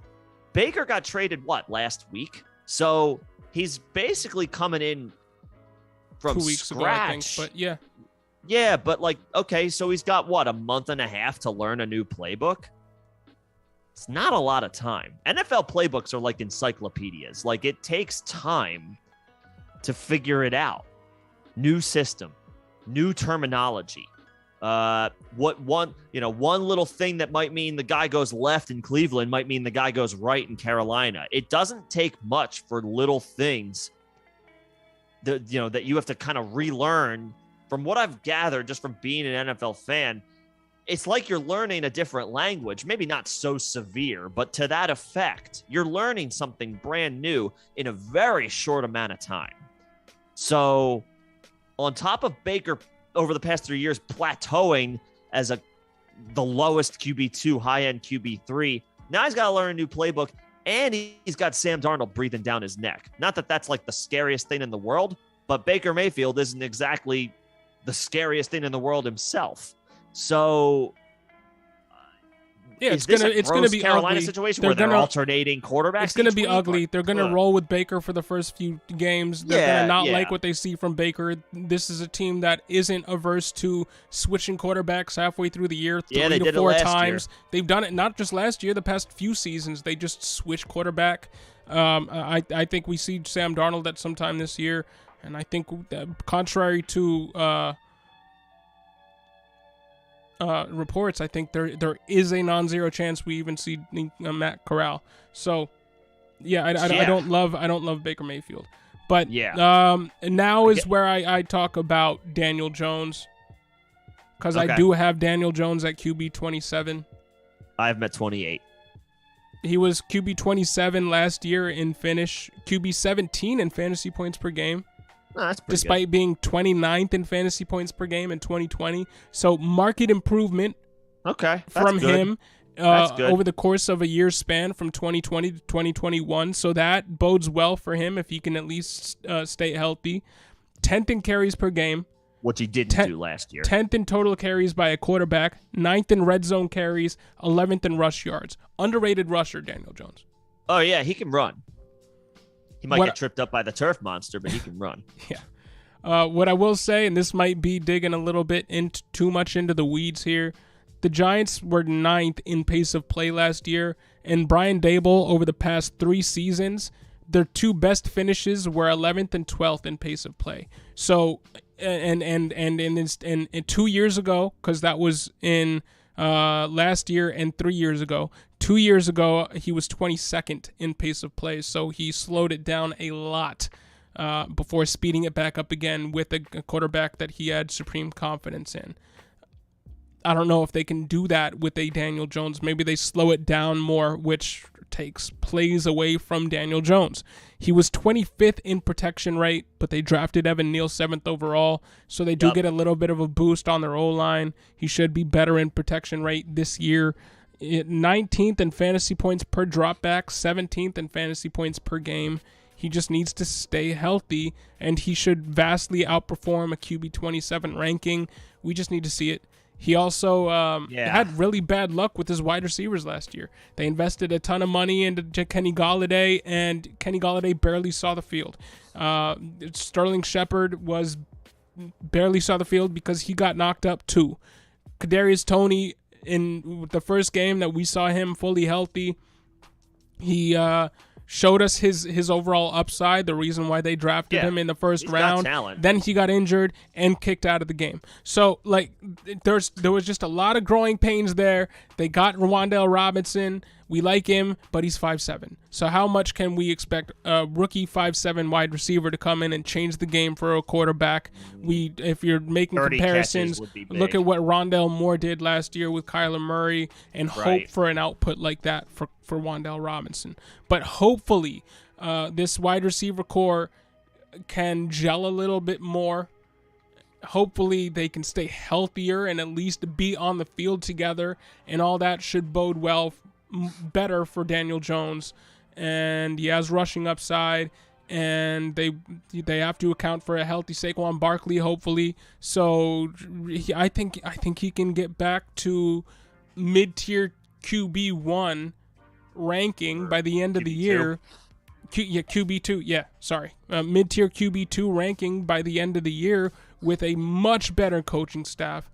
Baker got traded, last week? So he's basically coming in from 2 weeks scratch. ago, I think, but yeah. Yeah, but so he's got a month and a half to learn a new playbook? It's not a lot of time. NFL playbooks are like encyclopedias. It takes time to figure it out. New system, new terminology. One little thing that might mean the guy goes left in Cleveland might mean the guy goes right in Carolina. It doesn't take much for little things that you have to kind of relearn. From what I've gathered just from being an NFL fan, it's like you're learning a different language, maybe not so severe, but to that effect. You're learning something brand new in a very short amount of time. So on top of Baker over the past 3 years plateauing as the lowest QB2, high-end QB3, now he's got to learn a new playbook, and he's got Sam Darnold breathing down his neck. Not that that's the scariest thing in the world, but Baker Mayfield isn't exactly the scariest thing in the world himself. So it's gonna be Carolina ugly. situation where they're alternating quarterbacks. It's gonna be ugly. They're gonna roll with Baker for the first few games. They're gonna not like what they see from Baker. This is a team that isn't averse to switching quarterbacks halfway through the year, 3 to 4 times. They've done it not just last year, the past few seasons. They just switch quarterback. I think we see Sam Darnold at some time this year. And I think, contrary to reports, I think there is a non-zero chance we even see Matt Corral. So, I don't love Baker Mayfield. But now is where I talk about Daniel Jones, because I do have Daniel Jones at QB 27. I have him at 28. He was QB 27 last year in finish, QB 17 in fantasy points per game. Despite being 29th in fantasy points per game in 2020. So market improvement from him over the course of a year span from 2020 to 2021. So that bodes well for him if he can at least stay healthy. 10th in carries per game. which he didn't do last year. 10th in total carries by a quarterback, 9th in red zone carries, 11th in rush yards. Underrated rusher, Daniel Jones. Oh, yeah, he can run. He might get tripped up by the turf monster, but he can run. Yeah. What I will say, and this might be digging a little bit too much into the weeds here, the Giants were 9th in pace of play last year, and Brian Daboll over the past 3 seasons, their 2 best finishes were 11th and 12th in pace of play. So, and 2 years ago, because that was in last year and 3 years ago. 2 years ago, he was 22nd in pace of play, so he slowed it down a lot before speeding it back up again with a quarterback that he had supreme confidence in. I don't know if they can do that with a Daniel Jones. Maybe they slow it down more, which takes plays away from Daniel Jones. He was 25th in protection rate, but they drafted Evan Neal 7th overall, so they do get a little bit of a boost on their O-line. He should be better in protection rate this year. 19th in fantasy points per dropback, 17th in fantasy points per game. He just needs to stay healthy, and he should vastly outperform a QB27 ranking. We just need to see it. He also had really bad luck with his wide receivers last year. They invested a ton of money into Kenny Golladay, and Kenny Golladay barely saw the field. Sterling Shepard barely saw the field because he got knocked up too. Kadarius Toney, in the first game that we saw him fully healthy, he showed us his overall upside, the reason why they drafted him in the first round. Then he got injured and kicked out of the game. So, like, there was just a lot of growing pains there. They got Wan'Dale Robinson. We like him, but he's 5'7". So how much can we expect a rookie 5'7" wide receiver to come in and change the game for a quarterback? If you're making comparisons, look at what Rondale Moore did last year with Kyler Murray and hope for an output like that for Wan'Dale Robinson. But hopefully this wide receiver core can gel a little bit more. Hopefully they can stay healthier and at least be on the field together, and all that should bode better for Daniel Jones. And he has rushing upside, and they have to account for a healthy Saquon Barkley, hopefully. So I think he can get back to mid-tier QB1 ranking by the end of the year. QB2, mid-tier QB2 ranking by the end of the year with a much better coaching staff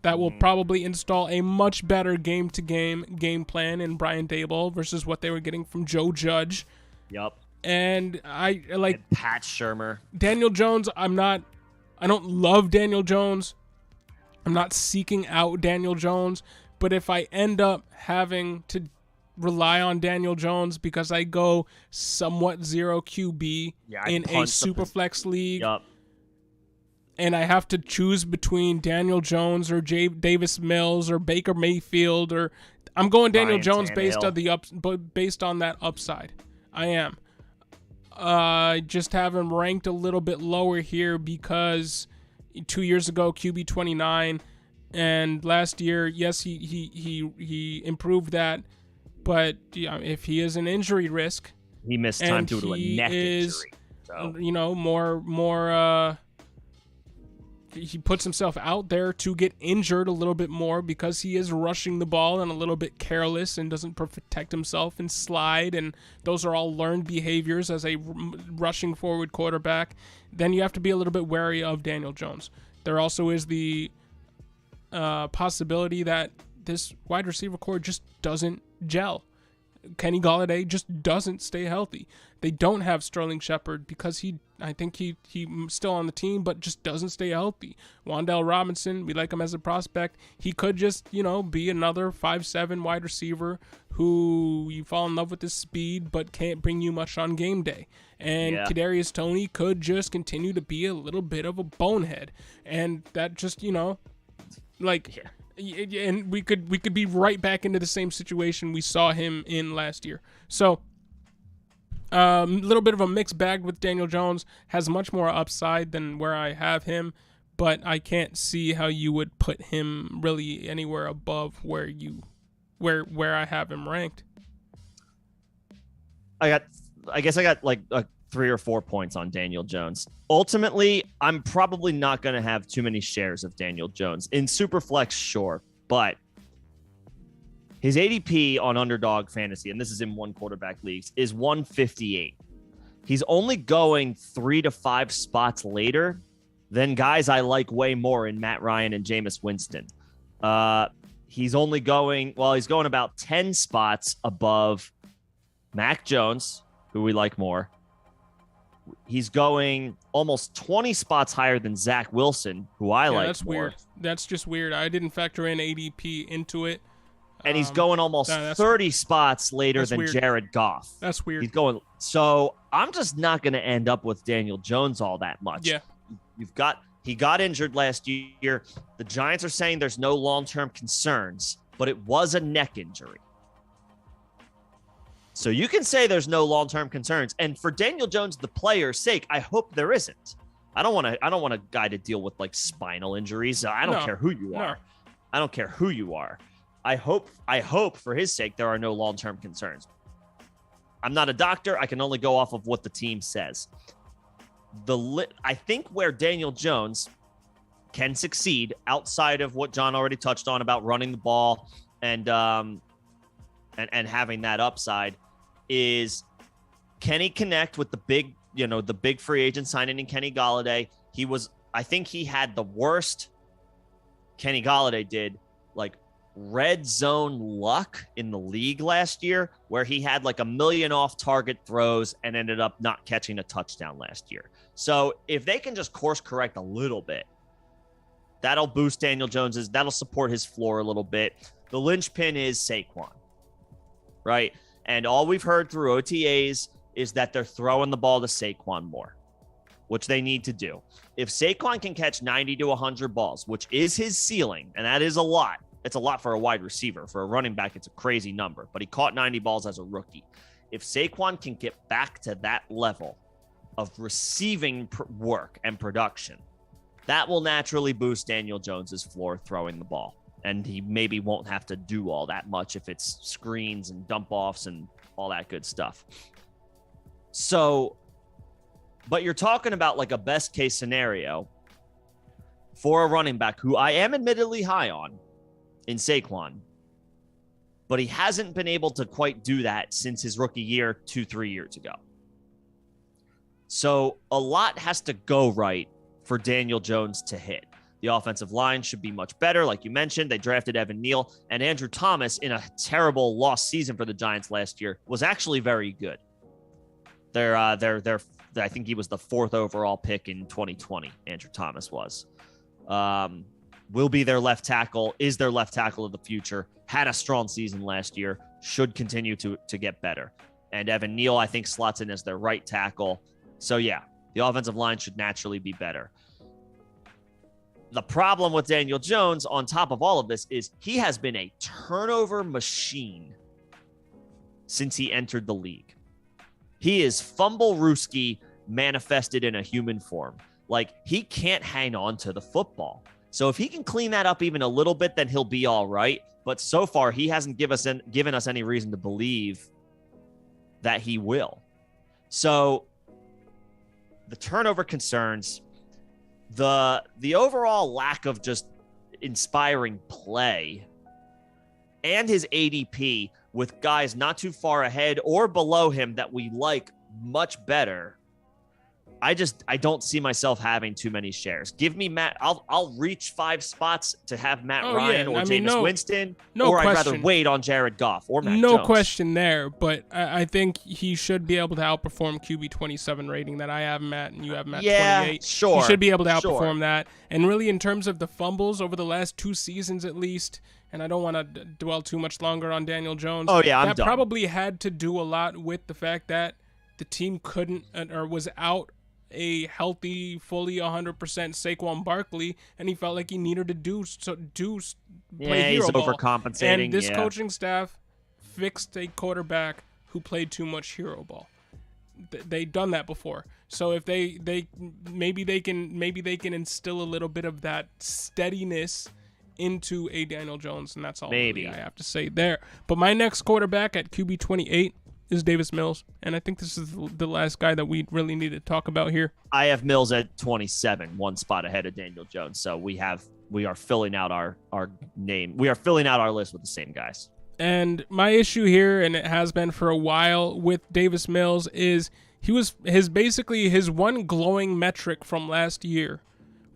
that will probably install a much better game plan in Brian Daboll versus what they were getting from Joe Judge. Yep. And I like and Pat Shurmur. Daniel Jones. I don't love Daniel Jones. I'm not seeking out Daniel Jones, but if I end up having to rely on Daniel Jones because I go somewhat zero QB in a Superflex league, and I have to choose between Daniel Jones or Davis Mills or Baker Mayfield, or I'm going Daniel Jones based on that upside. I am. Just have him ranked a little bit lower here because 2 years ago QB29, and last year, yes, he improved that, but if he is an injury risk, he missed time due to a neck injury. So. He puts himself out there to get injured a little bit more because he is rushing the ball and a little bit careless and doesn't protect himself and slide, and those are all learned behaviors as a rushing forward quarterback. Then you have to be a little bit wary of Daniel Jones. There also is the possibility that this wide receiver core just doesn't gel. Kenny Golladay just doesn't stay healthy. They don't have Sterling Shepard because I think he's still on the team, but just doesn't stay healthy. Wan'Dale Robinson, we like him as a prospect. He could just, be another 5'7" wide receiver who you fall in love with his speed, but can't bring you much on game day. And Kadarius Toney could just continue to be a little bit of a bonehead. And that just, and we could be right back into the same situation we saw him in last year. So a little bit of a mixed bag with Daniel Jones. Has much more upside than where I have him, but I can't see how you would put him really anywhere above where I have him ranked. I guess I got like 3 or 4 points on Daniel Jones. Ultimately, I'm probably not going to have too many shares of Daniel Jones. In Superflex, sure, but his ADP on Underdog Fantasy, and this is in one quarterback leagues, is 158. He's only going 3 to 5 spots later than guys I like way more in Matt Ryan and Jameis Winston. He's going about 10 spots above Mac Jones, who we like more. He's going almost 20 spots higher than Zach Wilson, who I like that's more. Weird. That's just weird. I didn't factor in ADP into it. And he's going almost 30 spots later than weird. Jared Goff. That's weird. He's going. So I'm just not going to end up with Daniel Jones all that much. Yeah. He got injured last year. The Giants are saying there's no long-term concerns, but it was a neck injury. So you can say there's no long-term concerns. And for Daniel Jones, the player's sake, I hope there isn't. I don't want a guy to deal with like spinal injuries. I don't care who you are. I don't care who you are. I hope for his sake there are no long-term concerns. I'm not a doctor. I can only go off of what the team says. I think where Daniel Jones can succeed outside of what John already touched on about running the ball and having that upside is, can he connect with the big free agent signing in Kenny Golladay? I think he had the worst Kenny Golladay did, like red zone luck in the league last year, where he had like 1 million off target throws and ended up not catching a touchdown last year. So if they can just course correct a little bit, that'll boost Daniel Jones's, that'll support his floor a little bit. The linchpin is Saquon, right? And all we've heard through OTAs is that they're throwing the ball to Saquon more, which they need to do. If Saquon can catch 90 to 100 balls, which is his ceiling, and that is a lot. It's a lot for a wide receiver. For a running back, it's a crazy number, but he caught 90 balls as a rookie. If Saquon can get back to that level of receiving work and production, that will naturally boost Daniel Jones's floor throwing the ball. And he maybe won't have to do all that much if it's screens and dump offs and all that good stuff. So, but you're talking about like a best case scenario for a running back who I am admittedly high on in Saquon, but he hasn't been able to quite do that since his rookie year 2-3 years ago. So a lot has to go right for Daniel Jones to hit. The offensive line should be much better. Like you mentioned, they drafted Evan Neal, and Andrew Thomas, in a terrible lost season for the Giants last year, was actually very good. I think he was the 4th overall pick in 2020. Andrew Thomas was. Will be their left tackle, is their left tackle of the future, had a strong season last year, should continue to get better. And Evan Neal, I think, slots in as their right tackle. So yeah, the offensive line should naturally be better. The problem with Daniel Jones, on top of all of this, is he has been a turnover machine since he entered the league. He is fumble-rooski manifested in a human form. Like, he can't hang on to the football. So if he can clean that up even a little bit, then he'll be all right. But so far, he hasn't given us any reason to believe that he will. So the turnover concerns, the overall lack of just inspiring play, and his ADP with guys not too far ahead or below him that we like much better, I don't see myself having too many shares. Give me Matt. I'll reach 5 spots to have Matt Ryan or Jameis Winston, or I'd rather wait on Jared Goff or Mac Jones. No question there, but I think he should be able to outperform QB27 rating that I have Matt and you have Matt 28. Sure. He should be able to outperform that. And really, in terms of the fumbles over the last 2 seasons at least, and I don't want to dwell too much longer on Daniel Jones. Oh yeah, that probably had to do a lot with the fact that the team couldn't or was out a healthy, fully 100% Saquon Barkley, and he felt like he needed to play hero ball. He's overcompensating. And this coaching staff fixed a quarterback who played too much hero ball. They've done that before. So if they maybe they can instill a little bit of that steadiness into a Daniel Jones, and that's all really I have to say there. But my next quarterback at QB 28 is Davis Mills, and I think this is the last guy that we really need to talk about here. I have Mills at 27, one spot ahead of Daniel Jones. So we are filling out our name. We are filling out our list with the same guys. And my issue here, and it has been for a while with Davis Mills, is his one glowing metric from last year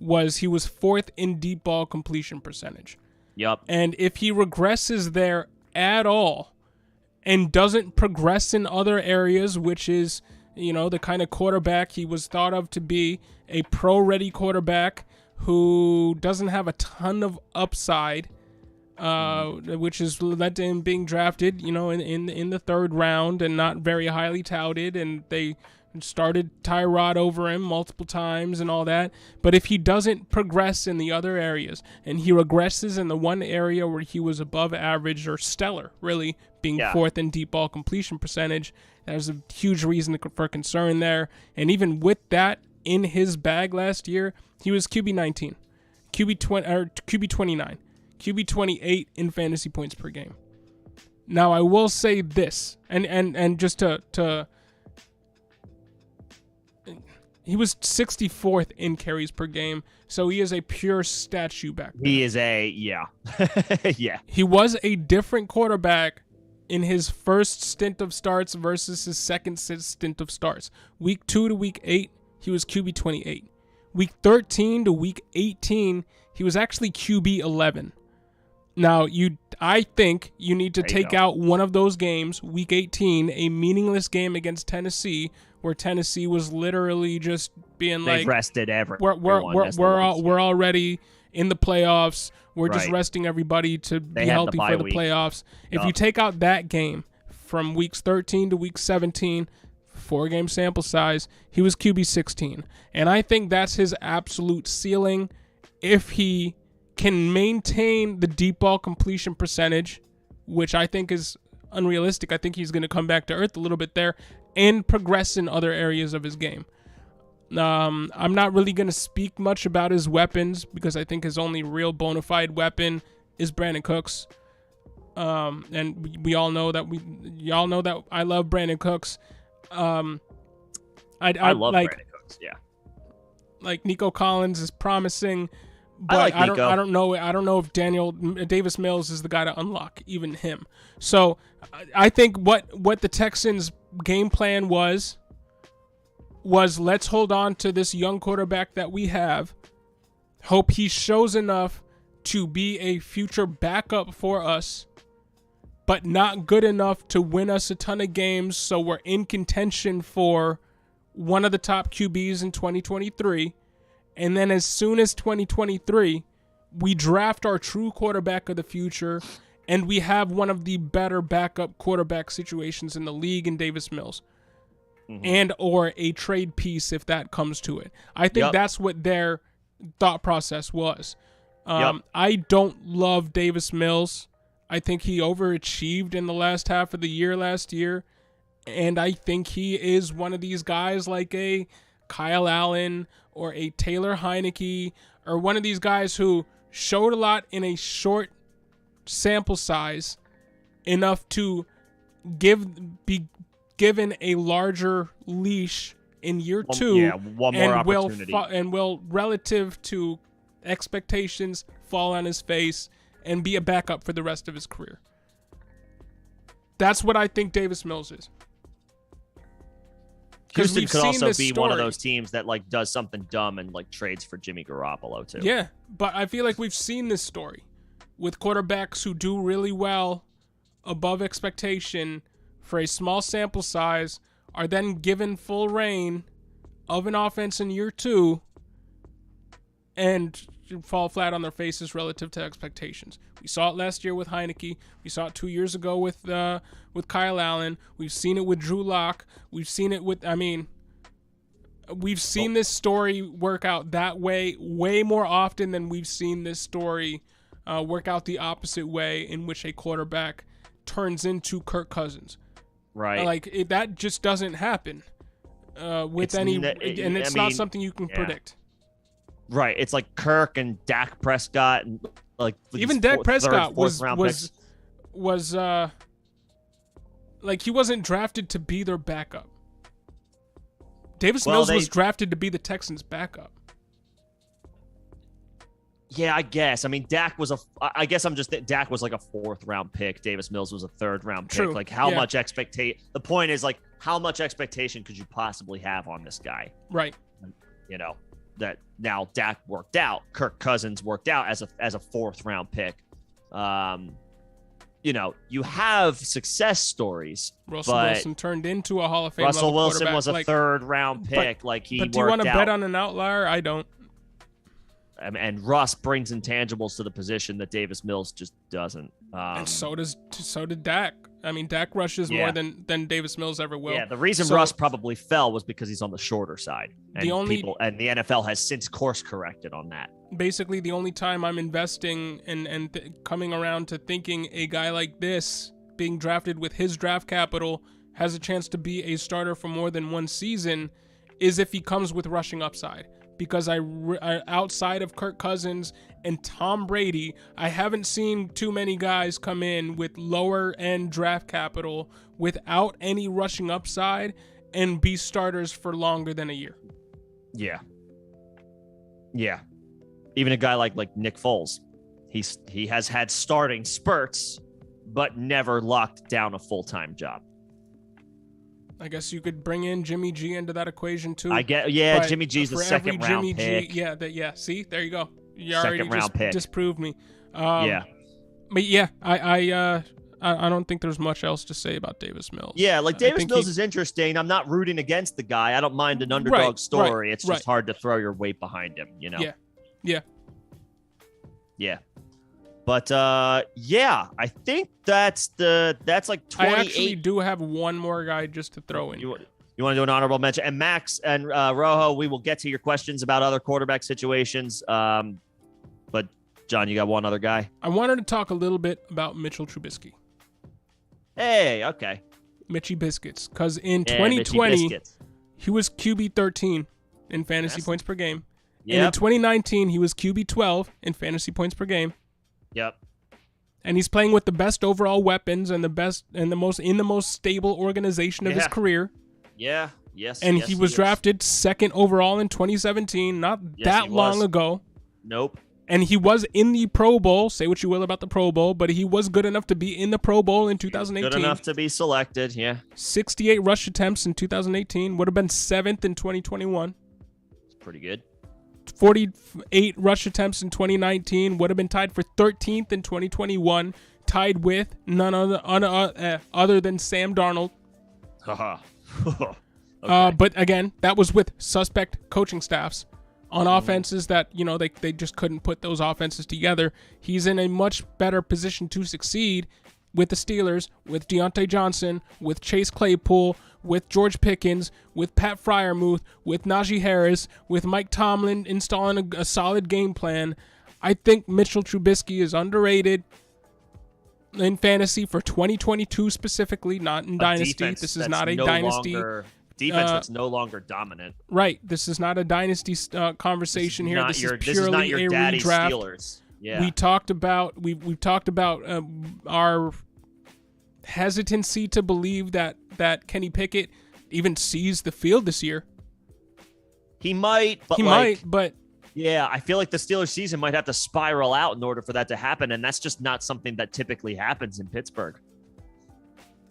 was he was 4th in deep ball completion percentage. Yep. And if he regresses there at all and doesn't progress in other areas, which is, the kind of quarterback he was thought of to be, a pro-ready quarterback who doesn't have a ton of upside, which has led to him being drafted, in the 3rd round and not very highly touted, and they started Tyrod over him multiple times and all that. But if he doesn't progress in the other areas and he regresses in the one area where he was above average or stellar, really, being 4th in deep ball completion percentage, there's a huge reason for concern there. And even with that in his bag last year, he was QB19, QB29, QB28 in fantasy points per game. Now, I will say this, and just to he was 64th in carries per game, so he is a pure statue back there. He is yeah. He was a different quarterback in his first stint of starts versus his second stint of starts. Week 2 to week 8, he was QB 28. Week 13 to week 18, he was actually QB 11. Now, I think you need to take out one of those games, week 18, a meaningless game against Tennessee, where Tennessee was literally just being They've like, rested everyone. we're already in the playoffs. We're just resting everybody to be healthy for the playoffs. If you take out that game from weeks 13 to week 17, 4-game sample size, he was QB 16. And I think that's his absolute ceiling if he can maintain the deep ball completion percentage, which I think is unrealistic. I think he's going to come back to earth a little bit there and progress in other areas of his game. I'm not really going to speak much about his weapons because I think his only real bona fide weapon is Brandon Cooks. And we all know that y'all know that I love Brandon Cooks. I love like, Brandon Cooks. Yeah. Like Nico Collins is promising, but I don't know if Davis Mills is the guy to unlock even him. So I think what the Texans' game plan was let's hold on to this young quarterback that we have, hope he shows enough to be a future backup for us, but not good enough to win us a ton of games so we're in contention for one of the top QBs in 2023. And then as soon as 2023, we draft our true quarterback of the future, and we have one of the better backup quarterback situations in the league in Davis Mills. And or a trade piece if that comes to it. I think that's what their thought process was. I don't love Davis Mills. I think he overachieved in the last half of the year last year. And I think he is one of these guys like a Kyle Allen or a Taylor Heineke or one of these guys who showed a lot in a short sample size enough to be given a larger leash in year 2, one more opportunity, and will relative to expectations fall on his face and be a backup for the rest of his career. That's what I think Davis Mills is. Houston could also be one of those teams that like does something dumb and like trades for Jimmy Garoppolo too. Yeah, but I feel like we've seen this story with quarterbacks who do really well above expectation for a small sample size, are then given full reign of an offense in year 2 and fall flat on their faces relative to expectations. We saw it last year with Heineke. We saw it 2 years ago with Kyle Allen. We've seen it with Drew Lock. We've seen it with, we've seen this story work out that way more often than we've seen this story work out the opposite way, in which a quarterback turns into Kirk Cousins. Right. That just doesn't happen with it's not something you can predict. Right. It's like Kirk and Dak Prescott and like even Dak Prescott was Like, he wasn't drafted to be their backup. Davis Mills was drafted to be the Texans' backup. Yeah, I guess. I mean, Dak was Dak was like a 4th round pick. Davis Mills was a 3rd round pick. True. Like, how much expectation? The point is, like, how much expectation could you possibly have on this guy? Right. You know, that now Dak worked out. Kirk Cousins worked out as a 4th round pick. You know, you have success stories. Russell Wilson turned into a Hall of Fame. Russell Wilson was a 3rd round pick. But do you want to bet on an outlier? I don't. And Russ brings intangibles to the position that Davis Mills just doesn't. And so did Dak. I mean, Dak rushes more than Davis Mills ever will. Yeah, the reason Russ probably fell was because he's on the shorter side. And the NFL has since course corrected on that. Basically, the only time I'm investing and coming around to thinking a guy like this being drafted with his draft capital has a chance to be a starter for more than one season is if he comes with rushing upside. Because outside of Kirk Cousins and Tom Brady, I haven't seen too many guys come in with lower end draft capital without any rushing upside and be starters for longer than a year. Yeah. Even a guy like Nick Foles, he has had starting spurts, but never locked down a full-time job. I guess you could bring in Jimmy G into that equation too. Jimmy G's the 2nd round pick. See, there you go. You already disproved me. But I don't think there's much else to say about Davis Mills. Yeah, like Davis Mills is interesting. I'm not rooting against the guy. I don't mind an underdog story. It's just hard to throw your weight behind him, you know? Yeah. But I think that's like 28. I actually do have one more guy just to throw in. You want to do an honorable mention? And Max and Rojo, we will get to your questions about other quarterback situations. But John, you got one other guy? I wanted to talk a little bit about Mitchell Trubisky. Hey, okay. Mitchy Biscuits. Because in 2020, he was QB13 in fantasy points per game. Yep. And in 2019, he was QB12 in fantasy points per game. Yep. And he's playing with the best overall weapons and the most stable organization of his career. Yeah. Yes. And he was drafted 2nd overall in 2017, not that long ago. Nope. And he was in the Pro Bowl. Say what you will about the Pro Bowl, but he was good enough to be in the Pro Bowl in 2018. Good enough to be selected, yeah. 68 rush attempts in 2018. Would have been 7th in 2021. It's pretty good. 48 rush attempts in 2019, would have been tied for 13th in 2021, tied with none other than Sam Darnold. Okay. But again, that was with suspect coaching staffs on offenses that, they just couldn't put those offenses together. He's in a much better position to succeed with the Steelers, with Deontay Johnson, with Chase Claypool, with George Pickens, with Pat Freiermuth, with Najee Harris, with Mike Tomlin installing a solid game plan. I think Mitchell Trubisky is underrated in fantasy for 2022 specifically, not in Dynasty. This is not a Dynasty. Defense that's no longer dominant. Right. This is not a Dynasty conversation here. This is purely a redraft. Steelers. Yeah. We've talked about our hesitancy to believe that Kenny Pickett even sees the field this year. He might, but yeah, I feel like the Steelers season might have to spiral out in order for that to happen, and that's just not something that typically happens in Pittsburgh.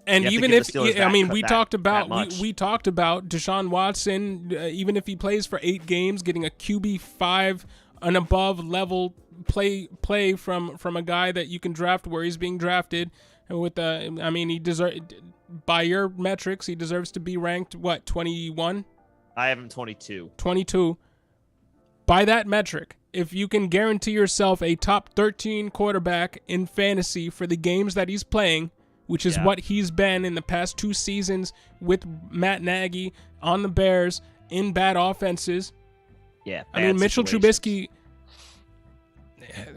And even if we talked about Deshaun Watson, even if he plays for 8 games, getting a QB5 and above level play from a guy that you can draft where he's being drafted. With he deserves, by your metrics, he deserves to be ranked 21. I have him 22. 22. By that metric, if you can guarantee yourself a top 13 quarterback in fantasy for the games that he's playing, which is what he's been in the past 2 seasons with Matt Nagy on the Bears in bad offenses. Yeah, Mitchell Trubisky.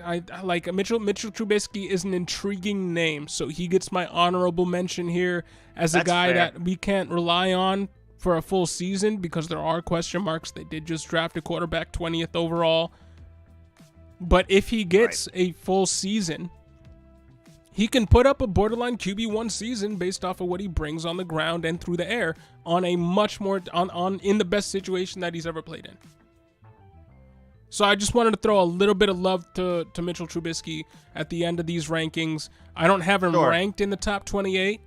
I like Mitchell Trubisky is an intriguing name, so he gets my honorable mention here as a guy that we can't rely on for a full season because there are question marks. They did just draft a quarterback 20th overall. But if he gets a full season He can put up a borderline QB1 season based off of what he brings on the ground and through the air on a much more in the best situation that he's ever played in. So I just wanted to throw a little bit of love to Mitchell Trubisky at the end of these rankings. I don't have him ranked in the top 28,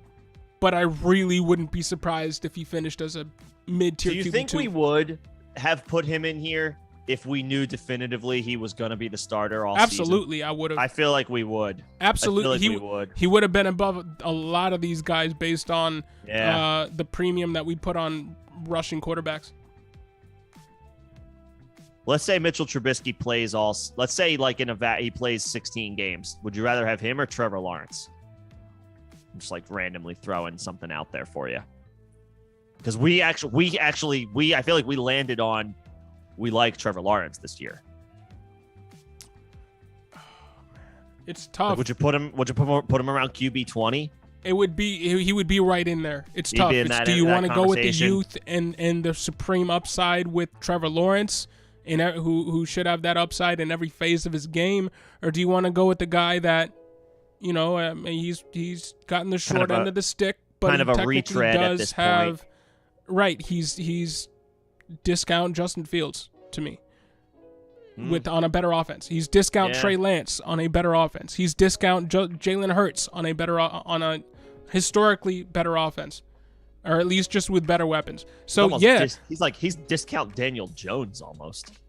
but I really wouldn't be surprised if he finished as a mid-tier QB2. Do you think we would have put him in here if we knew definitively he was going to be the starter all season? Absolutely, I would have. I feel like we would. Absolutely, we would. He would have been above a lot of these guys based on the premium that we put on rushing quarterbacks. Let's say Mitchell Trubisky plays let's say like he plays 16 games. Would you rather have him or Trevor Lawrence? I'm just like randomly throwing something out there for you. Because I feel like we landed on, we like Trevor Lawrence this year. It's tough. Like, would you put him around QB20? It would be, he would be right in there. It's tough. Do you want to go with the youth and the supreme upside with Trevor Lawrence, who should have that upside in every phase of his game, or do you want to go with the guy that, he's gotten the short end of the stick, but kind of a retread at this point. Right, he's discount Justin Fields to me. On a better offense. He's discount Trey Lance on a better offense. He's discount Jalen Hurts on a historically better offense, or at least just with better weapons. So he's discount Daniel Jones almost.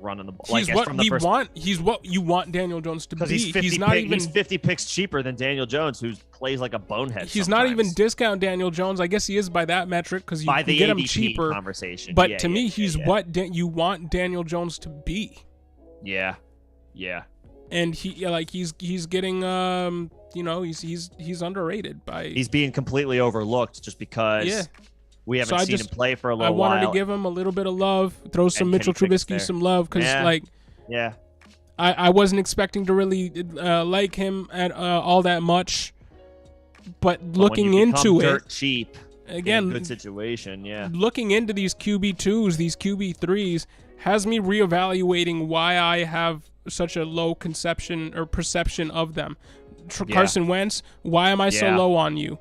Running the ball. He's what you want Daniel Jones to be. He's 50 picks cheaper than Daniel Jones, who plays like a bonehead. He's not even discount Daniel Jones. I guess he is by that metric because you can get him cheaper. Conversation. But to me, he's what you want Daniel Jones to be. Yeah. And he's getting he's underrated by. He's being completely overlooked just because. We haven't seen him play for a little while. I wanted to give him a little bit of love, throw some Mitchell Trubisky some love, because I wasn't expecting to really like him at all that much, but looking into it, cheap again, good situation, looking into these QB2s, these QB3s has me reevaluating why I have such a low conception or perception of them. Carson Wentz, why am I so low on you?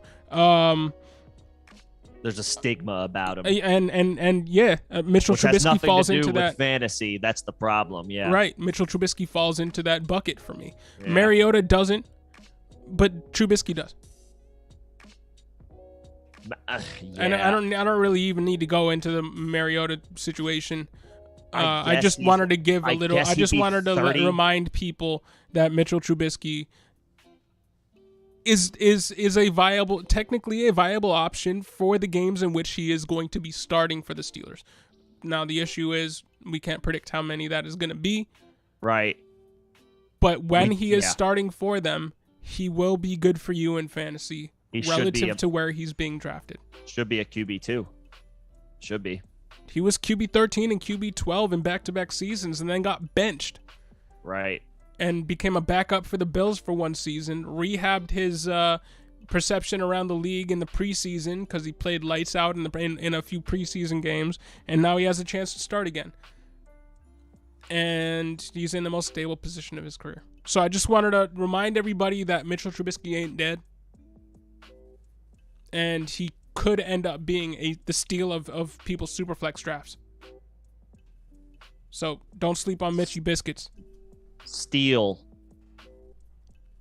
There's a stigma about him, Mitchell Trubisky falls into that fantasy. That's the problem. Right. Mitchell Trubisky falls into that bucket for me. Mariota doesn't, but Trubisky does. And I don't really even need to go into the Mariota situation. I just wanted to give a little. I just wanted to remind people that Mitchell Trubisky is technically a viable option for the games in which he is going to be starting for the Steelers. Now the issue is we can't predict how many that is going to be. Right. But when he is starting for them, he will be good for you in fantasy relative to where he's being drafted. Should be a QB2. Should be. He was QB13 and QB12 in back-to-back seasons and then got benched. Right. And became a backup for the Bills for one season, rehabbed his perception around the league in the preseason because he played lights out in a few preseason games, and now he has a chance to start again. And he's in the most stable position of his career. So I just wanted to remind everybody that Mitchell Trubisky ain't dead. And he could end up being the steal of people's Superflex drafts. So don't sleep on Mitchy Biscuits. Steal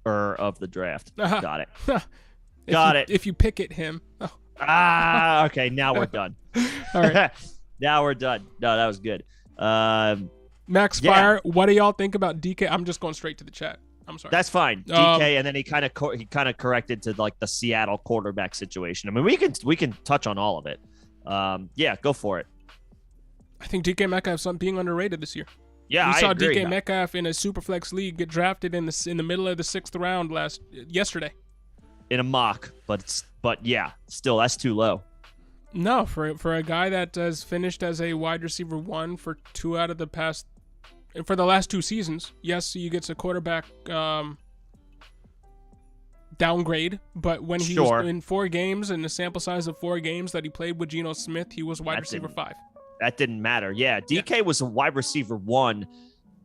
of the draft. Got it. If you pick it him. Oh. Okay. Now we're done. All right. Now we're done. No, that was good. Max Fire, what do y'all think about DK? I'm just going straight to the chat. I'm sorry. That's fine. DK, and then he kind of corrected to like the Seattle quarterback situation. I mean, we can touch on all of it. Go for it. I think DK Metcalf's being underrated this year. Yeah, we saw DK Metcalf in a Superflex league get drafted in the middle of the 6th round yesterday. In a mock, but still that's too low. No, for a guy that has finished as a wide receiver 1 for for the last 2 seasons. Yes, he gets a quarterback downgrade, but when he was in 4 games and the sample size of 4 games that he played with Geno Smith, he was wide receiver 5. That didn't matter. Yeah, DK was a wide receiver 1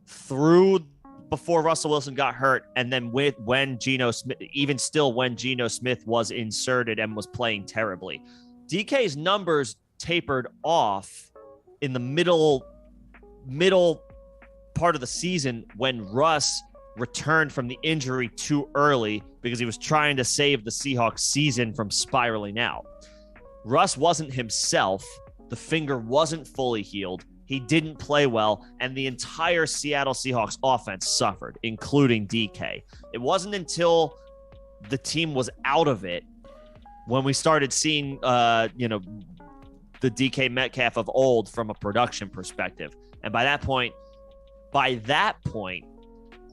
through before Russell Wilson got hurt, and then when Geno Smith, even still when Geno Smith was inserted and was playing terribly. DK's numbers tapered off in the middle part of the season when Russ returned from the injury too early because he was trying to save the Seahawks season from spiraling out. Russ wasn't himself. The finger wasn't fully healed. He didn't play well, and the entire Seattle Seahawks offense suffered, including DK. It wasn't until the team was out of it when we started seeing, the DK Metcalf of old from a production perspective. And by that point,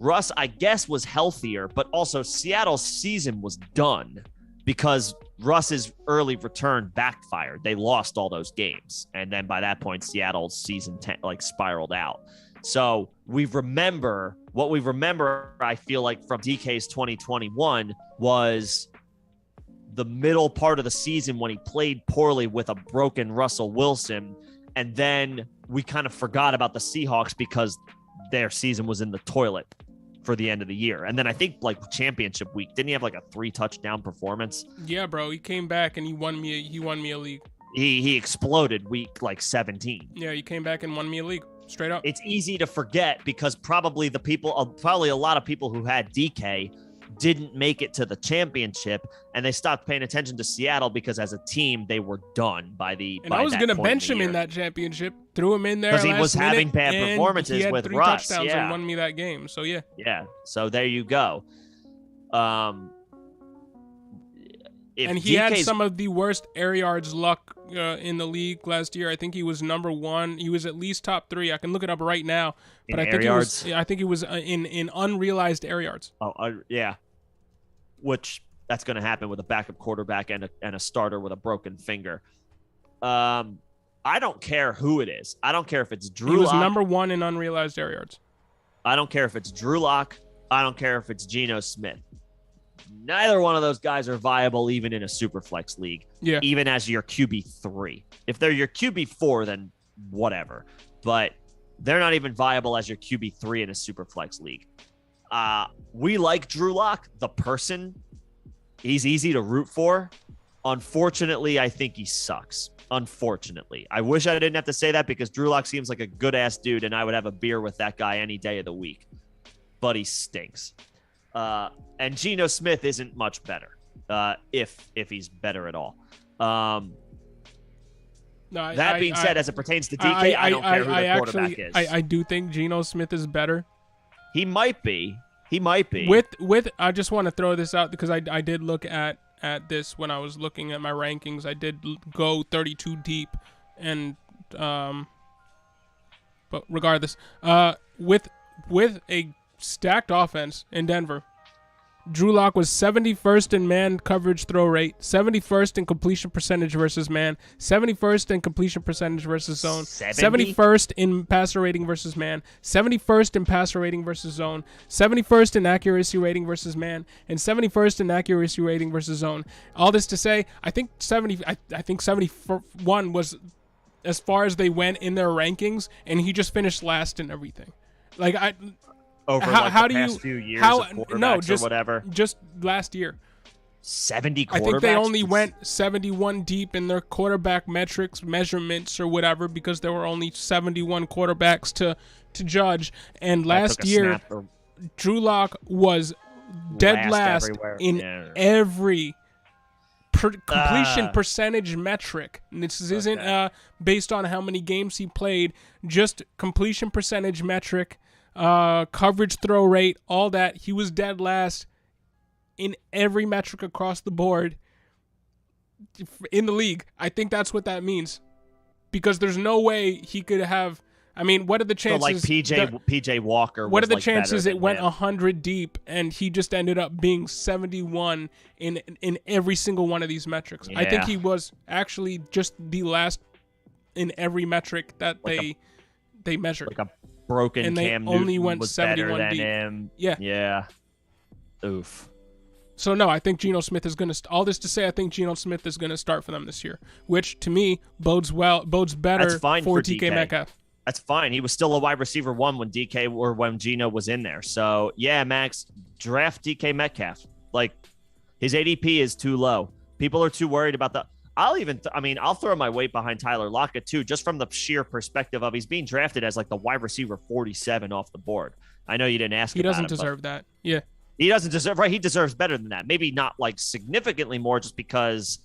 Russ, I guess, was healthier, but also Seattle's season was done because Russ's early return backfired. They lost all those games. And then by that point, Seattle's season spiraled out. So what we remember, I feel like, from DK's 2021 was the middle part of the season when he played poorly with a broken Russell Wilson. And then we kind of forgot about the Seahawks because their season was in the toilet for the end of the year. And then I think championship week, didn't he have a 3-touchdown performance? Yeah, bro. He came back and he won me a league. He exploded week 17. Yeah, he came back and won me a league. Straight up. It's easy to forget because probably a lot of people who had DK didn't make it to the championship, and they stopped paying attention to Seattle because as a team they were done by the. And I was gonna bench him in that championship, threw him in there because he was having bad performances he had with 3 Russ. touchdowns Yeah, and won me that game. So yeah. Yeah. So there you go. And he had some of the worst air yards luck in the league last year. I think he was number 1. He was at least top 3. I can look it up right now. But I think he was in unrealized air yards. Oh, yeah. Which that's going to happen with a backup quarterback and a starter with a broken finger. I don't care who it is. I don't care if it's Drew Lock. He was number 1 in unrealized air yards. I don't care if it's Drew Lock. I don't care if it's Geno Smith. Neither one of those guys are viable even in a Superflex league. Yeah. Even as your QB3. If they're your QB4, then whatever. But they're not even viable as your QB3 in a Superflex league. We like Drew Lock, the person. He's easy to root for. Unfortunately, I think he sucks. Unfortunately. I wish I didn't have to say that because Drew Lock seems like a good-ass dude, and I would have a beer with that guy any day of the week. But he stinks. And Geno Smith isn't much better, if he's better at all. That being said, as it pertains to DK, I don't care who the quarterback is. I do think Geno Smith is better. He might be. With I just want to throw this out because I did look at this when I was looking at my rankings. I did go 32 deep, and but regardless, with a stacked offense in Denver, Drew Lock was 71st in man coverage throw rate, 71st in completion percentage versus man, 71st in completion percentage versus zone, 71st in passer rating versus man, 71st in passer rating versus zone, 71st in accuracy rating versus man, and 71st in accuracy rating versus zone. All this to say, I think 71 was as far as they went in their rankings, and he just finished last in everything. Over the past few years of quarterbacks or whatever? Just last year. 70 quarterbacks? I think they only went 71 deep in their quarterback measurements or whatever because there were only 71 quarterbacks to judge. And last year, Drew Lock was dead last in every completion percentage metric. And this isn't based on how many games he played, just completion percentage metric. Coverage, throw rate, all that. He was dead last in every metric across the board in the league. I think that's what that means, because there's no way he could have. I mean, what are the chances? So PJ Walker. What are the chances it went 100 deep and he just ended up being 71 in every single one of these metrics? Yeah. I think he was actually just the last in every metric that they measured. Like a broken and they Cam only Newton went was 71 better than deep. him. Yeah. Oof. So no, I think Geno Smith is going to. All this to say, I think Geno Smith is going to start for them this year, which to me bodes better for DK Metcalf. That's fine. He was still a wide receiver 1 when DK or when Geno was in there. So, yeah, Max, draft DK Metcalf. Like, his ADP is too low. People are too worried about the. I'll throw my weight behind Tyler Lockett, too, just from the sheer perspective of he's being drafted as like the wide receiver 47 off the board. I know you didn't ask He about doesn't it, deserve that. Yeah. He doesn't deserve, right? He deserves better than that. Maybe not like significantly more, just because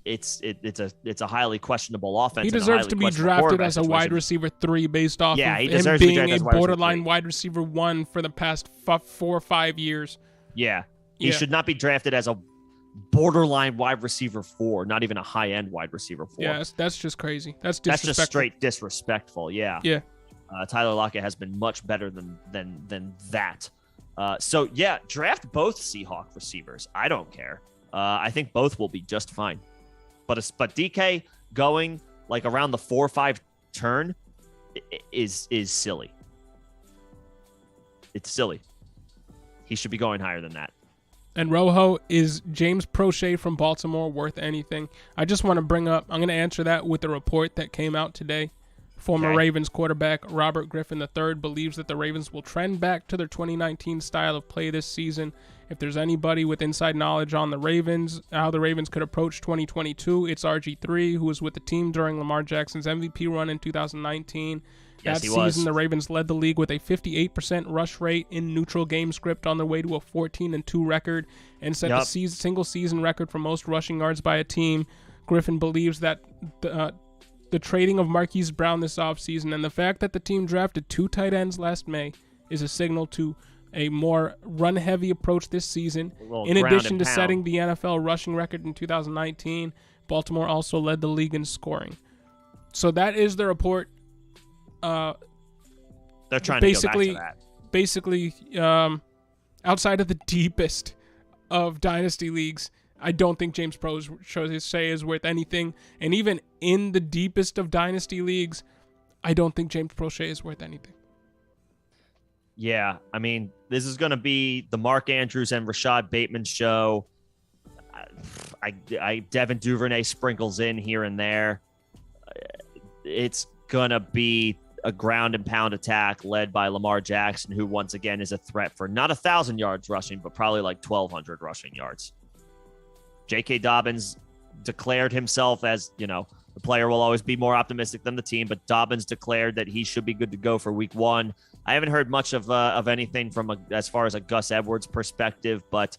it's a highly questionable offense. He deserves to be drafted as a wide receiver 3 based off of him being a borderline wide receiver 1 for the past 4 or 5 years. Yeah. He should not be drafted as a borderline wide receiver 4, not even a high-end wide receiver 4. Yeah, that's just crazy. That's disrespectful. That's just straight disrespectful, yeah. Yeah. Tyler Lockett has been much better than that. So, yeah, draft both Seahawk receivers. I don't care. I think both will be just fine. But DK going like around the 4 or 5 turn is silly. It's silly. He should be going higher than that. And Rojo, is James Prochet from Baltimore worth anything? I just want to bring up, I'm going to answer that with the report that came out today. Former Ravens quarterback Robert Griffin III believes that the Ravens will trend back to their 2019 style of play this season. If there's anybody with inside knowledge on the Ravens, how the Ravens could approach 2022, it's RG3, who was with the team during Lamar Jackson's MVP run in 2019. Yes, that season, the Ravens led the league with a 58% rush rate in neutral game script on their way to a 14-2 record and set the single season record for most rushing yards by a team. Griffin believes that the trading of Marquise Brown this offseason and the fact that the team drafted 2 tight ends last May is a signal to a more run-heavy approach this season. In addition to setting the NFL rushing record in 2019, Baltimore also led the league in scoring. So that is the report. They're trying to go back to that. Basically, outside of the deepest of dynasty leagues, I don't think James Prochet is worth anything. And even in the deepest of dynasty leagues, I don't think James Prochet is worth anything. Yeah, I mean, this is going to be the Mark Andrews and Rashad Bateman show. Devin Duvernay sprinkles in here and there. It's going to be a ground and pound attack led by Lamar Jackson, who once again is a threat for not 1,000 yards rushing, but probably like 1,200 rushing yards. J.K. Dobbins declared himself as, the player will always be more optimistic than the team, but Dobbins declared that he should be good to go for week 1. I haven't heard much of anything from as far as a Gus Edwards perspective, but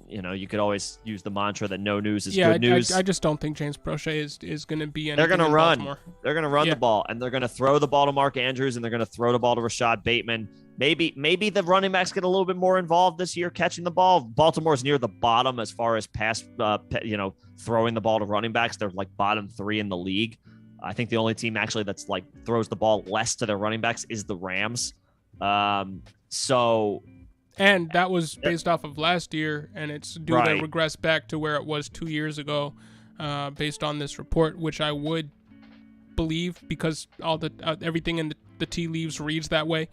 you could always use the mantra that no news is good news. I just don't think James Prochet is going to be anything. They're going to run. Baltimore. They're going to run the ball, and they're going to throw the ball to Mark Andrews, and they're going to throw the ball to Rashad Bateman. Maybe the running backs get a little bit more involved this year catching the ball. Baltimore's near the bottom as far as pass, throwing the ball to running backs. They're like bottom 3 in the league. I think the only team actually that's like throws the ball less to their running backs is the Rams. And that was based off of last year, and it's due to regress back to where it was 2 years ago, based on this report, which I would believe because all the everything in the tea leaves reads that way.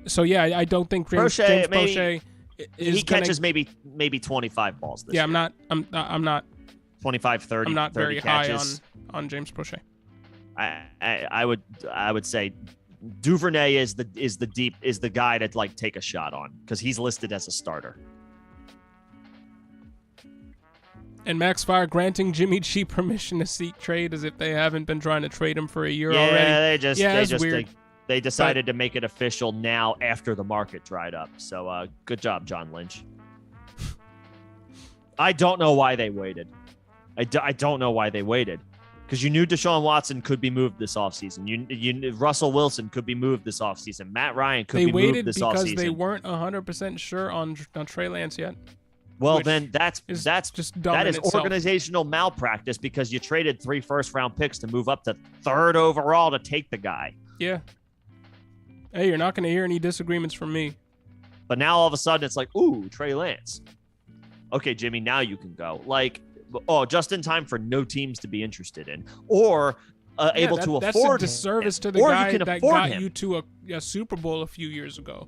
So yeah, I don't think James Prochet is he catches maybe 25 balls this year. I'm not 25, 30. I'm not 30 very catches. high on James Prochet. I would say Duvernay is the guy to like take a shot on because he's listed as a starter. And Max Fire granting Jimmy G permission to seek trade as if they haven't been trying to trade him for a year already. They decided to make it official now after the market dried up. So good job, John Lynch. I don't know why they waited. I don't know why they waited. Because you knew Deshaun Watson could be moved this offseason. You knew Russell Wilson could be moved this offseason. Matt Ryan could be moved this offseason. They waited because they weren't 100% sure on Trey Lance yet. Well, then that is itself. Organizational malpractice because you traded 3 first-round picks to move up to 3rd overall to take the guy. Yeah. Hey, you're not going to hear any disagreements from me. But now all of a sudden it's like, ooh, Trey Lance. Okay, Jimmy, now you can go. Like, just in time for no teams to be interested in, or able to afford. That's a disservice to the guy that got you to a Super Bowl a few years ago.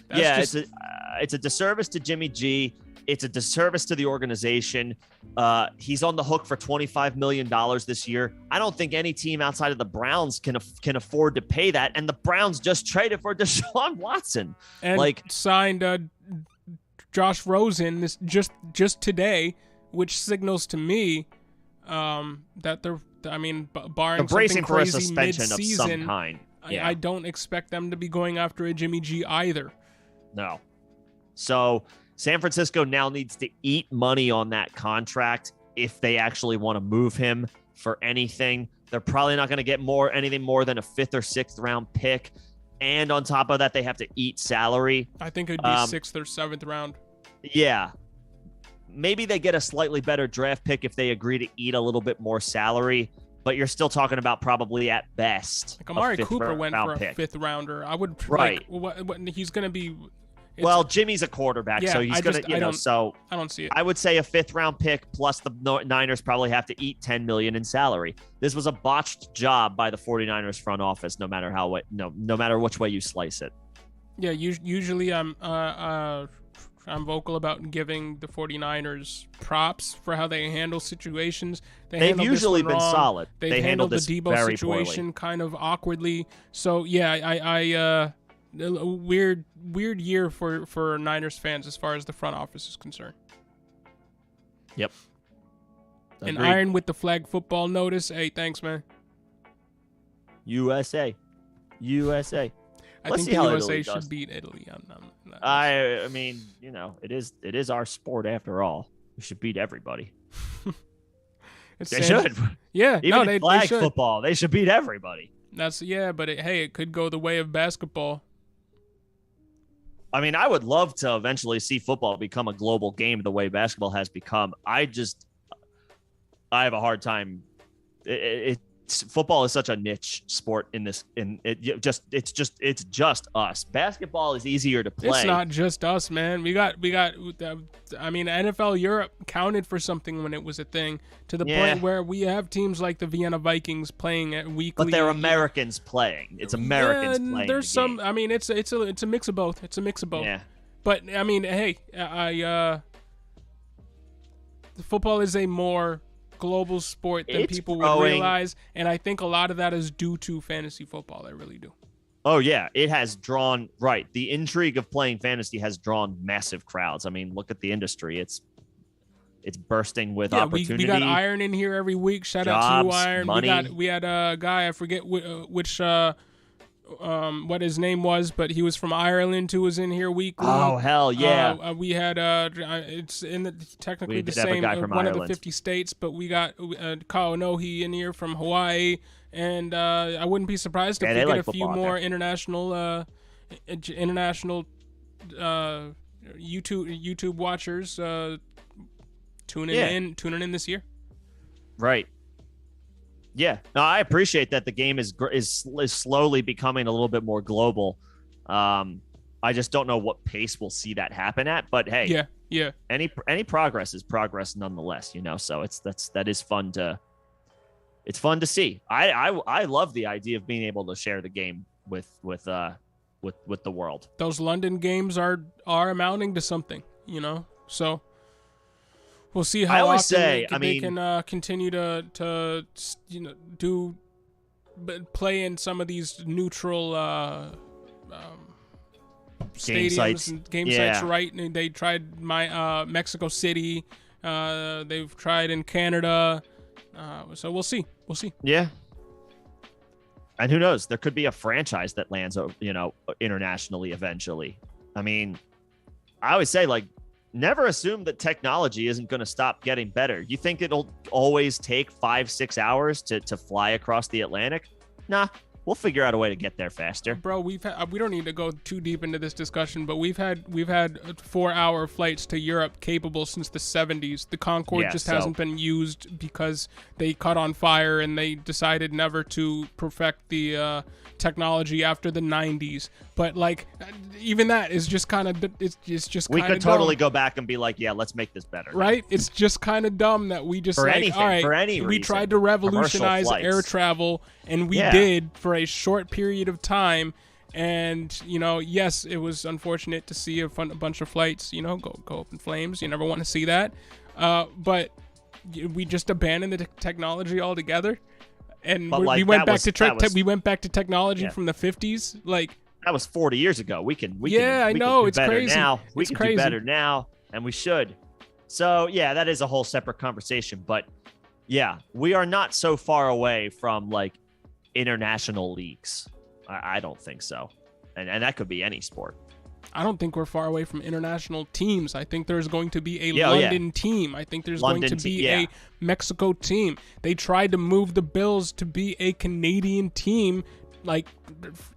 It's a disservice to Jimmy G. It's a disservice to the organization. He's on the hook for $25 million this year. I don't think any team outside of the Browns can afford to pay that. And the Browns just traded for Deshaun Watson and signed Josh Rosen just today, which signals to me that they're. I mean, barring something for a crazy suspension mid-season, of some kind. Yeah. I don't expect them to be going after a Jimmy G either. No. So San Francisco now needs to eat money on that contract if they actually want to move him for anything. They're probably not going to get anything more than a 5th or 6th round pick. And on top of that, they have to eat salary. I think it'd be 6th or 7th round. Yeah. Maybe they get a slightly better draft pick if they agree to eat a little bit more salary, but you're still talking about probably at best. Like Amari Cooper went for a 5th rounder. I would he's going to be. Well, Jimmy's a quarterback, so he's going to, so I don't see it. I would say a 5th round pick plus the Niners probably have to eat $10 million in salary. This was a botched job by the 49ers front office, no matter which way you slice it. Yeah, usually I'm vocal about giving the 49ers props for how they handle situations. They've usually been solid. They've handled the Debo situation poorly. kind of awkwardly. So yeah, a weird year for Niners fans as far as the front office is concerned. Yep. And Iron with the flag football notice. Hey, thanks, man. USA. I think the USA should beat Italy. I mean, it is our sport after all. We should beat everybody. They should. Yeah, even in flag football, they should beat everybody. But it could go the way of basketball. I mean, I would love to eventually see football become a global game the way basketball has become. I have a hard time. Football is such a niche sport it's just us. Basketball is easier to play. It's not just us, man. We got NFL Europe counted for something when it was a thing, to the point where we have teams like the Vienna Vikings playing at weekly. But they're Americans playing. It's Americans playing. There's some game. I mean, it's a mix of both. It's a mix of both. Yeah. But I mean, hey, football is a more global sport than people would realize, and I think a lot of that is due to fantasy football. I really do. Oh yeah, it has drawn the intrigue of playing fantasy has drawn massive crowds. I mean, look at the industry. It's bursting with opportunity. We got Iron in here every week. Shout out to you, Iron. Money. We had a guy, I forget which what his name was, but he was from Ireland who was in here weekly. Oh hell yeah! We had it's technically the same one Ireland. of the 50 states, but we got Kyle Nohi in here from Hawaii, and I wouldn't be surprised if we get a few more international YouTube watchers tuning in this year. Right. Yeah, no, I appreciate that the game is slowly becoming a little bit more global. I just don't know what pace we'll see that happen at. But hey, yeah, any progress is progress nonetheless. So that is fun to. It's fun to see. I love the idea of being able to share the game with the world. Those London games are amounting to something, so. We'll see how often they can continue to play in some of these neutral stadiums and game sites, right? And they tried Mexico City. They've tried in Canada. So we'll see. Yeah. And who knows? There could be a franchise that lands, internationally eventually. I mean, I always say, never assume that technology isn't going to stop getting better. You think it'll always take 5-6 hours to fly across the Atlantic? Nah, we'll figure out a way to get there faster. Bro, we don't need to go too deep into this discussion, but we've had 4-hour flights to Europe capable since the 70s. The Concorde hasn't been used because they caught on fire and they decided never to perfect the technology after the 90s. But even that is just kind of we could totally go back and be like, yeah, let's make this better, right? It's just kind of dumb that we just for any we reason, tried to revolutionize air travel, and we did for a short period of time, And, yes, it was unfortunate to see a bunch of flights, go up in flames. You never want to see that. But we just abandoned the technology altogether. And we went back to technology from the 50s. Like, that was 40 years ago. We can I know, it's crazy. Now. We can do better now, and we should. So, yeah, that is a whole separate conversation. But, yeah, we are not so far away from, like, international leagues. I don't think so. And that could be any sport. I don't think we're far away from international teams. I think there's going to be a London team. I think there's going to be a Mexico team. They tried to move the Bills to be a Canadian team like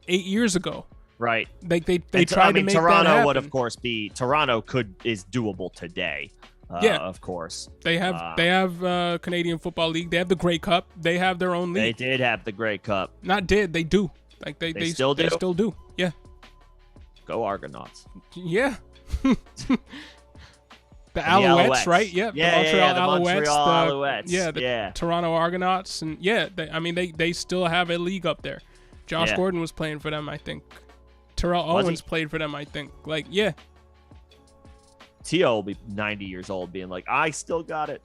8 years ago. Right. Like they tried to make Toronto that happen. Would of course be Toronto is doable today. Of course. They have Canadian Football League. They have the Grey Cup. They have their own league. They did have the Grey Cup. They do. Like they still do. They still do. Yeah. Go Argonauts. Yeah. The Alouettes, right? Yeah. The Montreal Alouettes. The Toronto Argonauts, and they still have a league up there. Josh Gordon was playing for them, I think. Terrell Owens played for them, I think. Like, yeah. T.O. will be 90 years old being like, I still got it.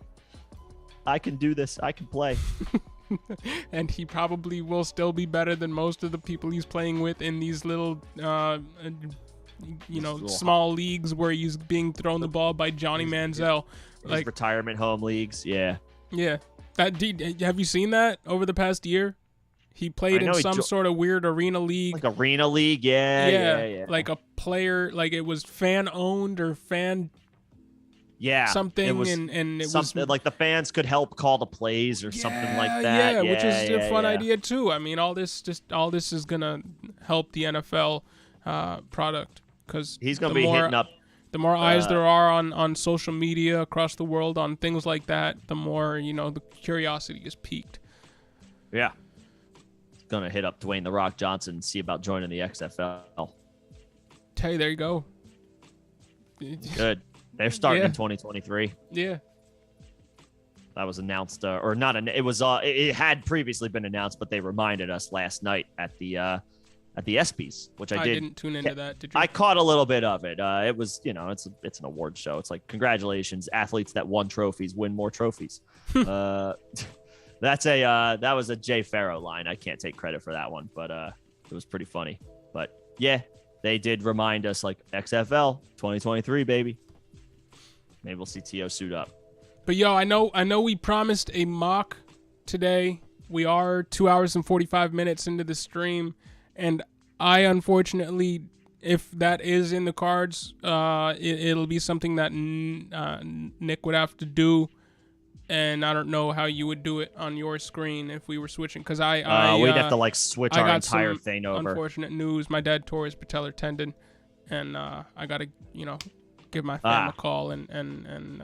I can do this. I can play. And he probably will still be better than most of the people he's playing with in these little, small leagues where he's being thrown the ball by Johnny Manziel. Like retirement home leagues. Yeah. Yeah. Have you seen that over the past year? He played in some sort of weird arena league. Like arena league, yeah. Like a player, like it was fan owned or fan something, and it was like the fans could help call the plays or something like that. Which is a fun idea too. I mean, all this is gonna help the NFL product, because he's gonna be hitting up. The more eyes there are on social media across the world on things like that, the more the curiosity is piqued. Yeah. Gonna hit up Dwayne The Rock Johnson and see about joining the XFL. Hey, there you go. Good. They're starting in 2023. Yeah. That was announced, or not? It was. It had previously been announced, but they reminded us last night at the ESPYs, which I didn't tune into that. Did you? I caught a little bit of it. It was, it's an award show. It's like, congratulations, athletes that won trophies win more trophies. That was a Jay Farrow line. I can't take credit for that one, but it was pretty funny. But yeah, they did remind us, like, XFL 2023, baby. Maybe we'll see T.O. suit up. But yo, I know we promised a mock today. We are 2 hours and 45 minutes into the stream, and I unfortunately, if that is in the cards, it'll be something that Nick would have to do. And I don't know how you would do it on your screen if we were switching, because we'd have to like switch our entire thing over. Unfortunate news: my dad tore his patellar tendon, and I gotta give my family a call and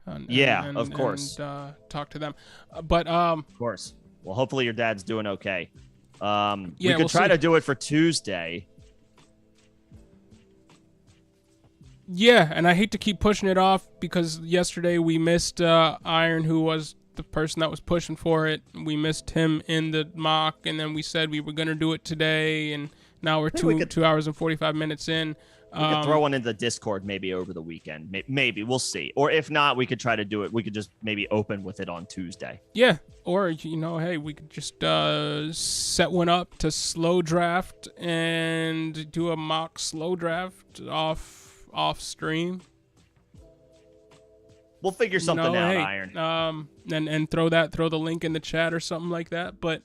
of course, and talk to them. But of course, well, hopefully your dad's doing okay. We could try see. to do it for Tuesday. Yeah, and I hate to keep pushing it off, because yesterday we missed Iron, who was the person that was pushing for it. We missed him in the mock, and then we said we were going to do it today, and now we're 2 hours and 45 minutes in. We could throw one in the Discord maybe over the weekend. Maybe. We'll see. Or if not, we could try to do it. We could just maybe open with it on Tuesday. Yeah. Or, hey, we could just set one up to slow draft and do a mock slow draft off stream. We'll figure something out, Iron. And throw the link in the chat or something like that. But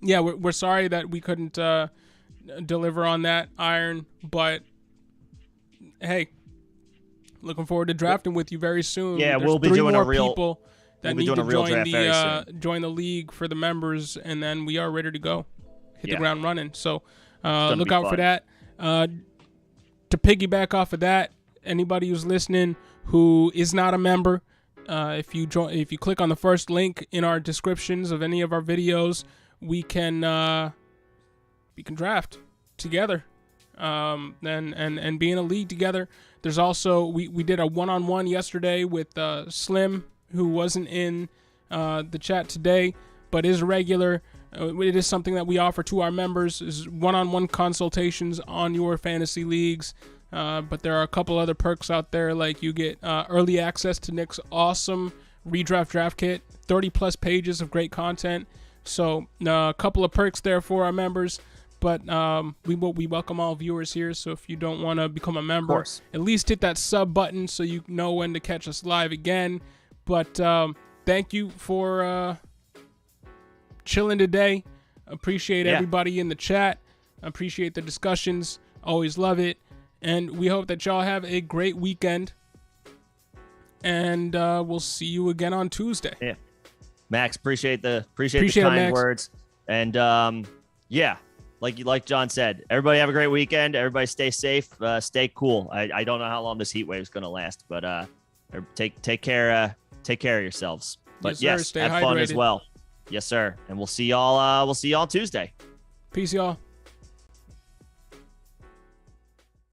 yeah, we're sorry that we couldn't deliver on that, Iron. But hey, looking forward to drafting with you very soon. Yeah, There's we'll be 3 doing more a real people that need to join the league for the members, and then we are ready to go, hit the ground running. So look out for that. To piggyback off of that, anybody who's listening who is not a member, if you click on the first link in our descriptions of any of our videos, we can draft together, and be in a league together. There's also we did a one-on-one yesterday with Slim, who wasn't in the chat today but is a regular. It is something that we offer to our members, is one-on-one consultations on your fantasy leagues. But there are a couple other perks out there, like you get early access to Nick's awesome Redraft draft kit, 30-plus pages of great content. So a couple of perks there for our members. But we welcome all viewers here, so if you don't want to become a member, at least hit that sub button so you know when to catch us live again. But thank you for chilling today. Appreciate everybody in the chat. Appreciate the discussions. Always love it. And we hope that y'all have a great weekend. And we'll see you again on Tuesday. Yeah, Max, appreciate the kind words. And like John said, everybody have a great weekend. Everybody stay safe, stay cool. I don't know how long this heat wave is going to last, but take care of yourselves. But yes, have fun as well. Yes, sir. And we'll see y'all Tuesday. Peace, y'all.